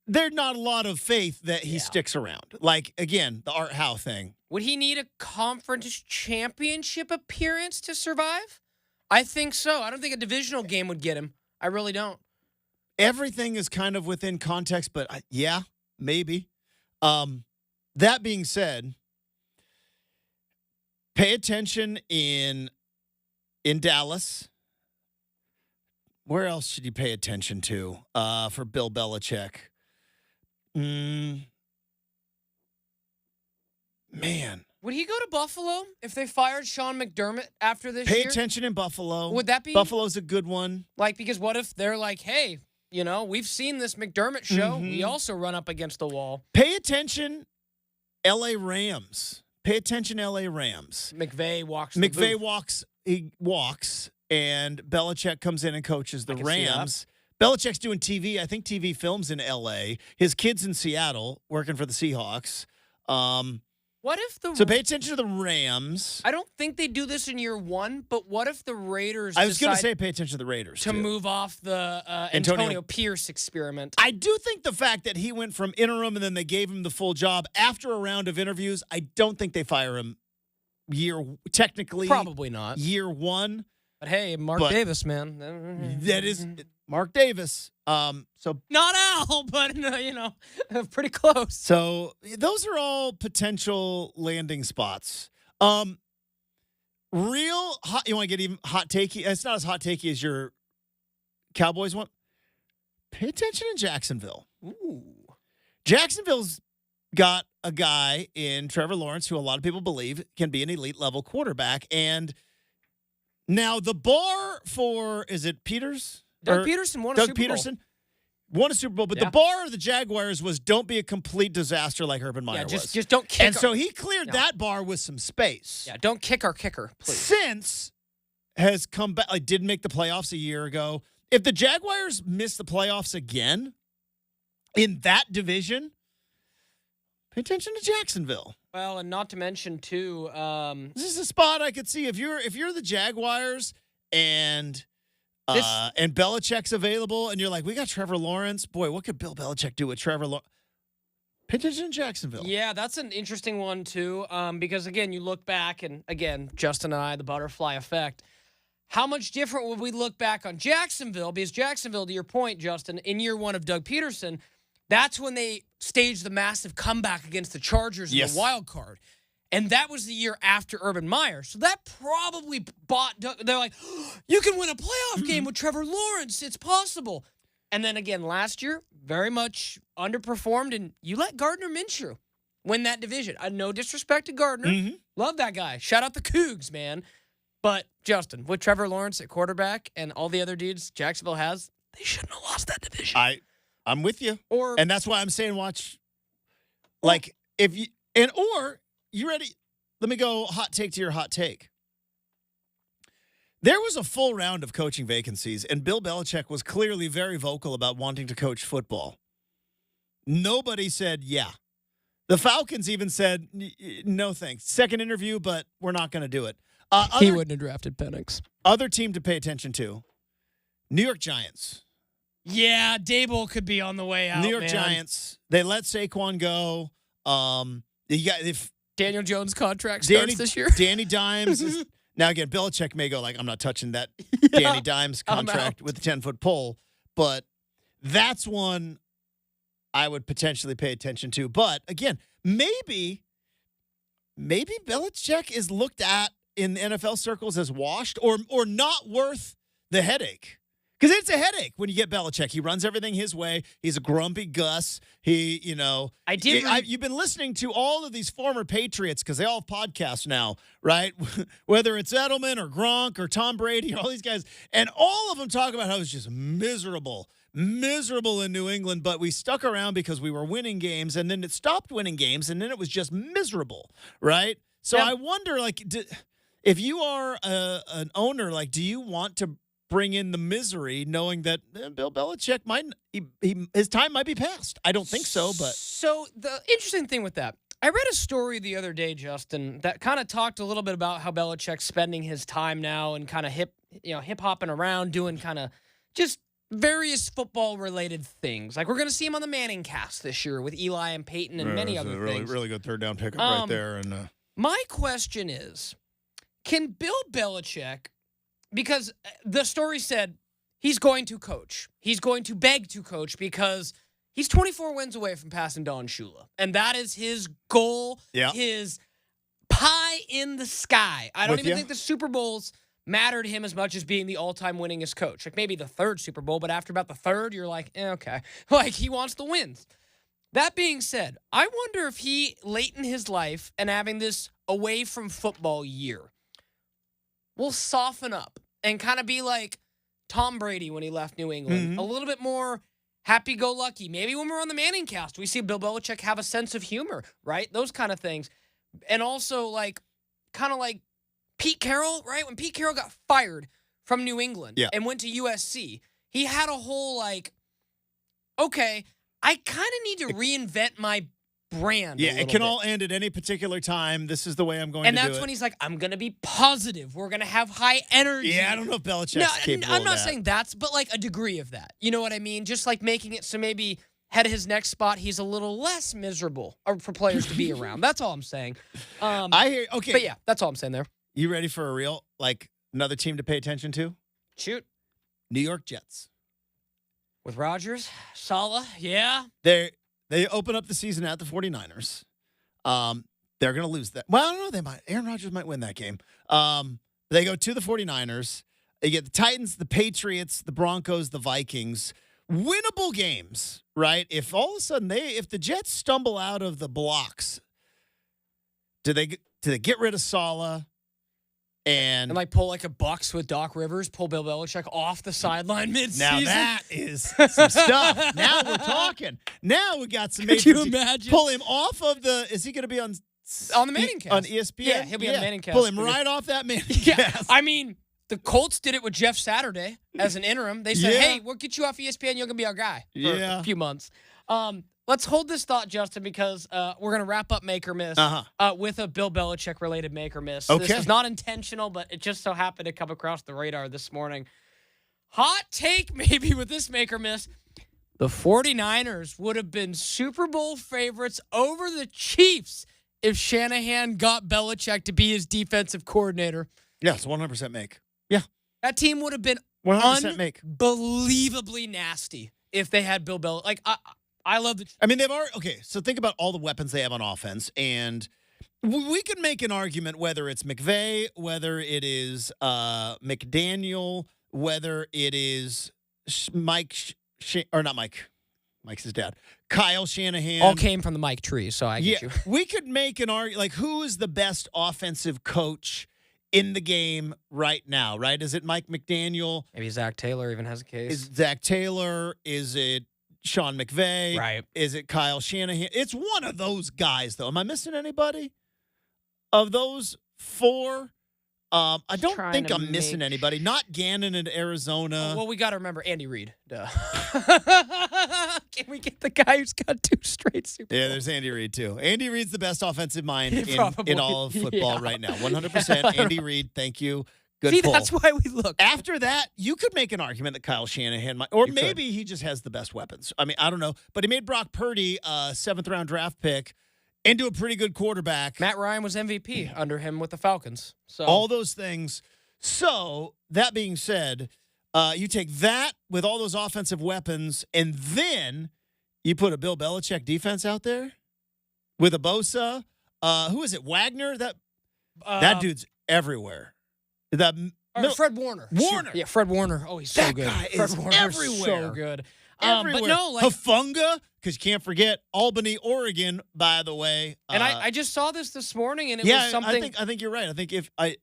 there's not a lot of faith that he sticks around. Like, again, the Art Howe thing. Would he need a conference championship appearance to survive? I think so. I don't think a divisional game would get him. I really don't. Everything is kind of within context, but yeah, maybe. That being said, pay attention in Dallas. Where else should you pay attention to for Bill Belichick? Man. Would he go to Buffalo if they fired Sean McDermott after this year? Pay attention in Buffalo. Would that be? Buffalo's a good one. Like, because what if they're like, hey, we've seen this McDermott show. Mm-hmm. We also run up against the wall. Pay attention, L.A. Rams. Pay attention, L.A. Rams. McVay walks, and Belichick comes in and coaches the Rams. Belichick's doing TV. I think TV films in L.A. His kid's in Seattle working for the Seahawks. What if So pay attention to the Rams. I don't think they do this in year one, but what if the Raiders I was going to say pay attention to the Raiders, to move off the Antonio Pierce experiment. I do think the fact that he went from interim and then they gave him the full job after a round of interviews, I don't think they fire him technically Probably not. year one. But hey, Mark Davis, man. That is Mark Davis. So not Al, but pretty close. So those are all potential landing spots. Real hot. You want to get even hot takey? It's not as hot takey as your Cowboys one. Pay attention in Jacksonville. Ooh. Jacksonville's got a guy in Trevor Lawrence who a lot of people believe can be an elite level quarterback. And now the bar for, is it Peters? Doug Peterson won a Super Bowl. Doug Peterson won a Super Bowl, but the bar of the Jaguars was don't be a complete disaster like Urban Meyer was. Just don't kick. And so he cleared that bar with some space. Yeah, don't kick our kicker, please. Since has come back, did make the playoffs a year ago. If the Jaguars miss the playoffs again in that division, pay attention to Jacksonville. Well, and not to mention too, this is a spot I could see if you're the Jaguars and Belichick's available and you're like, we got Trevor Lawrence. Boy, what could Bill Belichick do with Trevor Lawrence? Pay attention to Jacksonville. Yeah, that's an interesting one too. Because again, you look back and again, Justin and I, the butterfly effect. How much different would we look back on Jacksonville? Because Jacksonville, to your point, Justin, in year one of Doug Peterson, that's when they staged the massive comeback against the Chargers in the wild card. And that was the year after Urban Meyer. So that probably bought Doug. They're like, you can win a playoff game with Trevor Lawrence. It's possible. And then again, last year, very much underperformed. And you let Gardner Minshew win that division. No disrespect to Gardner. Love that guy. Shout out the Cougs, man. But, Justin, with Trevor Lawrence at quarterback and all the other dudes Jacksonville has, they shouldn't have lost that division. I'm with you. And that's why I'm saying watch. Or you ready? Let me go hot take to your hot take. There was a full round of coaching vacancies, and Bill Belichick was clearly very vocal about wanting to coach football. Nobody said, yeah. The Falcons even said, no thanks. Second interview, but we're not going to do it. He wouldn't have drafted Penix. Other team to pay attention to, New York Giants. Yeah, Dable could be on the way out, New York Giants. They let Saquon go. Daniel Jones' contract starts this year. Danny Dimes. Now, again, Belichick may go like, I'm not touching that Danny Dimes contract with the 10-foot pole. But that's one I would potentially pay attention to. But, again, maybe Belichick is looked at in the NFL circles as washed or not worth the headache. Because it's a headache when you get Belichick. He runs everything his way. He's a grumpy Gus. You've been listening to all of these former Patriots because they all have podcasts now, right? Whether it's Edelman or Gronk or Tom Brady, all these guys. And all of them talk about how it's just miserable in New England, but we stuck around because we were winning games, and then it stopped winning games, and then it was just miserable, right? So I wonder, if you are an owner, do you want to bring in the misery knowing that Bill Belichick his time might be past? I don't think so, but. So the interesting thing with that, I read a story the other day, Justin, that kind of talked a little bit about how Belichick's spending his time now and kind of hip-hopping around, doing kind of just various football-related things. Like, we're going to see him on the Manning cast this year with Eli and Peyton and many other things. Really good third down pickup right there. And my question is, can Bill Belichick, because the story said he's going to coach. He's going to beg to coach because he's 24 wins away from passing Don Shula. And that is his goal, his pie in the sky. I don't even think the Super Bowls matter to him as much as being the all-time winningest coach. Like maybe the third Super Bowl, but after about the third, you're like, okay. Like he wants the wins. That being said, I wonder if he, late in his life and having this away from football year, will soften up and kind of be like Tom Brady when he left New England. A little bit more happy-go-lucky. Maybe when we're on the Manning cast, we see Bill Belichick have a sense of humor, right? Those kind of things. And also, kind of like Pete Carroll, right? When Pete Carroll got fired from New England and went to USC, he had a whole, okay, I kind of need to reinvent my brand. Yeah, it can all end at any particular time. This is the way I'm going to do it. And that's when he's like, I'm going to be positive. We're going to have high energy. Yeah, I don't know if Belichick's capable I'm not of that. saying that's, but a degree of that. You know what I mean? Just making it so maybe head of his next spot, he's a little less miserable for players to be around. That's all I'm saying. I hear. Okay, but yeah, that's all I'm saying there. You ready for a real another team to pay attention to? Shoot. New York Jets. With Rodgers, Saleh, yeah. They open up the season at the 49ers. They're going to lose that. Well, I don't know. They might. Aaron Rodgers might win that game. They go to the 49ers. They get the Titans, the Patriots, the Broncos, the Vikings. Winnable games, right? If all of a sudden if the Jets stumble out of the blocks, do they get rid of Saleh? And pull a Bucks with Doc Rivers, pull Bill Belichick off the sideline mid-season. Now that is some stuff. Now we're talking. Now we got some. Could you imagine? Pull him off of the. Is he going to be on the Manning cast on ESPN? Yeah, he'll be on the Manning cast. Pull him right off that Manning cast. I mean, the Colts did it with Jeff Saturday as an interim. They said, "Hey, we'll get you off ESPN. You're going to be our guy for a few months." Let's hold this thought, Justin, because we're going to wrap up Make or Miss with a Bill Belichick-related Make or Miss. Okay. This is not intentional, but it just so happened to come across the radar this morning. Hot take maybe with this Make or Miss. The 49ers would have been Super Bowl favorites over the Chiefs if Shanahan got Belichick to be his defensive coordinator. Yes, 100% make. Yeah. That team would have been 100% make. Unbelievably nasty if they had Bill Belichick. I love the. I mean, they've already. Okay, so think about all the weapons they have on offense, and we could make an argument whether it's McVay, whether it is McDaniel, whether it is Mike's his dad, Kyle Shanahan. All came from the Mike tree, so I get you. We could make an argument who is the best offensive coach in the game right now? Right? Is it Mike McDaniel? Maybe Zach Taylor even has a case. Is Zach Taylor? Is it Sean McVay? Right. Is it Kyle Shanahan? It's one of those guys, though. Am I missing anybody? Of those four, I don't think I'm missing anybody. Not Gannon in Arizona. Well, we got to remember Andy Reid. Duh. Can we get the guy who's got 2 straight Super Bowls? Yeah, there's Andy Reid, too. Andy Reid's the best offensive mind in all of football right now. 100% Andy Reid. Thank you. Good See, pull. that's why we look. After that, you could make an argument that Kyle Shanahan might, or maybe he just has the best weapons. I mean, I don't know. But he made Brock Purdy a 7th-round draft pick into a pretty good quarterback. Matt Ryan was MVP under him with the Falcons. So all those things. So, that being said, you take that with all those offensive weapons, and then you put a Bill Belichick defense out there with a Bosa. Who is it, Wagner? That dude's everywhere. Fred Warner. Warner. Yeah, Fred Warner. Oh, he's so good. That guy Fred is Warner's everywhere. So good. Everywhere. But no, Hufanga, because you can't forget Albany, Oregon, by the way. And I just saw this morning, and it was something. I think you're right. I think if I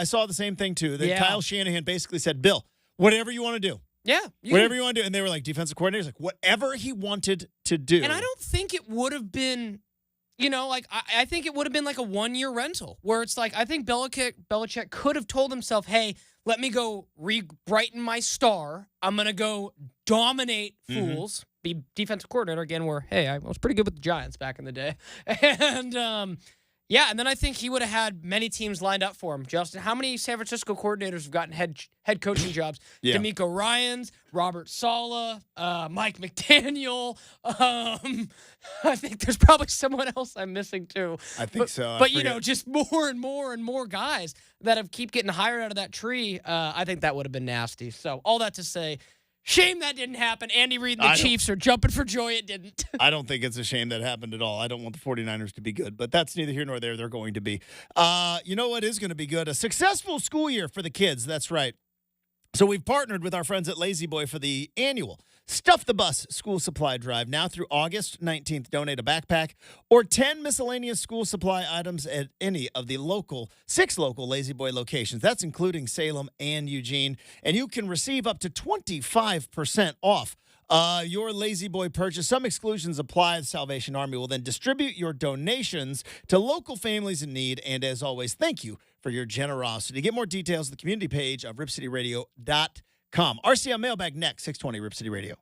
saw the same thing, too, that Kyle Shanahan basically said, Bill, whatever you want to do. Yeah. Whatever you want to do. And they were like, defensive coordinators, like, whatever he wanted to do. And I don't think it would have been, I think it would have been like a 1-year rental where it's like, I think Belichick could have told himself, hey, let me go rewrite my star. I'm going to go dominate fools, be defensive coordinator again where, hey, I was pretty good with the Giants back in the day. And, and then I think he would have had many teams lined up for him. Justin, how many San Francisco coordinators have gotten head coaching jobs? Yeah. D'Amico Ryans, Robert Saleh, Mike McDaniel. I think there's probably someone else I'm missing too. I think so. But just more and more and more guys that keep getting hired out of that tree. I think that would have been nasty. So all that to say, shame that didn't happen. Andy Reid and the Chiefs are jumping for joy it didn't. I don't think it's a shame that happened at all. I don't want the 49ers to be good, but that's neither here nor there. They're going to be. You know what is going to be good? A successful school year for the kids. That's right. So we've partnered with our friends at Lazy Boy for the annual Stuff the Bus school supply drive. Now through August 19th, donate a backpack or 10 miscellaneous school supply items at any of the 6 local Lazy Boy locations. That's including Salem and Eugene. And you can receive up to 25% off your Lazy Boy purchase. Some exclusions apply. The Salvation Army will then distribute your donations to local families in need. And as always, thank you for your generosity. Get more details at the community page of ripcityradio.com. RCM Mailbag next, 620 Rip City Radio.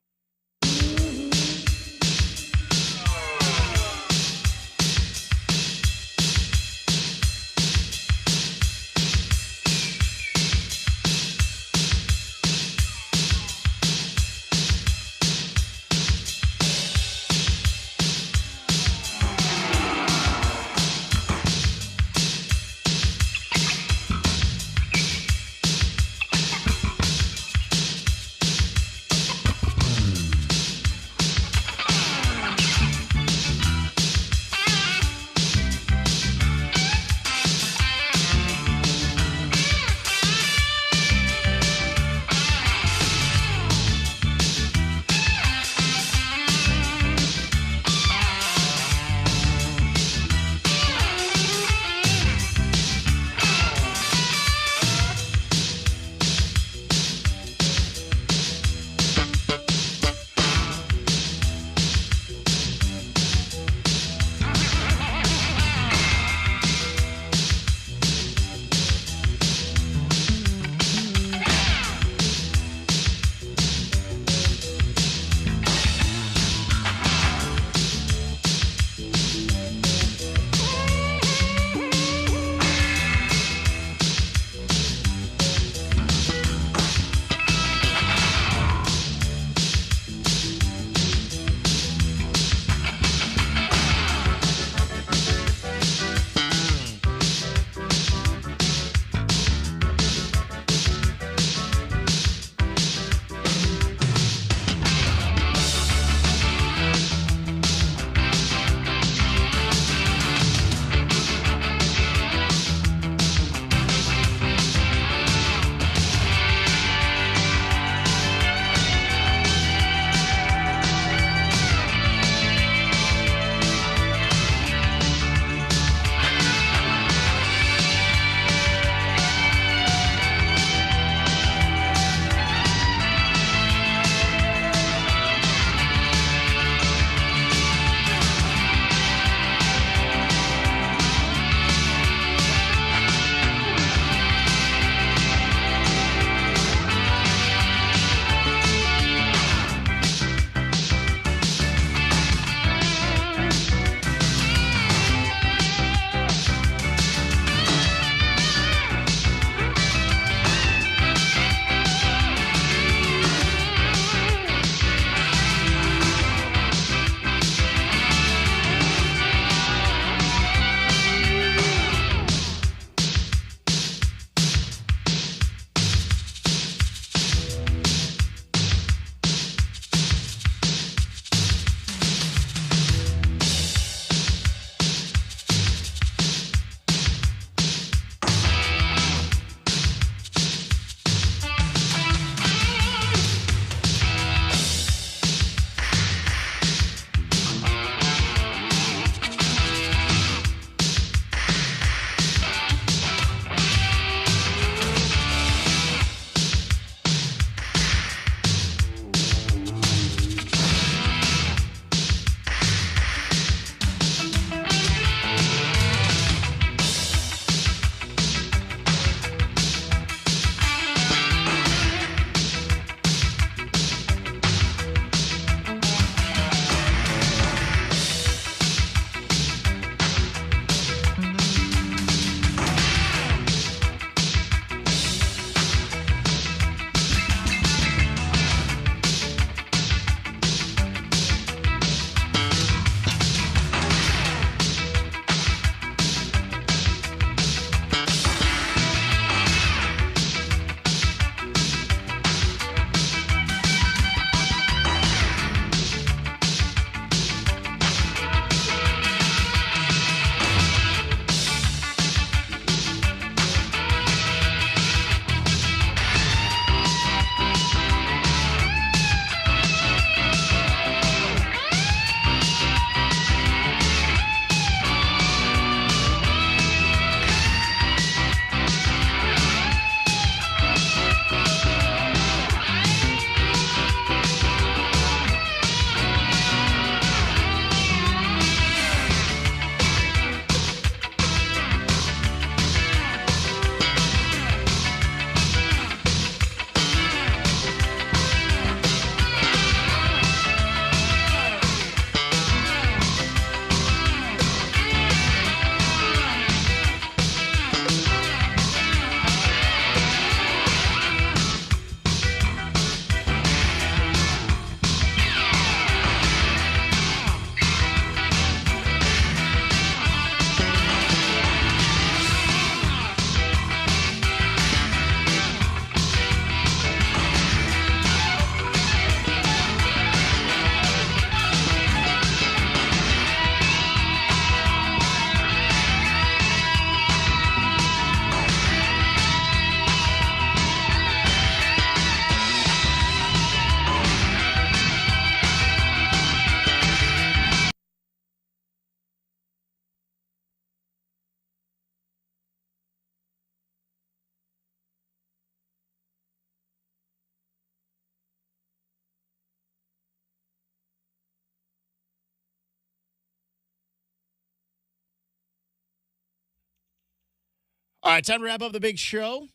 All right, time to wrap up the big show.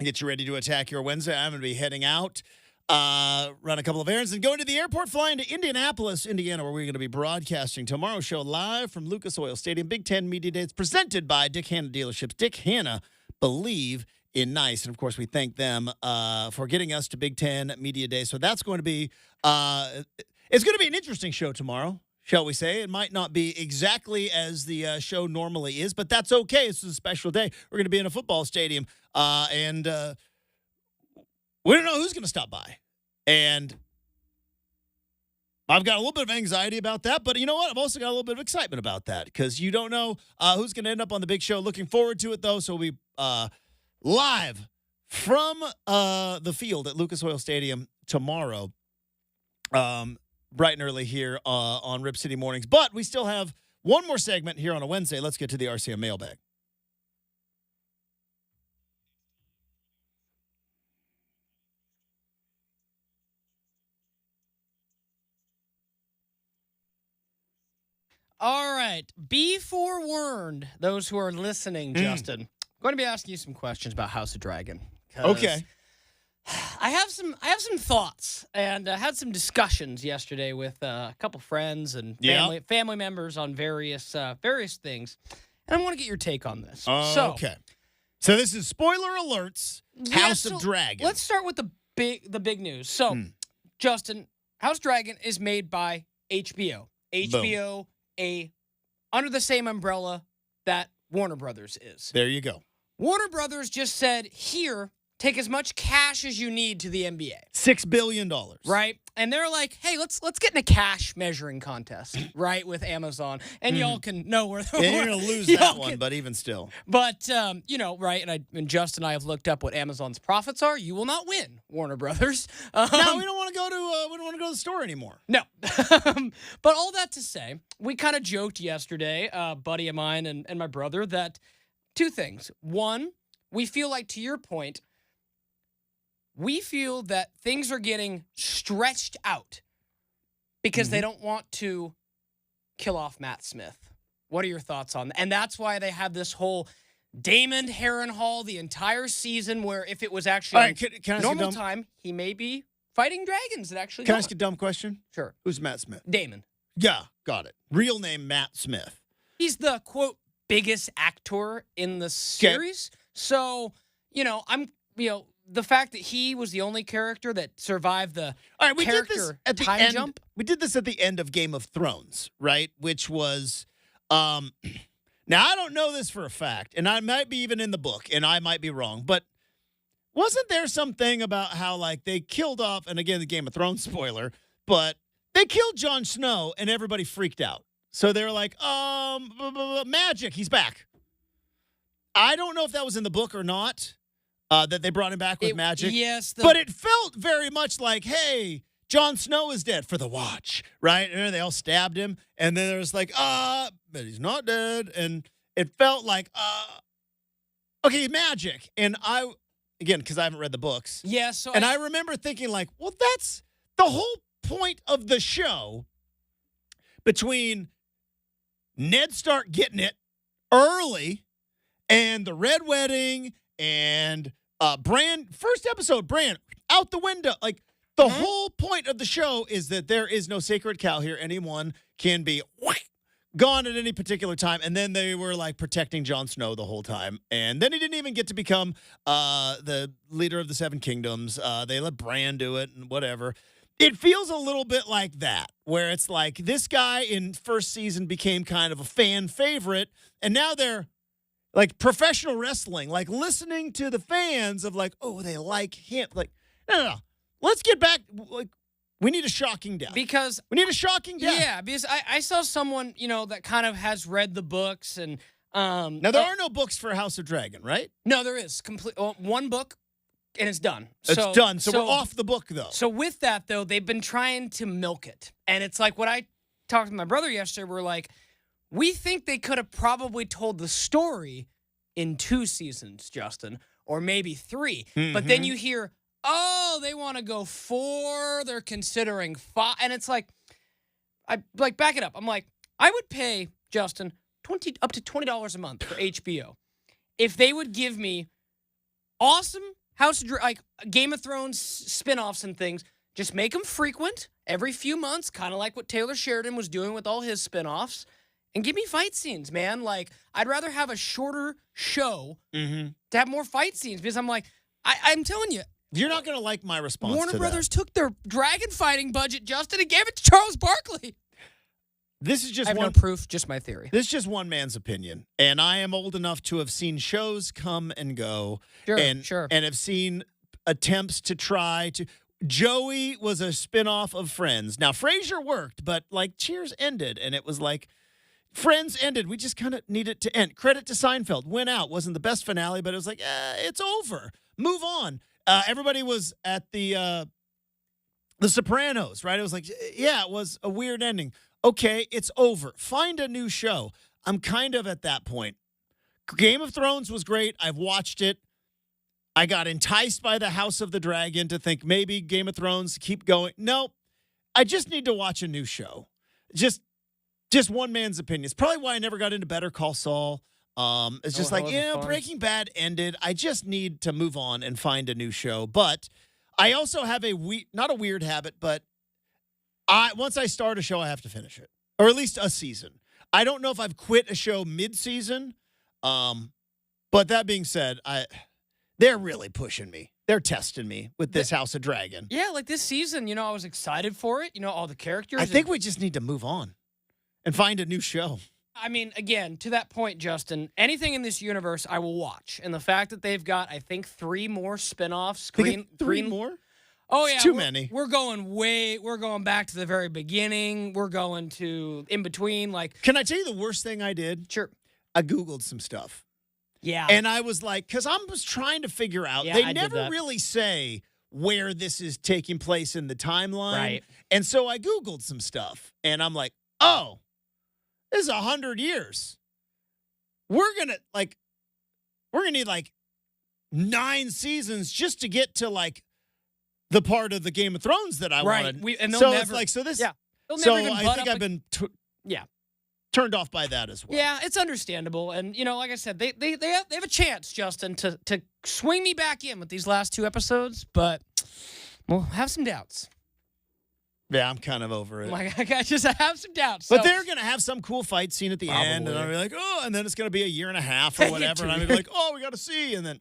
Get you ready to attack your Wednesday. I'm going to be heading out, run a couple of errands, and going to the airport, flying to Indianapolis, Indiana, where we're going to be broadcasting tomorrow's show live from Lucas Oil Stadium. Big 10 Media Days presented by Dick Hanna Dealerships. Dick Hanna, believe in nice. And, of course, we thank them for getting us to Big 10 Media Days. So that's going to be it's going to be an interesting show tomorrow, shall we say. It might not be exactly as the show normally is, but that's okay. This is a special day. We're going to be in a football stadium, and we don't know who's going to stop by. And I've got a little bit of anxiety about that, but you know what? I've also got a little bit of excitement about that because you don't know who's going to end up on the big show. Looking forward to it, though. So we'll be live from the field at Lucas Oil Stadium tomorrow, bright and early here on Rip City Mornings. But we still have one more segment here on a Wednesday. Let's get to the RCM mailbag. All right. Be forewarned, those who are listening, Justin. I'm going to be asking you some questions about House of Dragon. Okay. I have some thoughts, and had some discussions yesterday with a couple friends and family members on various things, and I want to get your take on this. Okay. So this is spoiler alerts. House of Dragon. Let's start with the big news. So, Justin, House of Dragon is made by HBO. HBO, under the same umbrella that Warner Brothers is. There you go. Warner Brothers just said, here, take as much cash as you need to the NBA. $6 billion. Right? And they're like, hey, let's get in a cash measuring contest, right, with Amazon. And y'all can know where you're going to lose that one, but even still. But, right, and Justin and I have looked up what Amazon's profits are. You will not win, Warner Brothers. No, we don't want to go to the store anymore. No. But all that to say, we kind of joked yesterday, a buddy of mine and my brother, that two things. One, we feel like, to your point, we feel that things are getting stretched out because they don't want to kill off Matt Smith. What are your thoughts on that? And that's why they have this whole Damon Harrenhal the entire season, where if it was actually normal time, he may be fighting dragons that actually Can I ask a dumb question? Sure. Who's Matt Smith? Damon. Yeah, got it. Real name, Matt Smith. He's the, quote, biggest actor in the series. So, the fact that he was the only character that survived the character time jump. We did this at the end of Game of Thrones, right? Which was, now I don't know this for a fact, and I might be even in the book, and I might be wrong, but wasn't there something about how, like, they killed off, and again, the Game of Thrones spoiler, but they killed Jon Snow, and everybody freaked out. So they were like, magic, he's back. I don't know if that was in the book or not. That they brought him back with magic. Yes. But it felt very much like, hey, Jon Snow is dead for the watch, right? And then they all stabbed him. And then there was like, but he's not dead. And it felt like, okay, magic. And because I haven't read the books. Yeah, so and I remember thinking like, well, that's the whole point of the show between Ned Stark getting it early and the Red Wedding and first episode, Bran, out the window. Like, the whole point of the show is that there is no sacred cow here. Anyone can be gone at any particular time. And then they were, like, protecting Jon Snow the whole time. And then he didn't even get to become the leader of the Seven Kingdoms. They let Bran do it and whatever. It feels a little bit like that, where it's like this guy in first season became kind of a fan favorite, and now they're like professional wrestling, like listening to the fans of like, oh, they like him. Like, no. Let's get back. Like, we need a shocking death. Because we need a shocking death. Yeah, because I saw someone, that kind of has read the books and now there are no books for House of Dragon, right? No, there is one book and it's done. It's done. So we're off the book though. So with that though, they've been trying to milk it. And it's like what I talked to my brother yesterday, we're like, we think they could have probably told the story in 2 seasons, Justin, or maybe 3. Mm-hmm. But then you hear, oh, they want to go 4. They're considering 5. And it's like, I like back it up. I'm like, I would pay, Justin, up to $20 a month for HBO. if they would give me awesome like Game of Thrones spinoffs and things, just make them frequent every few months, kind of like what Taylor Sheridan was doing with all his spinoffs, and give me fight scenes, man. Like, I'd rather have a shorter show to have more fight scenes because I'm like, I'm telling you. You're not going to like my response Warner to Brothers took their dragon fighting budget, Justin, and gave it to Charles Barkley. This is just I have one no proof, just my theory. This is just one man's opinion, and I am old enough to have seen shows come and go, and have seen attempts to try to. Joey was a spinoff of Friends. Now Frasier worked, but like Cheers ended, and it was like Friends ended. We just kind of need it to end. Credit to Seinfeld. Went out. Wasn't the best finale, but it was like it's over. Move on. Everybody was at the Sopranos, right? It was like, yeah, it was a weird ending. Okay, it's over. Find a new show. I'm kind of at that point. Game of Thrones was great. I've watched it. I got enticed by the House of the Dragon to think maybe Game of Thrones, keep going. No, I just need to watch a new show. Just one man's opinion. It's probably why I never got into Better Call Saul. It's just Breaking Bad ended. I just need to move on and find a new show. But I also have not a weird habit, but once I start a show, I have to finish it, or at least a season. I don't know if I've quit a show mid-season, but that being said, they're really pushing me. They're testing me with this House of Dragon. Yeah, like this season, I was excited for it. All the characters. I think we just need to move on and find a new show. I mean, again, to that point, Justin, anything in this universe I will watch. And the fact that they've got, I think, 3 more spinoffs. Three more? Oh, yeah. It's too many. We're going back to the very beginning. We're going to in between. Like, can I tell you the worst thing I did? Sure. I Googled some stuff. Yeah. And I was like, because I was trying to figure out. They never really say where this is taking place in the timeline. Right. And so I Googled some stuff. And I'm like, oh, this is 100 years. We're going to need like 9 seasons just to get to like the part of the Game of Thrones that I wanted. I've been turned off by that as well. Yeah, it's understandable. And, like I said, they have a chance, Justin, to swing me back in with these last 2 episodes, but we'll have some doubts. Yeah, I'm kind of over it. I just have some doubts. But they're going to have some cool fight scene at the end, and I'll be like, oh, and then it's going to be a year and a half or whatever, and I'm going to be like, oh, we got to see, and then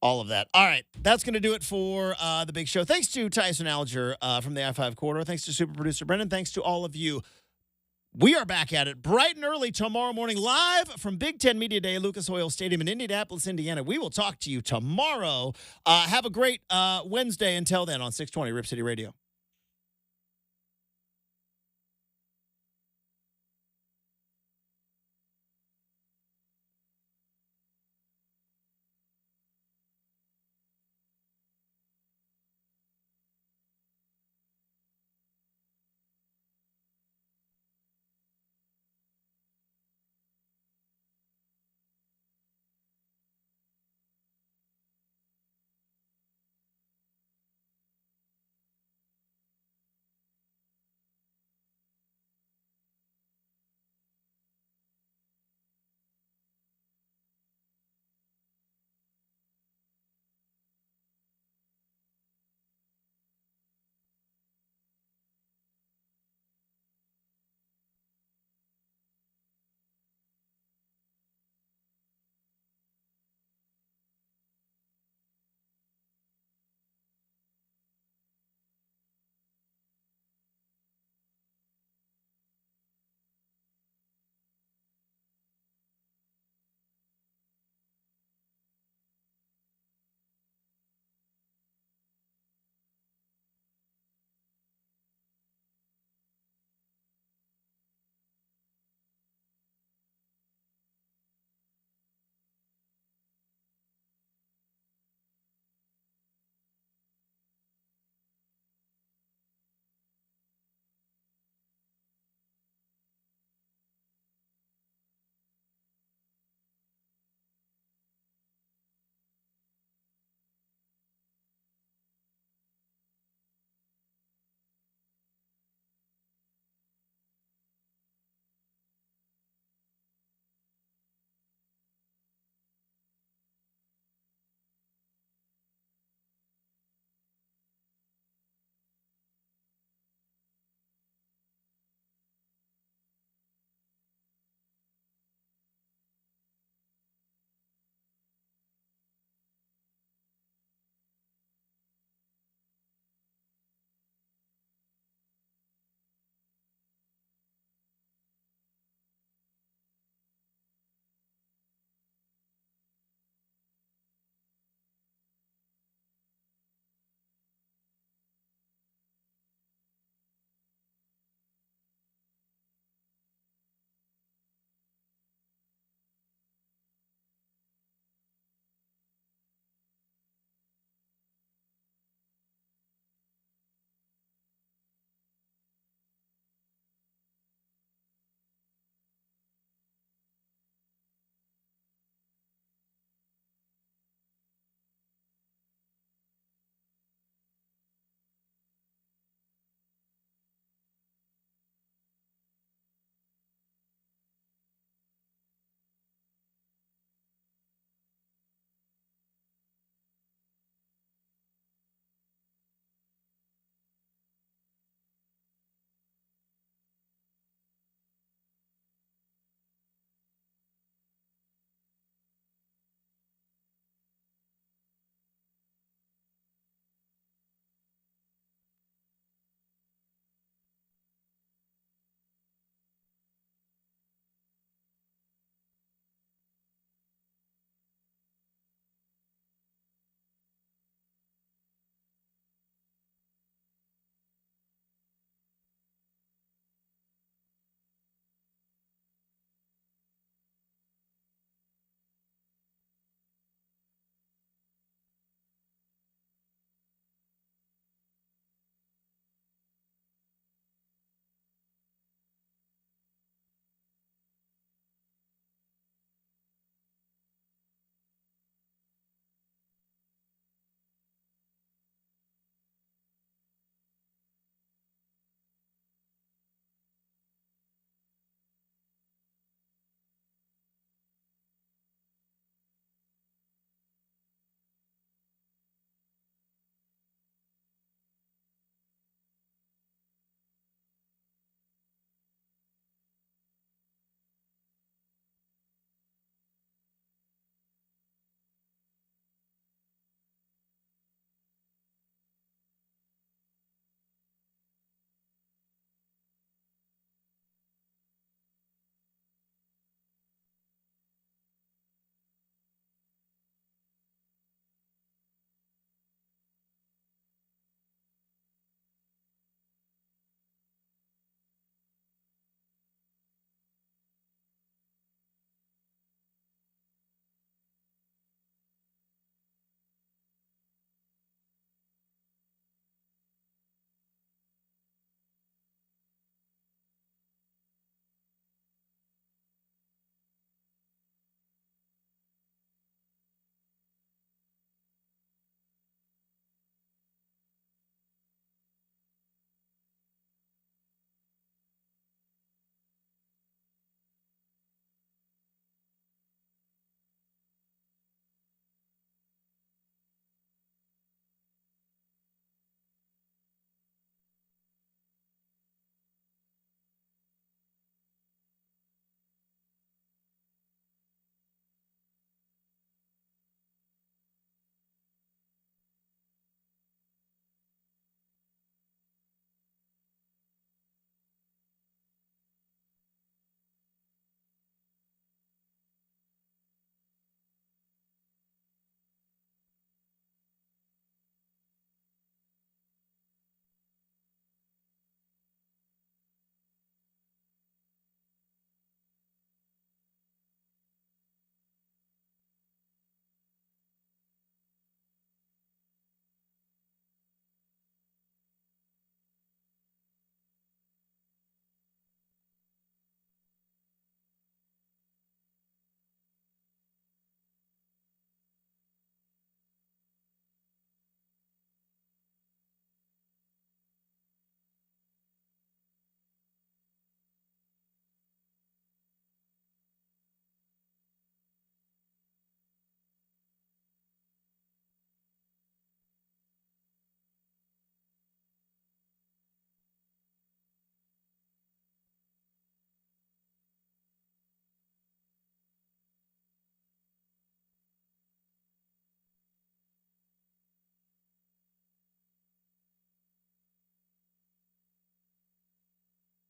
all of that. All right, that's going to do it for the big show. Thanks to Tyson Alger from the I-5 Corridor. Thanks to super producer Brenden. Thanks to all of you. We are back at it bright and early tomorrow morning, live from BIG10 Media Day, Lucas Oil Stadium in Indianapolis, Indiana. We will talk to you tomorrow. Have a great Wednesday until then on 620 Rip City Radio.